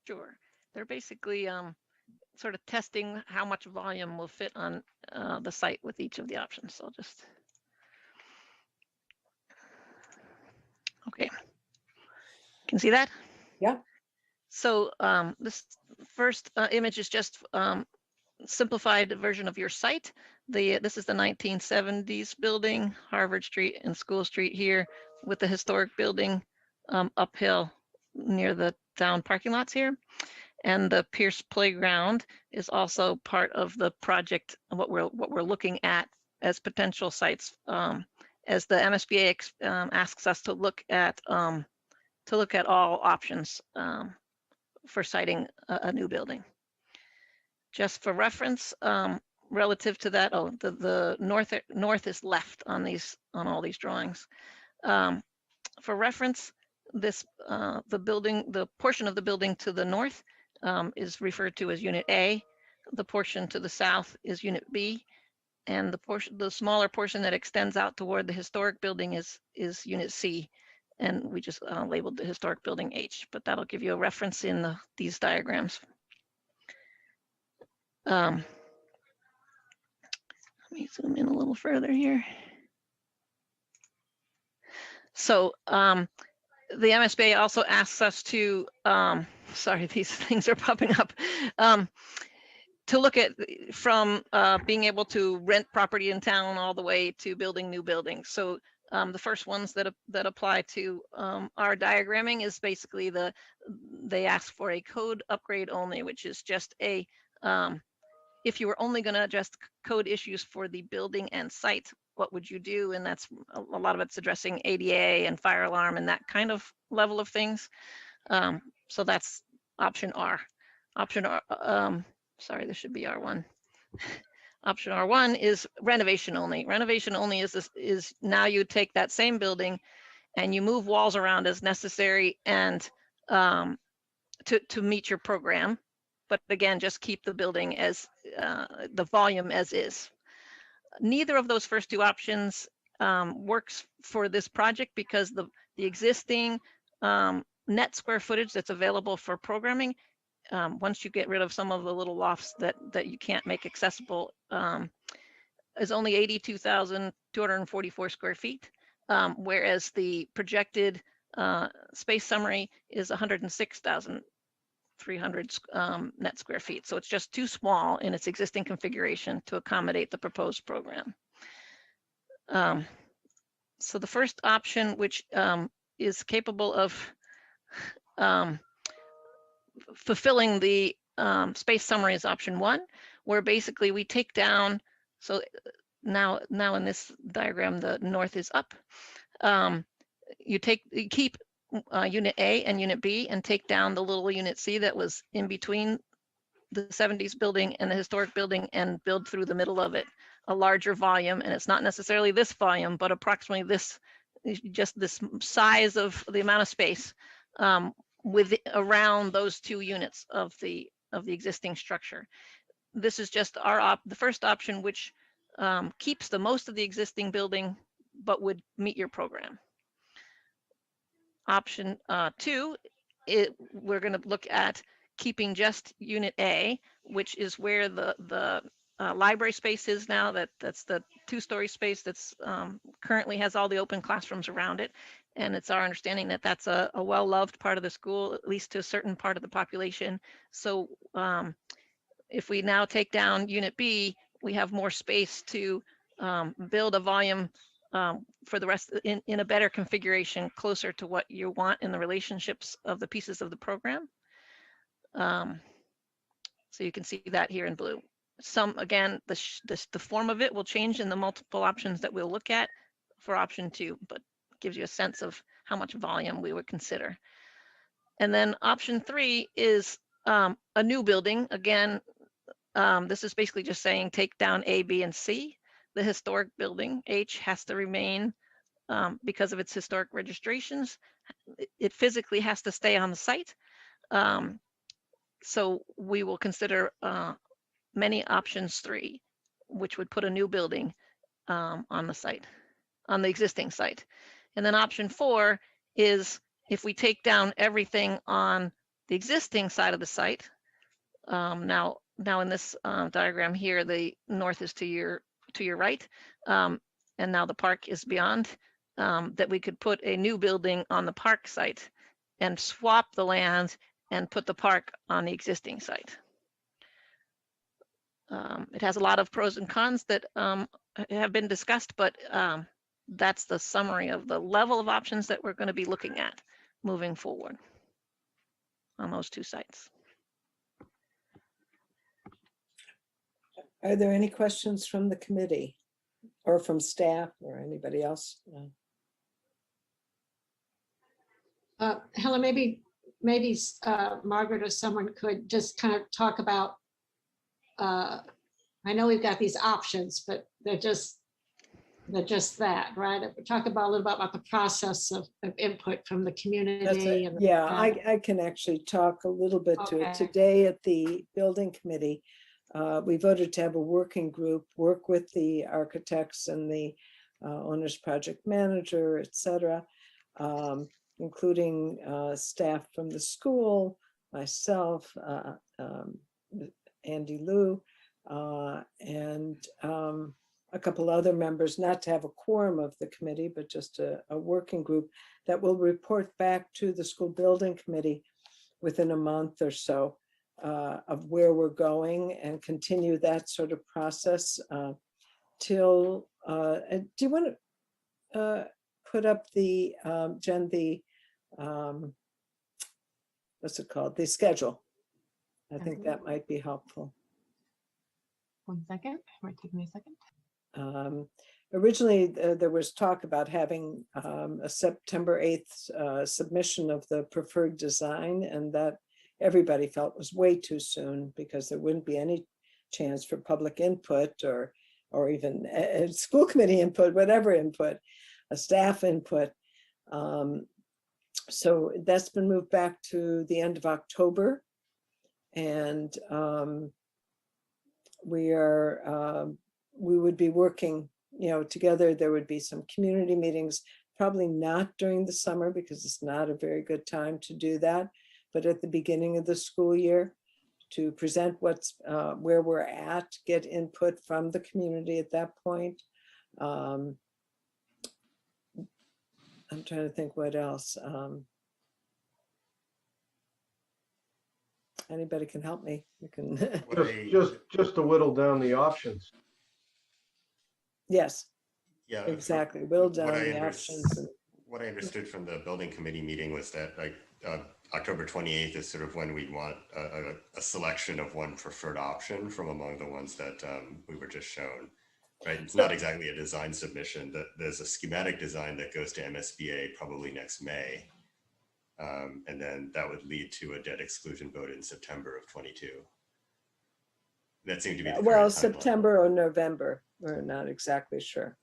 Sure. They're basically sort of testing how much volume will fit on the site with each of the options. So just, okay. Can you see that? Yeah. So this first image is just simplified version of your site. This is the 1970s building, Harvard Street and School Street here, with the historic building uphill near the town parking lots here. And the Pierce Playground is also part of the project. What we're looking at as potential sites, as the MSBA asks us to look at all options for siting a new building. Just for reference, relative to that, the north is left on all these drawings. For reference, the portion of the building to the north is referred to as Unit A. The portion to the south is Unit B, and the smaller portion that extends out toward the historic building is Unit C, and we just labeled the historic building H. But that'll give you a reference in these diagrams. Let me zoom in a little further here. So the MSBA also asks us to, sorry, these things are popping up, to look at from being able to rent property in town all the way to building new buildings. So the first ones that apply to our diagramming is basically they ask for a code upgrade only, which is just a, if you were only going to adjust code issues for the building and site, what would you do? And that's a lot of it's addressing ADA and fire alarm and that kind of level of things. So that's option R. Option R, sorry, this should be R1. Option R1 is renovation only. Renovation only is now you take that same building and you move walls around as necessary and to meet your program. But again, just keep the building as the volume as is. Neither of those first two options works for this project because the existing net square footage that's available for programming, once you get rid of some of the little lofts that you can't make accessible, is only 82,244 square feet, whereas the projected space summary is 106,300 net square feet. So it's just too small in its existing configuration to accommodate the proposed program. So the first option, which is capable of fulfilling the space summary, is option 1, where basically we take down, so now in this diagram, the north is up. You keep Unit A and Unit B and take down the little Unit C that was in between the 70s building and the historic building and build through the middle of it a larger volume. And it's not necessarily this volume, but approximately this, just this size of the amount of space around those two units of the existing structure. This is just the first option, which keeps the most of the existing building, but would meet your program. Option 2, we're going to look at keeping just Unit A, which is where the library space is now. That's the 2-story space that's currently has all the open classrooms around it. And it's our understanding that that's a well-loved part of the school, at least to a certain part of the population. So if we now take down Unit B, we have more space to build a volume for the rest in a better configuration, closer to what you want in the relationships of the pieces of the program. So you can see that here in blue. Again, the form of it will change in the multiple options that we'll look at for option 2, but gives you a sense of how much volume we would consider. And then option 3 is a new building. Again, this is basically just saying take down A, B, and C. The historic building, H, has to remain because of its historic registrations. It physically has to stay on the site. So we will consider many options 3, which would put a new building on the site, on the existing site. And then option 4 is if we take down everything on the existing side of the site. Now in this diagram here, the north is to your right, and now the park is beyond, that we could put a new building on the park site and swap the land and put the park on the existing site. It has a lot of pros and cons that have been discussed, but that's the summary of the level of options that we're going to be looking at moving forward on those 2 sites. Are there any questions from the committee? or from staff or anybody else. Helen, maybe Margaret or someone could just kind of talk about, I know we've got these options, but they're just that, right? Talk about a little bit about the process of input from the community. And Yeah, I can actually talk a little bit to it. Today at the building committee, we voted to have a working group, work with the architects and the owner's project manager, et cetera, including staff from the school, myself, Andy Liu, and a couple other members, not to have a quorum of the committee, but just a working group that will report back to the school building committee within a month or so of where we're going, and continue that sort of process till, do you want to put up the, Jen, the, what's it called? The schedule. I think that might be helpful. 1 second, it might take me a second. Originally, there was talk about having a September 8th submission of the preferred design, and that everybody felt was way too soon because there wouldn't be any chance for public input or even school committee input, whatever input, a staff input. So that's been moved back to the end of October, and we would be working, together. There would be some community meetings, probably not during the summer because it's not a very good time to do that, but at the beginning of the school year to present what's where we're at, get input from the community at that point. I'm trying to think what else. Anybody can help me. You can. just to whittle down the options. Yes. Yeah, exactly. Whittle down the options. What I understood from the building committee meeting was that October 28th is sort of when we want a selection of one preferred option from among the ones that we were just shown, right? It's not exactly a design submission. There's a schematic design that goes to MSBA probably next May. And then that would lead to a debt exclusion vote in September of 22. That seemed to be the well, timeline. September or November. We're not exactly sure.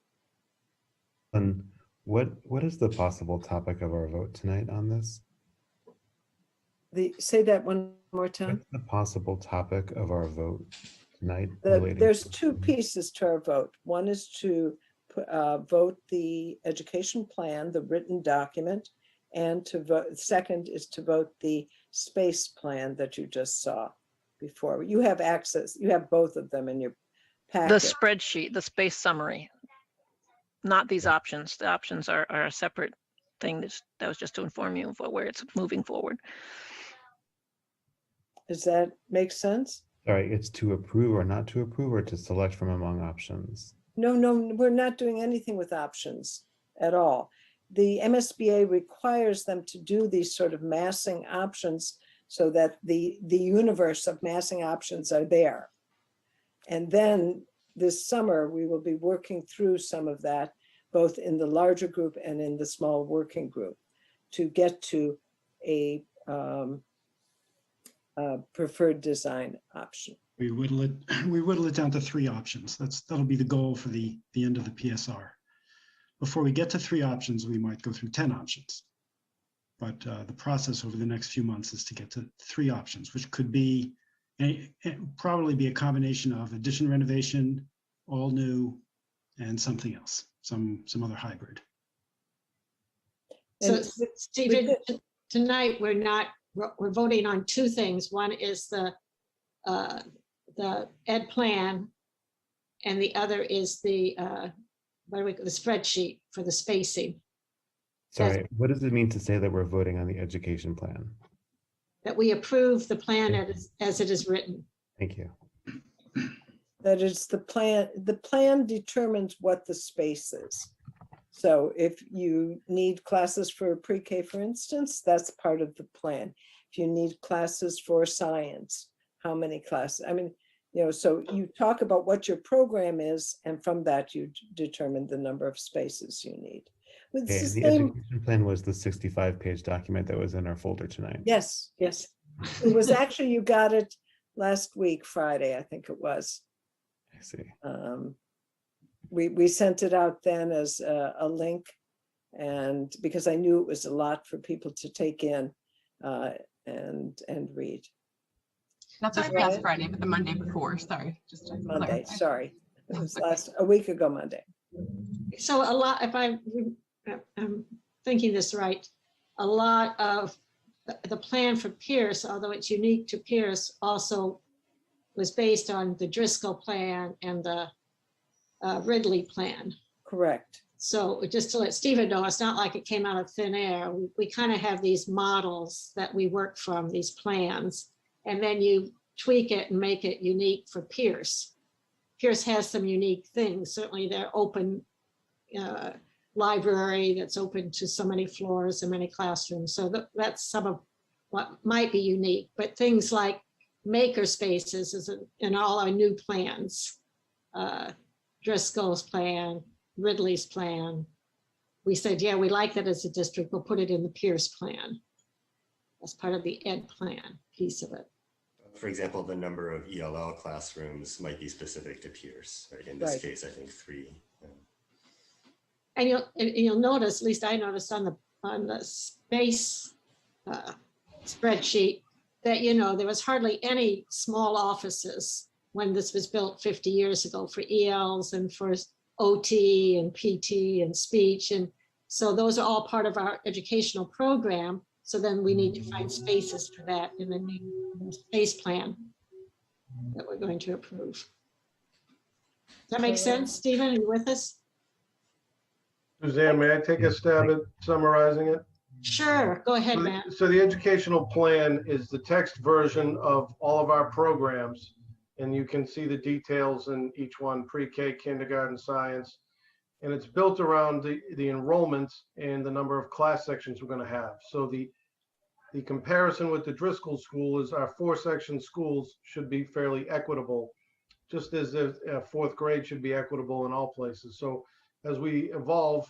And what is the possible topic of our vote tonight on this? Say that one more time. What's the possible topic of our vote tonight? There's two pieces to our vote. One is to vote the education plan, the written document, and to vote. Second is to vote the space plan that you just saw before. You have access. You have both of them in your packet. The spreadsheet, the space summary, not these options. The options are a separate thing. That was just to inform you of where it's moving forward. Does that make sense? Sorry, it's to approve or not to approve, or to select from among options? No, we're not doing anything with options at all. The MSBA requires them to do these sort of massing options so that the universe of massing options are there. And then this summer, we will be working through some of that, both in the larger group and in the small working group, to get to a preferred design option. We whittle it down to 3 options. That'll be the goal for the end of the PSR. Before we get to 3 options, we might go through 10 options. But the process over the next few months is to get to 3 options, which could be probably be a combination of addition, renovation, all new, and something else, some other hybrid. So Stephen, tonight we're voting on 2 things. One is the ed plan, and the other is the spreadsheet for the spacing. Sorry, what does it mean to say that we're voting on the education plan? That we approve the plan as it is written. Thank you. That is the plan. The plan determines what the space is. So if you need classes for pre-K, for instance, that's part of the plan. If you need classes for science, how many classes? I mean, So you talk about what your program is, and from that you determine the number of spaces you need. It's Okay, the the same. education plan was the 65-page document that was in our folder tonight. Yes, yes. It was actually, you got it last week, Friday, I think it was. I see. We sent it out then as a link, and because I knew it was a lot for people to take in and read. Not this past Friday, but the Monday before. Sorry, just to Monday. clarify. Sorry, it was a week ago Monday. So a lot, if I'm thinking this right, a lot of the plan for Pierce, although it's unique to Pierce, also was based on the Driscoll plan and the Ridley plan. Correct. So just to let Stephen know, it's not like it came out of thin air. We kind of have these models that we work from, these plans, and then you tweak it and make it unique for Pierce. Pierce has some unique things. Certainly their open library that's open to so many floors and many classrooms. So that's some of what might be unique, but things like maker spaces is in all our new plans. Driscoll's plan, Ridley's plan. We said, yeah, we like that as a district, we'll put it in the Pierce plan. As part of the ed plan piece of it. For example, the number of ELL classrooms might be specific to Pierce, right? In this case, I think 3. And you'll notice, at least I noticed on the space spreadsheet, that there was hardly any small offices when this was built 50 years ago for ELs and for OT and PT and speech. And so those are all part of our educational program. So then we need to find spaces for that in the new space plan that we're going to approve. Does that make sense, Stephen? Are you with us? Suzanne, may I take a stab at summarizing it? Sure, go ahead, Matt. So the educational plan is the text version of all of our programs, and you can see the details in each one: pre-K, kindergarten, science, and it's built around the enrollments and the number of class sections we're going to have. So the comparison with the Driscoll school is our 4-section schools should be fairly equitable, just as the 4th grade should be equitable in all places. So as we evolve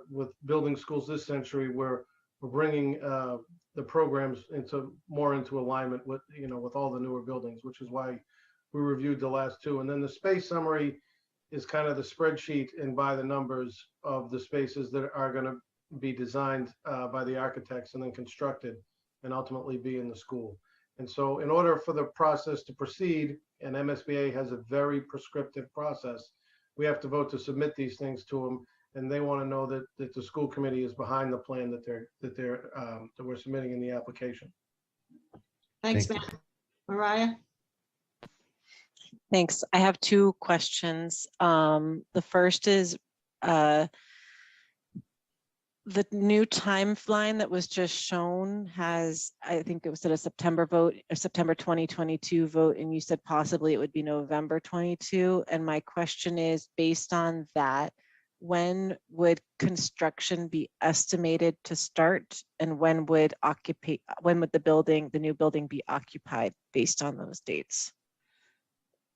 with building schools this century, we're bringing the programs more into alignment with with all the newer buildings, which is why we reviewed the last 2. And then the space summary is kind of the spreadsheet and by the numbers of the spaces that are going to be designed by the architects and then constructed and ultimately be in the school. And so in order for the process to proceed, and MSBA has a very prescriptive process, we have to vote to submit these things to them, and they want to know that the school committee is behind the plan that we're submitting in the application. Thanks, Matt. Mariah? Thanks. I have 2 questions. The first is the new timeline that was just shown has, I think it was at a September vote, a September 2022 vote, and you said possibly it would be November 22. And my question is, based on that, when would construction be estimated to start, and when would the new building be occupied based on those dates?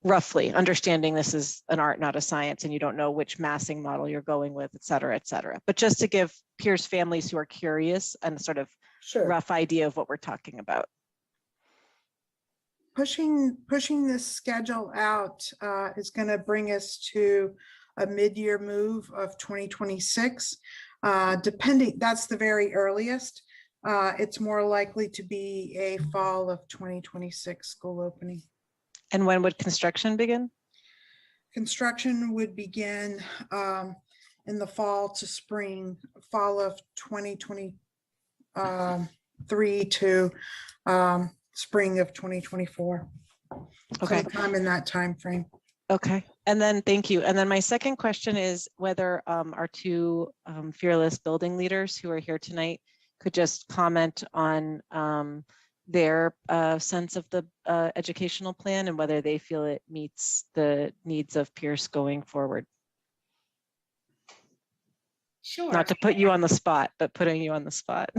Roughly, understanding this is an art, not a science, and you don't know which massing model you're going with, et cetera, but just to give Pierce families who are curious and sort of rough idea of what we're talking about. Pushing this schedule out is going to bring us to a mid-year move of 2026. Depending, that's the very earliest. It's more likely to be a fall of 2026 school opening. And when would construction begin? Construction would begin in the fall to fall of 2023 to spring of 2024. Okay. Sometime in that time frame. Okay, and then thank you. And then my second question is whether our 2 fearless building leaders who are here tonight could just comment on their sense of the educational plan and whether they feel it meets the needs of Pierce going forward. Sure. Not to put you on the spot, but putting you on the spot.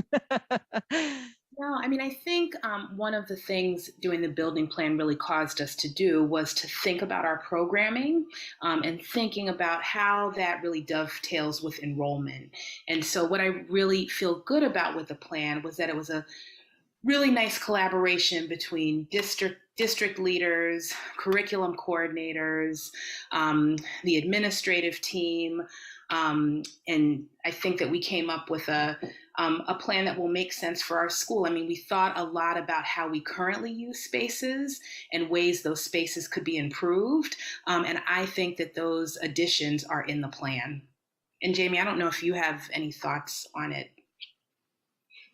No, I mean, I think one of the things doing the building plan really caused us to do was to think about our programming and thinking about how that really dovetails with enrollment. And so what I really feel good about with the plan was that it was a really nice collaboration between district leaders, curriculum coordinators, the administrative team. And I think that we came up with a plan that will make sense for our school. I mean, we thought a lot about how we currently use spaces and ways those spaces could be improved. And I think that those additions are in the plan. And Jamie, I don't know if you have any thoughts on it.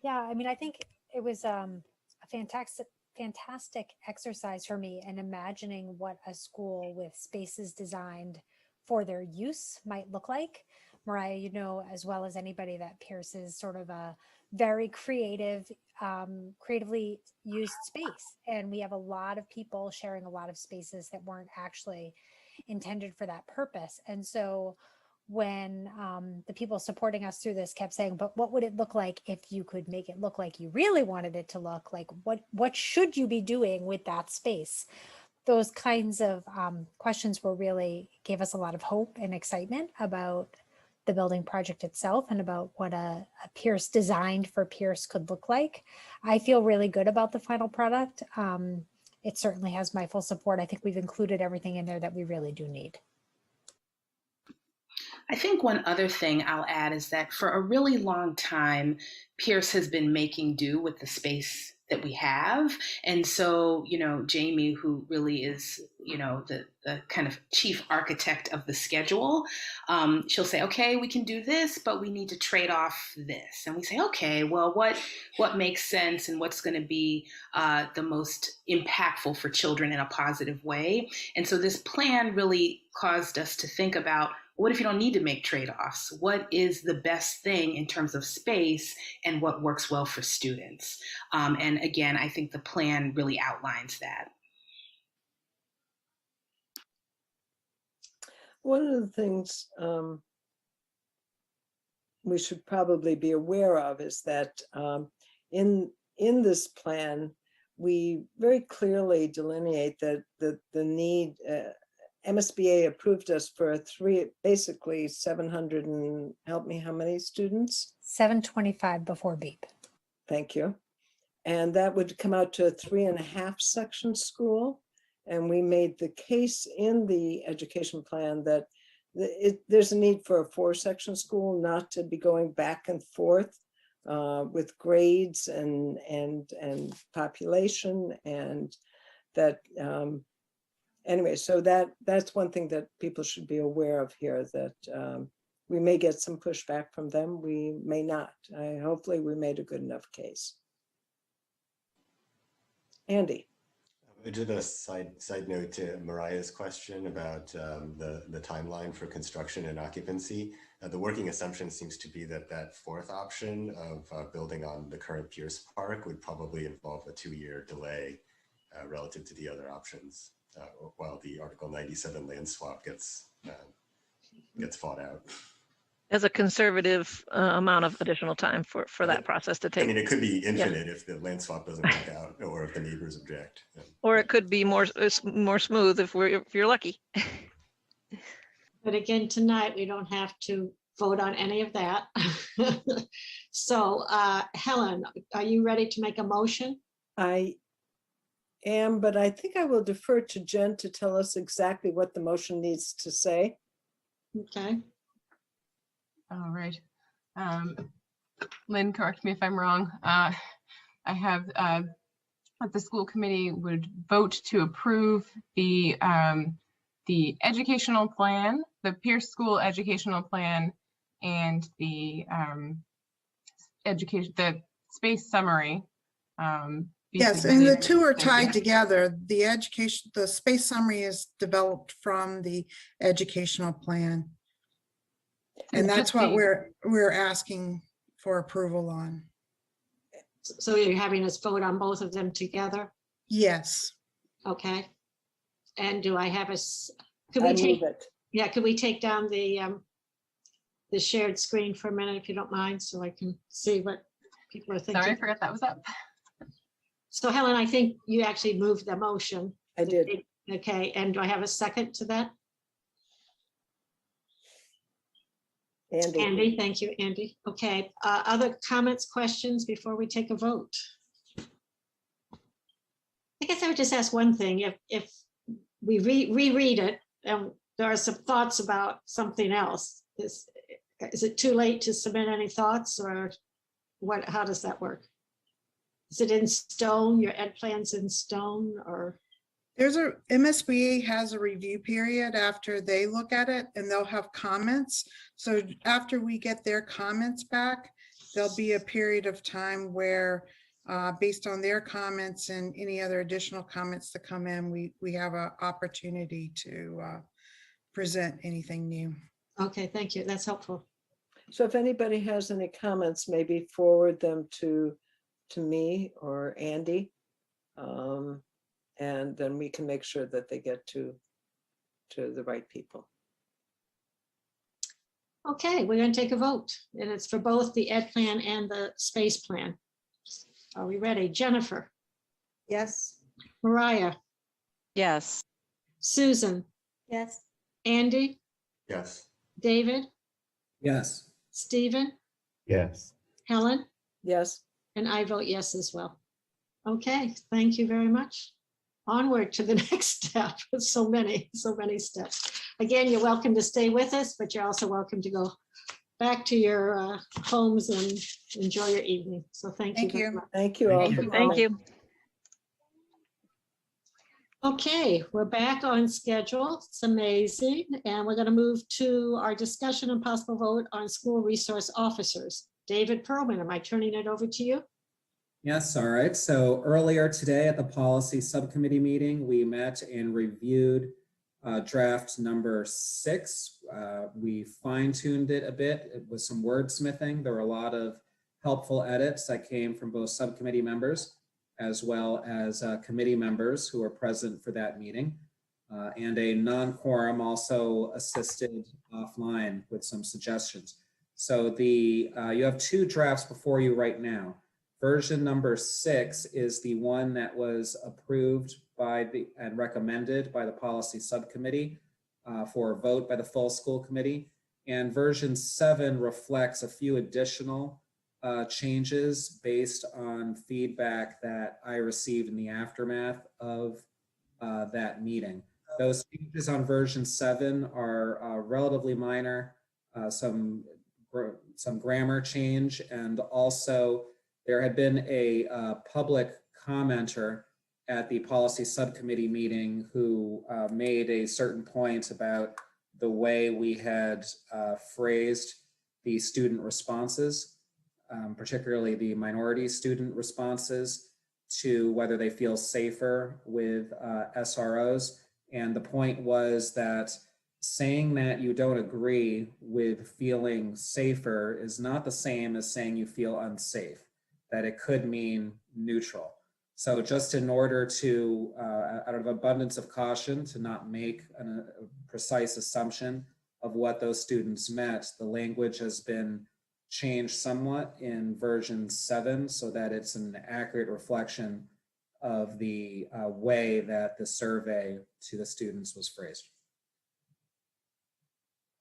Yeah, I mean, I think it was a fantastic exercise for me in imagining what a school with spaces designed for their use might look like. Mariah, you know as well as anybody that Pierce is sort of a very creative, creatively used space. And we have a lot of people sharing a lot of spaces that weren't actually intended for that purpose. And so when the people supporting us through this kept saying, but what would it look like if you could make it look like you really wanted it to look like? What should you be doing with that space? Those kinds of questions gave us a lot of hope and excitement about the building project itself and about what a Pierce designed for Pierce could look like. I feel really good about the final product. It certainly has my full support. I think we've included everything in there that we really do need. I think one other thing I'll add is that for a really long time, Pierce has been making do with the space that we have. And so, you know, Jamie, who really is, you know, the kind of chief architect of the schedule, she'll say, okay, we can do this, but we need to trade off this. And we say, okay, well, what makes sense and what's going to be the most impactful for children in a positive way? And so this plan really caused us to think about, what if you don't need to make trade-offs? What is the best thing in terms of space and what works well for students? And again, I think the plan really outlines that. One of the things we should probably be aware of is that in this plan, we very clearly delineate that the need. MSBA approved us for basically 700 and help me, how many students? 725 before BEEP. Thank you. And that would come out to a 3.5 section school. And we made the case in the education plan that there's a need for a 4-section school, not to be going back and forth with grades and population, and that anyway, so that's one thing that people should be aware of here, that we may get some pushback from them, we may not. Hopefully we made a good enough case. Andy. Just a side note to Mariah's question about the timeline for construction and occupancy. The working assumption seems to be that that 4th option of building on the current Pierce Park would probably involve a 2-year delay relative to the other options, while the Article 97 land swap gets fought out. As a conservative amount of additional time for that process to take. I mean, it could be infinite if the land swap doesn't work out, or if the neighbors object. Or it could be more smooth if you're lucky. But again, tonight, we don't have to vote on any of that. So Helen, are you ready to make a motion? I am, but I think I will defer to Jen to tell us exactly what the motion needs to say. Okay. All right. Lynn, correct me if I'm wrong. I have that the school committee would vote to approve the educational plan, the Pierce School educational plan, and the space summary. Yes, and the two are tied together. The space summary is developed from the educational plan. And that's what we're asking for approval on. So you're having us vote on both of them together? Yes. Okay. And do I have could we take down the shared screen for a minute, if you don't mind, so I can see what people are thinking? Sorry, I forgot that was up. So Helen, I think you actually moved the motion. I did. Okay, and do I have a second to that? Andy. Andy, thank you, Andy. Okay, other comments, questions before we take a vote? I guess I would just ask one thing. If we reread it and there are some thoughts about something else, is it too late to submit any thoughts, or what? How does that work? Is it in stone? Your ed plan's in stone, or? MSBA has a review period after they look at it, and they'll have comments. So after we get their comments back, there'll be a period of time where based on their comments and any other additional comments that come in, we have an opportunity to present anything new. Okay, thank you. That's helpful. So if anybody has any comments, maybe forward them to me or Andy. And then we can make sure that they get to the right people. Okay, we're going to take a vote, and it's for both the ed plan and the space plan. Are we ready? Jennifer? Yes. Mariah? Yes. Susan? Yes. Andy? Yes. David? Yes. Stephen? Yes. Helen? Yes. And I vote yes as well. Okay, thank you very much. Onward to the next step. So many steps. Again, you're welcome to stay with us, but you're also welcome to go back to your homes and enjoy your evening. So thank you. Very much. Thank you all. Thank you. Okay, we're back on schedule. It's amazing. And we're going to move to our discussion and possible vote on school resource officers. David Perlman, am I turning it over to you? Yes, all right. So earlier today at the policy subcommittee meeting, we met and reviewed draft number 6. We fine-tuned it a bit with some wordsmithing. There were a lot of helpful edits that came from both subcommittee members as well as committee members who were present for that meeting. And a non-quorum also assisted offline with some suggestions. So you have 2 drafts before you right now. Version number 6 is the one that was approved and recommended by the policy subcommittee for a vote by the full school committee. And version 7 reflects a few additional changes based on feedback that I received in the aftermath of that meeting. Those changes on version 7 are relatively minor, some grammar change, and also there had been a public commenter at the policy subcommittee meeting who made a certain point about the way we had phrased the student responses, particularly the minority student responses, to whether they feel safer with SROs. And the point was that saying that you don't agree with feeling safer is not the same as saying you feel unsafe, that it could mean neutral. So just in order to, out of abundance of caution, to not make a precise assumption of what those students meant, the language has been changed somewhat in version 7 so that it's an accurate reflection of the way that the survey to the students was phrased.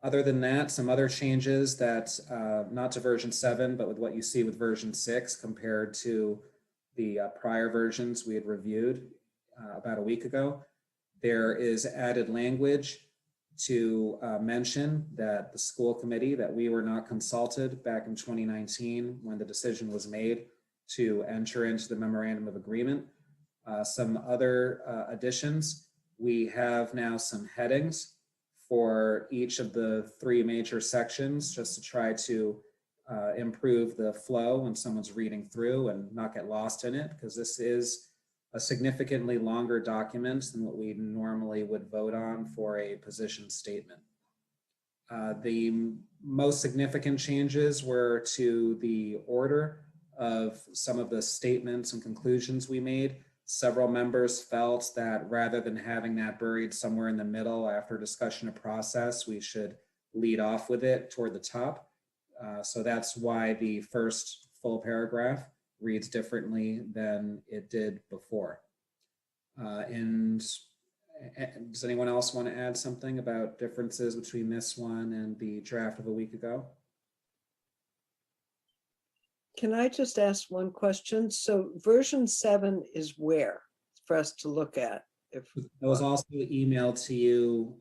Other than that, some other changes that, not to version 7, but with what you see with version 6 compared to the prior versions we had reviewed about a week ago. There is added language to mention that the school committee, that we were not consulted back in 2019 when the decision was made to enter into the memorandum of agreement. Some other additions, we have now some headings for each of the 3 major sections, just to try to improve the flow when someone's reading through and not get lost in it, because this is a significantly longer document than what we normally would vote on for a position statement. The most significant changes were to the order of some of the statements and conclusions we made. Several members felt that rather than having that buried somewhere in the middle after discussion of process, we should lead off with it toward the top. So that's why the first full paragraph reads differently than it did before. And does anyone else want to add something about differences between this one and the draft of a week ago? Can I just ask one question? So version 7 is where for us to look at? If it was also emailed to you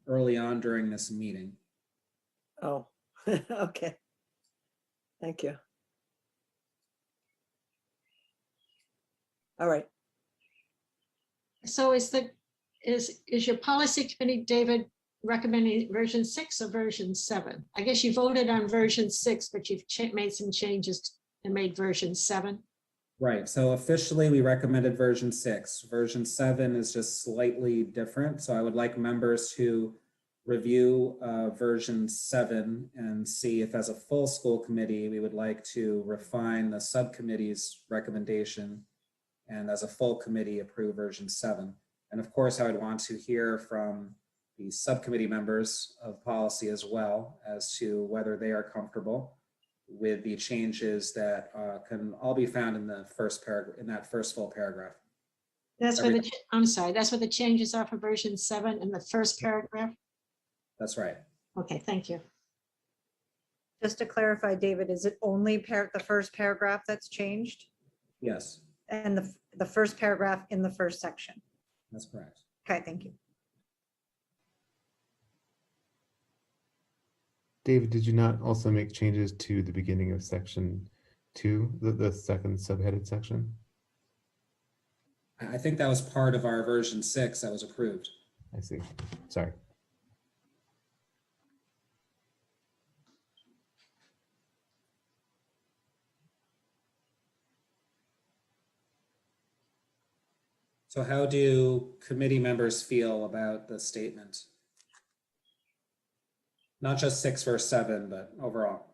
early on during this meeting. Oh, okay. Thank you. All right. So is your policy committee, David, recommending version 6 or version 7? I guess you voted on version 6, but you've made some changes and made version 7. Right, so officially we recommended version 6. Version 7 is just slightly different. So I would like members to review version 7 and see if as a full school committee, we would like to refine the subcommittee's recommendation and as a full committee approve version 7. And of course, I would want to hear from the subcommittee members of policy as well as to whether they are comfortable with the changes that can all be found in the first paragraph, in that first full paragraph. That's where I'm sorry, that's what the changes are for version 7 in the first paragraph? That's right. Okay, thank you. Just to clarify, David, is it only the first paragraph that's changed? Yes. And the first paragraph in the first section? That's correct. Okay, thank you. David, did you not also make changes to the beginning of section 2, the second subheaded section? I think that was part of our version 6 that was approved. I see. Sorry. So how do committee members feel about the statement? Not just 6 verse 7, but overall.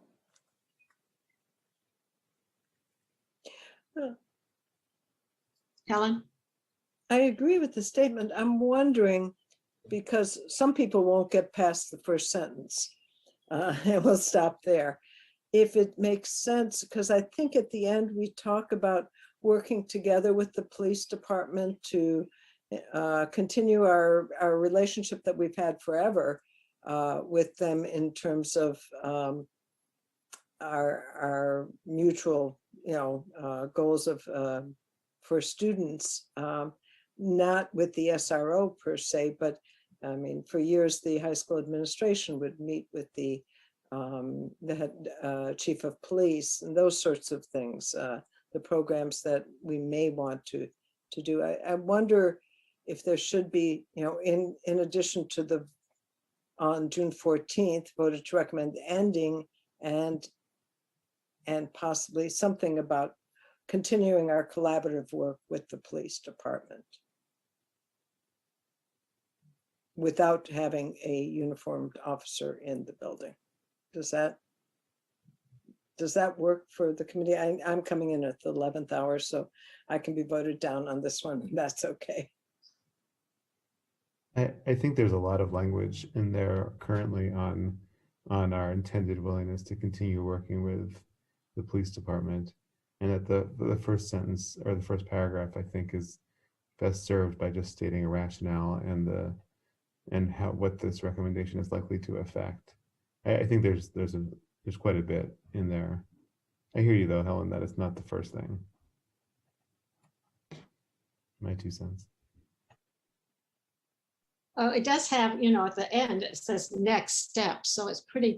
Helen? I agree with the statement. I'm wondering, because some people won't get past the first sentence, and we'll stop there. If it makes sense, because I think at the end we talk about working together with the police department to continue our relationship that we've had forever with them in terms of our mutual, goals of for students, not with the SRO per se, but I mean, for years, the high school administration would meet with the head chief of police and those sorts of things, the programs that we may want to do. I wonder if there should be, in addition to the, on June 14th, voted to recommend ending and possibly something about continuing our collaborative work with the police department without having a uniformed officer in the building. Does that work for the committee? I'm coming in at the 11th hour, so I can be voted down on this one. That's okay. I think there's a lot of language in there currently on our intended willingness to continue working with the police department. And that the first sentence or the first paragraph, I think, is best served by just stating a rationale and what this recommendation is likely to affect. I think there's quite a bit in there. I hear you though, Helen, that it's not the first thing. My 2 cents. It does have, at the end, it says next step. So it's pretty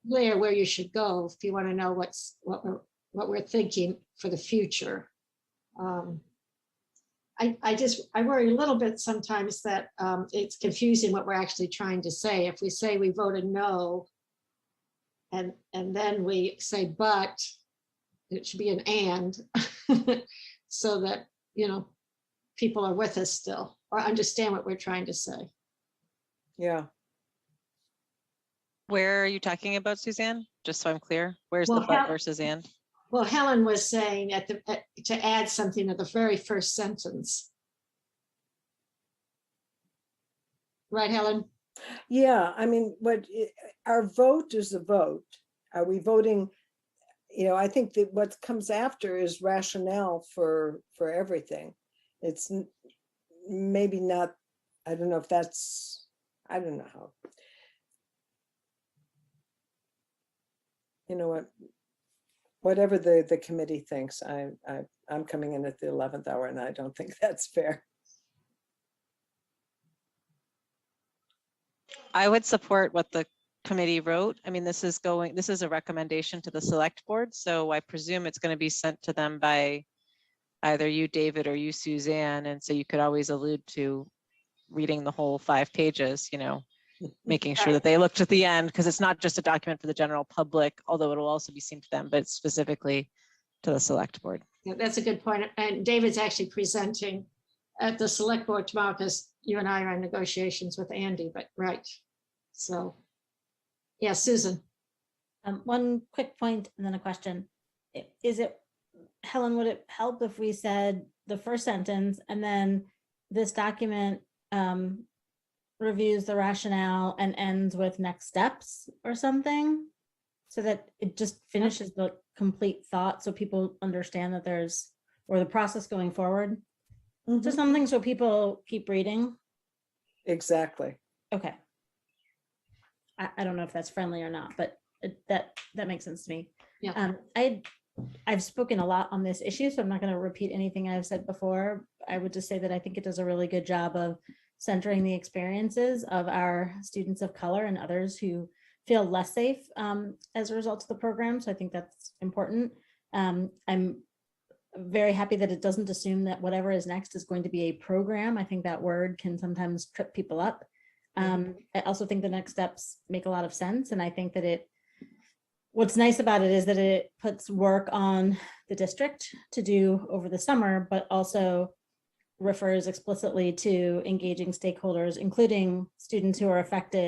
clear where you should go if you want to know what we're thinking for the future. I worry a little bit sometimes that it's confusing what we're actually trying to say. If we say we voted no, and then we say but, it should be an and, so that, people are with us still or understand what we're trying to say. Yeah. Where are you talking about, Suzanne? Just so I'm clear. Where's Well, the but versus and? Well, Helen was saying to add something at the very first sentence. Right, Helen? Yeah, I mean, our vote is a vote. Are we voting I think that what comes after is rationale for everything. It's maybe not, I don't know if that's, I don't know how. You know what? Whatever the committee thinks, I'm coming in at the 11th hour and I don't think that's fair. I would support what the committee wrote. I mean, this is a recommendation to the select board, so I presume it's going to be sent to them by either you, David, or you, Suzanne, and so you could always allude to reading the whole 5 pages, making sure that they looked at the end, because it's not just a document for the general public, although it'll also be seen to them, but it's specifically to the select board. Yeah, that's a good point. And David's actually presenting at the select board tomorrow, because you and I are in negotiations with Andy, but right. So, yeah, Susan. One quick point and then a question. Helen, would it help if we said the first sentence and then this document reviews the rationale and ends with next steps or something? So that it just finishes the complete thought so people understand that or the process going forward. So something so people keep reading. Exactly. Okay. I don't know if that's friendly or not, but that makes sense to me. Yeah. I've spoken a lot on this issue, so I'm not going to repeat anything I've said before. I would just say that I think it does a really good job of centering the experiences of our students of color and others who feel less safe as a result of the program. So I think that's important. I'm very happy that it doesn't assume that whatever is next is going to be a program. I think that word can sometimes trip people up. I also think the next steps make a lot of sense. And I think that what's nice about it is that it puts work on the district to do over the summer, but also refers explicitly to engaging stakeholders, including students who are affected